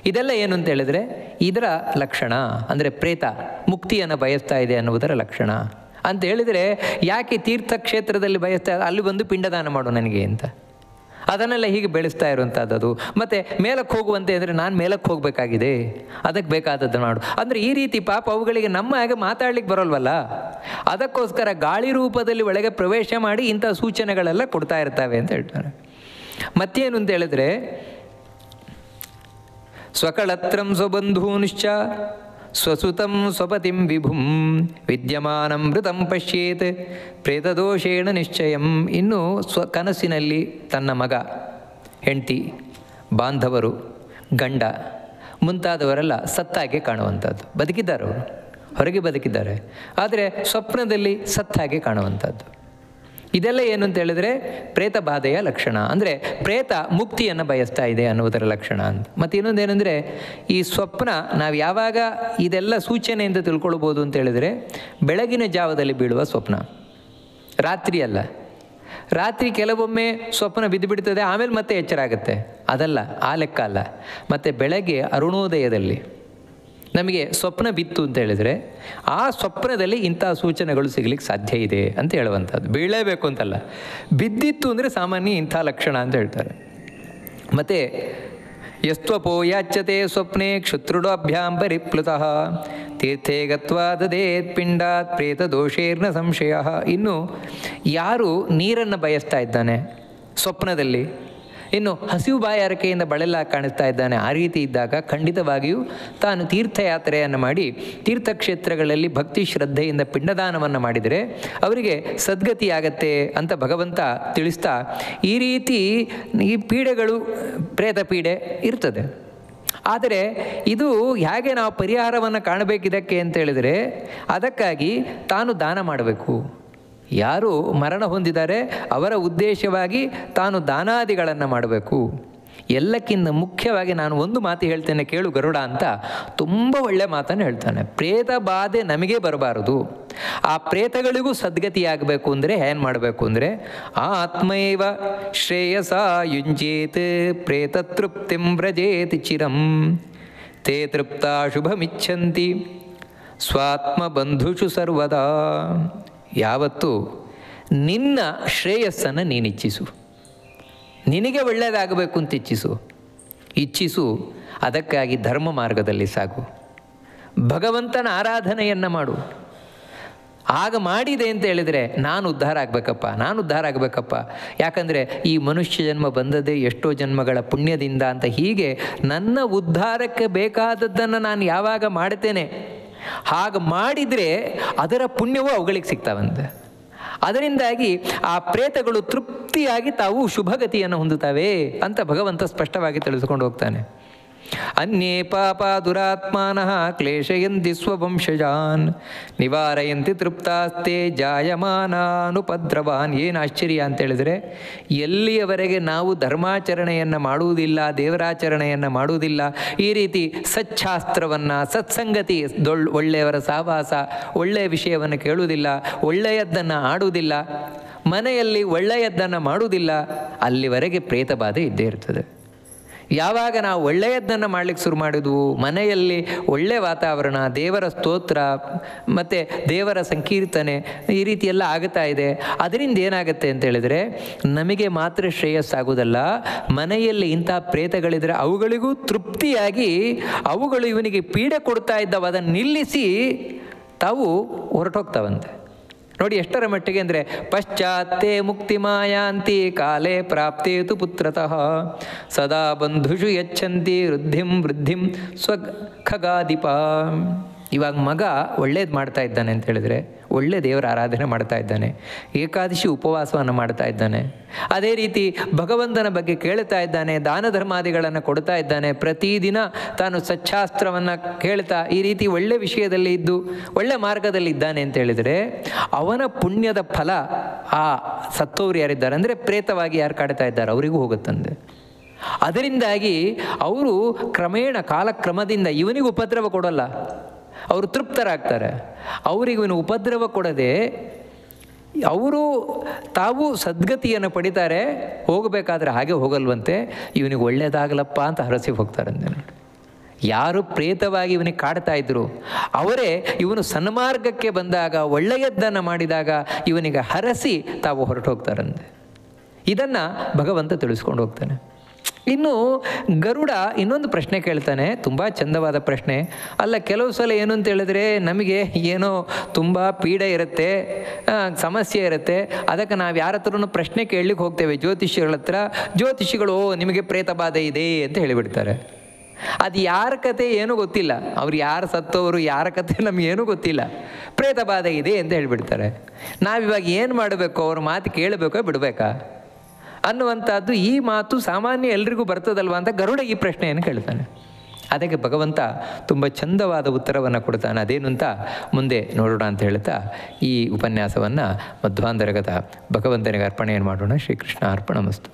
ಇದೆಲ್ಲ ಏನು ಅಂತ ಹೇಳಿದ್ರೆ ಇದರ ಲಕ್ಷಣ, ಅಂದರೆ ಪ್ರೇತ ಮುಕ್ತಿಯನ್ನು ಬಯಸ್ತಾ ಇದೆ ಅನ್ನುವುದರ ಲಕ್ಷಣ ಅಂತ ಹೇಳಿದರೆ, ಯಾಕೆ ತೀರ್ಥಕ್ಷೇತ್ರದಲ್ಲಿ ಬಯಸ್ತಾ ಅಲ್ಲಿ ಬಂದು ಪಿಂಡದಾನ ಮಾಡು ನನಗೆ ಅಂತ ಅದನ್ನೆಲ್ಲ ಹೀಗೆ ಬೆಳೆಸ್ತಾ ಇರುವಂಥದ್ದು. ಮತ್ತು ಮೇಲಕ್ಕೆ ಹೋಗುವಂತೆ ಅಂದರೆ ನಾನು ಮೇಲಕ್ಕೆ ಹೋಗಬೇಕಾಗಿದೆ, ಅದಕ್ಕೆ ಬೇಕಾದದ್ದು ಮಾಡು ಅಂದರೆ ಈ ರೀತಿ ಪಾಪ ಅವುಗಳಿಗೆ ನಮ್ಮ ಹಾಗೆ ಮಾತಾಡ್ಲಿಕ್ಕೆ ಬರೋಲ್ವಲ್ಲ, ಅದಕ್ಕೋಸ್ಕರ ಗಾಳಿ ರೂಪದಲ್ಲಿ ಒಳಗೆ ಪ್ರವೇಶ ಮಾಡಿ ಇಂಥ ಸೂಚನೆಗಳೆಲ್ಲ ಕೊಡ್ತಾ ಇರ್ತವೆ ಅಂತ ಹೇಳ್ತಾರೆ. ಮತ್ತೇನು ಅಂತ ಹೇಳಿದ್ರೆ, ಸ್ವಕಳತ್ರಂ ಸ್ವಬಂಧೂನ್ಶ್ಚ ಸ್ವಸುತಂ ಸ್ವಪತಿಂ ವಿಭುಂ ವಿದ್ಯಮಾನಂ ಮೃತಂ ಪಶ್ಯೇತ್ ಪ್ರೇತದೋಷೇಣ ನಿಶ್ಚಯಂ. ಇನ್ನು ಕನಸಿನಲ್ಲಿ ತನ್ನ ಮಗ, ಹೆಂಡತಿ, ಬಾಂಧವರು, ಗಂಡ ಮುಂತಾದವರೆಲ್ಲ ಸತ್ತಾಗೆ ಕಾಣುವಂಥದ್ದು. ಬದುಕಿದ್ದಾರೆ, ಅವರು ಹೊರಗೆ ಬದುಕಿದ್ದಾರೆ, ಆದರೆ ಸ್ವಪ್ನದಲ್ಲಿ ಸತ್ತಾಗೆ ಕಾಣುವಂಥದ್ದು. ಇದೆಲ್ಲ ಏನು ಅಂತ ಹೇಳಿದ್ರೆ ಪ್ರೇತ ಬಾಧೆಯ ಲಕ್ಷಣ, ಅಂದರೆ ಪ್ರೇತ ಮುಕ್ತಿಯನ್ನು ಬಯಸ್ತಾ ಇದೆ ಅನ್ನುವುದರ ಲಕ್ಷಣ ಅಂತ. ಮತ್ತು ಇನ್ನೊಂದೇನೆಂದರೆ, ಈ ಸ್ವಪ್ನ ನಾವು ಯಾವಾಗ ಇದೆಲ್ಲ ಸೂಚನೆಯಿಂದ ತಿಳ್ಕೊಳ್ಬೋದು ಅಂತ ಹೇಳಿದರೆ, ಬೆಳಗಿನ ಜಾವದಲ್ಲಿ ಬೀಳುವ ಸ್ವಪ್ನ, ರಾತ್ರಿ ಅಲ್ಲ. ರಾತ್ರಿ ಕೆಲವೊಮ್ಮೆ ಸ್ವಪ್ನ ಬಿದ್ದುಬಿಡ್ತದೆ, ಆಮೇಲೆ ಮತ್ತೆ ಎಚ್ಚರ ಆಗುತ್ತೆ, ಅದಲ್ಲ, ಆ ಲೆಕ್ಕ ಅಲ್ಲ. ಮತ್ತು ಬೆಳಗ್ಗೆ ಅರುಣೋದಯದಲ್ಲಿ ನಮಗೆ ಸ್ವಪ್ನ ಬಿತ್ತು ಅಂತ ಹೇಳಿದರೆ ಆ ಸ್ವಪ್ನದಲ್ಲಿ ಇಂಥ ಸೂಚನೆಗಳು ಸಿಗಲಿಕ್ಕೆ ಸಾಧ್ಯ ಇದೆ ಅಂತ ಹೇಳುವಂಥದ್ದು. ಬೀಳಲೇಬೇಕು ಅಂತಲ್ಲ, ಬಿದ್ದಿತ್ತು ಅಂದರೆ ಸಾಮಾನ್ಯ ಇಂಥ ಲಕ್ಷಣ ಅಂತ ಹೇಳ್ತಾರೆ. ಮತ್ತು ಯಸ್ತ್ವಪೋ ಯಾಚ್ಯತೆ ಸ್ವಪ್ನೆ ಕ್ಷುತ್ರುಡೋಭ್ಯಾಂ ಪರಿಪ್ಲುತಃ ತೀರ್ಥೇ ಗತ್ವಾ ದದೇತ್ ಪಿಂಡಾತ್ ಪ್ರೇತ ದೋಷೇರ್ನ ಸಂಶಯ. ಇನ್ನು ಯಾರು ನೀರನ್ನು ಬಯಸ್ತಾ ಇದ್ದಾನೆ ಸ್ವಪ್ನದಲ್ಲಿ, ಇನ್ನು ಹಸಿವು ಬಾಯಾರಿಕೆಯಿಂದ ಬಳಲ ಕಾಣಿಸ್ತಾ ಇದ್ದಾನೆ, ಆ ರೀತಿ ಇದ್ದಾಗ ಖಂಡಿತವಾಗಿಯೂ ತಾನು ತೀರ್ಥಯಾತ್ರೆಯನ್ನು ಮಾಡಿ ತೀರ್ಥಕ್ಷೇತ್ರಗಳಲ್ಲಿ ಭಕ್ತಿ ಶ್ರದ್ಧೆಯಿಂದ ಪಿಂಡದಾನವನ್ನು ಮಾಡಿದರೆ ಅವರಿಗೆ ಸದ್ಗತಿಯಾಗತ್ತೆ ಅಂತ ಭಗವಂತ ತಿಳಿಸ್ತಾ, ಈ ರೀತಿ ಈ ಪೀಡೆಗಳು ಪ್ರೇತ ಪೀಡೆ ಇರ್ತದೆ. ಆದರೆ ಇದು ಹೇಗೆ ನಾವು ಪರಿಹಾರವನ್ನು ಕಾಣಬೇಕಿದಕ್ಕೆ ಅಂತ ಹೇಳಿದರೆ, ಅದಕ್ಕಾಗಿ ತಾನು ದಾನ ಮಾಡಬೇಕು. ಯಾರು ಮರಣ ಹೊಂದಿದ್ದಾರೆ ಅವರ ಉದ್ದೇಶವಾಗಿ ತಾನು ದಾನಾದಿಗಳನ್ನು ಮಾಡಬೇಕು. ಎಲ್ಲಕ್ಕಿಂತ ಮುಖ್ಯವಾಗಿ ನಾನು ಒಂದು ಮಾತು ಹೇಳ್ತೇನೆ ಕೇಳು ಗರುಡ ಅಂತ, ತುಂಬ ಒಳ್ಳೆಯ ಮಾತನ್ನು ಹೇಳ್ತಾನೆ. ಪ್ರೇತ ಬಾಧೆ ನಮಗೆ ಬರಬಾರದು, ಆ ಪ್ರೇತಗಳಿಗೂ ಸದ್ಗತಿಯಾಗಬೇಕು ಅಂದರೆ ಏನು ಮಾಡಬೇಕು ಅಂದರೆ, ಆತ್ಮೈವ ಶ್ರೇಯಸ ಯುಂಜೇತ್ ಪ್ರೇತ ತೃಪ್ತಿಂ ವ್ರಜೇತ್ ಚಿರಂ ತೇ ತೃಪ್ತ ಶುಭಮಿಚ್ಛಂತಿ ಸ್ವಾತ್ಮ ಬಂಧುಷು ಸರ್ವದಾ. ಯಾವತ್ತು ನಿನ್ನ ಶ್ರೇಯಸ್ಸನ್ನು ನೀನು ಇಚ್ಛಿಸು, ನಿನಗೆ ಒಳ್ಳೆಯದಾಗಬೇಕು ಅಂತ ಇಚ್ಛಿಸು. ಅದಕ್ಕಾಗಿ ಧರ್ಮ ಮಾರ್ಗದಲ್ಲಿ ಸಾಗು, ಭಗವಂತನ ಆರಾಧನೆಯನ್ನು ಮಾಡು. ಆಗ ಮಾಡಿದೆ ಅಂತ ಹೇಳಿದರೆ ನಾನು ಉದ್ಧಾರ ಆಗಬೇಕಪ್ಪ. ಯಾಕಂದರೆ ಈ ಮನುಷ್ಯ ಜನ್ಮ ಬಂದದೇ ಎಷ್ಟೋ ಜನ್ಮಗಳ ಪುಣ್ಯದಿಂದ ಅಂತ. ಹೀಗೆ ನನ್ನ ಉದ್ಧಾರಕ್ಕೆ ಬೇಕಾದದ್ದನ್ನು ನಾನು ಯಾವಾಗ ಮಾಡ್ತೇನೆ, ಹಾಗೆ ಮಾಡಿದರೆ ಅದರ ಪುಣ್ಯವು ಅವುಗಳಿಗೆ ಸಿಗ್ತಾವಂತೆ. ಅದರಿಂದಾಗಿ ಆ ಪ್ರೇತಗಳು ತೃಪ್ತಿಯಾಗಿ ತಾವು ಶುಭಗತಿಯನ್ನು ಹೊಂದುತ್ತವೆ ಅಂತ ಭಗವಂತ ಸ್ಪಷ್ಟವಾಗಿ ತಿಳಿದುಕೊಂಡು ಹೋಗ್ತಾನೆ. ಅನ್ಯೇ ಪಾಪ ದುರಾತ್ಮಾನಃ ಕ್ಲೇಶಯಂತಿ ಸ್ವವಂಶಜಾನ್ ನಿವಾರಯಂತಿ ತೃಪ್ತಾಸ್ತೆ ಜಾಯಮಾನಾನುಪದ್ರವಾನ್. ಏನು ಆಶ್ಚರ್ಯ ಅಂತ ಹೇಳಿದರೆ, ಎಲ್ಲಿಯವರೆಗೆ ನಾವು ಧರ್ಮಾಚರಣೆಯನ್ನು ಮಾಡುವುದಿಲ್ಲ, ದೇವರಾಚರಣೆಯನ್ನು ಮಾಡುವುದಿಲ್ಲ, ಈ ರೀತಿ ಸಚ್ಛಾಸ್ತ್ರವನ್ನು, ಸತ್ಸಂಗತಿ, ಒಳ್ಳೆಯವರ ಸಹವಾಸ, ಒಳ್ಳೆಯ ವಿಷಯವನ್ನು ಕೇಳುವುದಿಲ್ಲ, ಒಳ್ಳೆಯದನ್ನು ಆಡುವುದಿಲ್ಲ, ಮನೆಯಲ್ಲಿ ಒಳ್ಳೆಯದನ್ನು ಮಾಡುವುದಿಲ್ಲ, ಅಲ್ಲಿವರೆಗೆ ಪ್ರೇತ ಬಾಧೆ ಇದ್ದೇ ಇರ್ತದೆ. ಯಾವಾಗ ನಾವು ಒಳ್ಳೆಯದನ್ನು ಮಾಡಲಿಕ್ಕೆ ಶುರು ಮಾಡಿದ್ವು, ಮನೆಯಲ್ಲಿ ಒಳ್ಳೆಯ ವಾತಾವರಣ, ದೇವರ ಸ್ತೋತ್ರ ಮತ್ತು ದೇವರ ಸಂಕೀರ್ತನೆ ಈ ರೀತಿ ಎಲ್ಲ ಆಗುತ್ತಾ ಇದೆ, ಅದರಿಂದ ಏನಾಗುತ್ತೆ ಅಂತ ಹೇಳಿದರೆ ನಮಗೆ ಮಾತ್ರ ಶ್ರೇಯಸ್ಸಾಗುವುದಲ್ಲ, ಮನೆಯಲ್ಲಿ ಇಂಥ ಪ್ರೇತಗಳಿದ್ರೆ ಅವುಗಳಿಗೂ ತೃಪ್ತಿಯಾಗಿ ಅವುಗಳು ಇವನಿಗೆ ಪೀಡೆ ಕೊಡ್ತಾ ಇದ್ದವು ಅದನ್ನು ನಿಲ್ಲಿಸಿ ತಾವು ಹೊರಟೋಗ್ತಾವಂತೆ. ನೋಡಿ ಎಷ್ಟರ ಮಟ್ಟಿಗೆ ಅಂದರೆ, ಪಶ್ಚಾತ್ತೇ ಮುಕ್ತಿ ಮಾಯಾಂತಿ ಕಾಲೇ ಪ್ರಾಪ್ತೇತು ಪುತ್ರತಃ ಸದಾ ಬಂಧುಷು ಯಚ್ಛಂತಿ ವೃದ್ಧಿಂ ಸ್ವಖಗಾಧಿಪ. ಇವಾಗ ಮಗ ಒಳ್ಳೇದು ಮಾಡ್ತಾ ಇದ್ದಾನೆ ಅಂತ ಹೇಳಿದರೆ, ಒಳ್ಳೆ ದೇವರ ಆರಾಧನೆ ಮಾಡ್ತಾ ಇದ್ದಾನೆ, ಏಕಾದಶಿ ಉಪವಾಸವನ್ನು ಮಾಡ್ತಾ ಇದ್ದಾನೆ, ಅದೇ ರೀತಿ ಭಗವಂತನ ಬಗ್ಗೆ ಕೇಳ್ತಾ ಇದ್ದಾನೆ, ದಾನ ಧರ್ಮಾದಿಗಳನ್ನು ಕೊಡ್ತಾ ಇದ್ದಾನೆ, ಪ್ರತಿದಿನ ತಾನು ಸಚ್ಛಾಸ್ತ್ರವನ್ನು ಕೇಳ್ತಾ ಈ ರೀತಿ ಒಳ್ಳೆ ವಿಷಯದಲ್ಲಿ ಇದ್ದು ಒಳ್ಳೆ ಮಾರ್ಗದಲ್ಲಿ ಇದ್ದಾನೆ ಅಂತ ಹೇಳಿದರೆ ಅವನ ಪುಣ್ಯದ ಫಲ ಆ ಸತ್ತೋರು ಯಾರಿದ್ದಾರೆ ಅಂದರೆ ಪ್ರೇತವಾಗಿ ಯಾರು ಕಾಡ್ತಾ ಇದ್ದಾರೆ ಅವರಿಗೂ ಹೋಗುತ್ತಂದೆ. ಅದರಿಂದಾಗಿ ಅವರು ಕ್ರಮೇಣ ಕಾಲಕ್ರಮದಿಂದ ಇವನಿಗೆ ಉಪದ್ರವ ಕೊಡೋಲ್ಲ, ಅವರು ತೃಪ್ತರಾಗ್ತಾರೆ. ಅವರಿಗೆ ಇವನು ಉಪದ್ರವ ಕೊಡದೆ ಅವರು ತಾವು ಸದ್ಗತಿಯನ್ನು ಪಡಿತಾರೆ. ಹೋಗಬೇಕಾದ್ರೆ ಹಾಗೆ ಹೋಗಲ್ವಂತೆ, ಇವನಿಗೆ ಒಳ್ಳೆಯದಾಗಲಪ್ಪ ಅಂತ ಹರಸಿ ಹೋಗ್ತಾರೆ. ಅಂದೇನು ಯಾರು ಪ್ರೇತವಾಗಿ ಇವನಿಗೆ ಕಾಡ್ತಾ ಇದ್ರು ಅವರೇ ಇವನು ಸನ್ಮಾರ್ಗಕ್ಕೆ ಬಂದಾಗ, ಒಳ್ಳೆಯದನ್ನು ಮಾಡಿದಾಗ ಇವನಿಗೆ ಹರಸಿ ತಾವು ಹೊರಟು ಹೋಗ್ತಾರಂತೆ. ಇದನ್ನು ಭಗವಂತ ತಿಳಿಸ್ಕೊಂಡು ಹೋಗ್ತಾನೆ. ಇನ್ನು ಗರುಡ ಇನ್ನೊಂದು ಪ್ರಶ್ನೆ ಕೇಳ್ತಾನೆ, ತುಂಬ ಚಂದವಾದ ಪ್ರಶ್ನೆ. ಅಲ್ಲ, ಕೆಲವು ಸಲ ಏನು ಅಂತ ಹೇಳಿದ್ರೆ ನಮಗೆ ಏನೋ ತುಂಬ ಪೀಡೆ ಇರುತ್ತೆ, ಸಮಸ್ಯೆ ಇರುತ್ತೆ, ಅದಕ್ಕೆ ನಾವು ಯಾರ ಹತ್ರನೂ ಪ್ರಶ್ನೆ ಕೇಳಲಿಕ್ಕೆ ಹೋಗ್ತೇವೆ ಜ್ಯೋತಿಷಿಗಳ ಹತ್ರ. ಜ್ಯೋತಿಷಿಗಳು ನಿಮಗೆ ಪ್ರೇತ ಬಾಧೆ ಇದೆ ಅಂತ ಹೇಳಿಬಿಡ್ತಾರೆ. ಅದು ಯಾರ ಕತೆ ಏನೂ ಗೊತ್ತಿಲ್ಲ, ಅವ್ರು ಯಾರು ಸತ್ತವರು ಯಾರ ಕತೆ ನಮಗೇನೂ ಗೊತ್ತಿಲ್ಲ, ಪ್ರೇತ ಬಾಧೆ ಇದೆ ಅಂತ ಹೇಳಿಬಿಡ್ತಾರೆ. ನಾವಿವಾಗ ಏನು ಮಾಡಬೇಕು? ಅವ್ರ ಮಾತು ಕೇಳಬೇಕೋ ಬಿಡಬೇಕಾ ಅನ್ನುವಂಥದ್ದು ಈ ಮಾತು ಸಾಮಾನ್ಯ ಎಲ್ರಿಗೂ ಬರ್ತದಲ್ವ ಅಂತ ಗರುಡ ಈ ಪ್ರಶ್ನೆಯನ್ನು ಕೇಳ್ತಾನೆ. ಅದಕ್ಕೆ ಭಗವಂತ ತುಂಬ ಚಂದವಾದ ಉತ್ತರವನ್ನು ಕೊಡ್ತಾನೆ. ಅದೇನು ಅಂತ ಮುಂದೆ ನೋಡೋಣ ಅಂತ ಹೇಳ್ತಾ ಈ ಉಪನ್ಯಾಸವನ್ನು ಮಧ್ವಾಂತರ್ಗತ ಭಗವಂತನಿಗೆ ಅರ್ಪಣೆಯನ್ನು ಮಾಡೋಣ. ಶ್ರೀಕೃಷ್ಣ ಅರ್ಪಣಮಸ್ತು.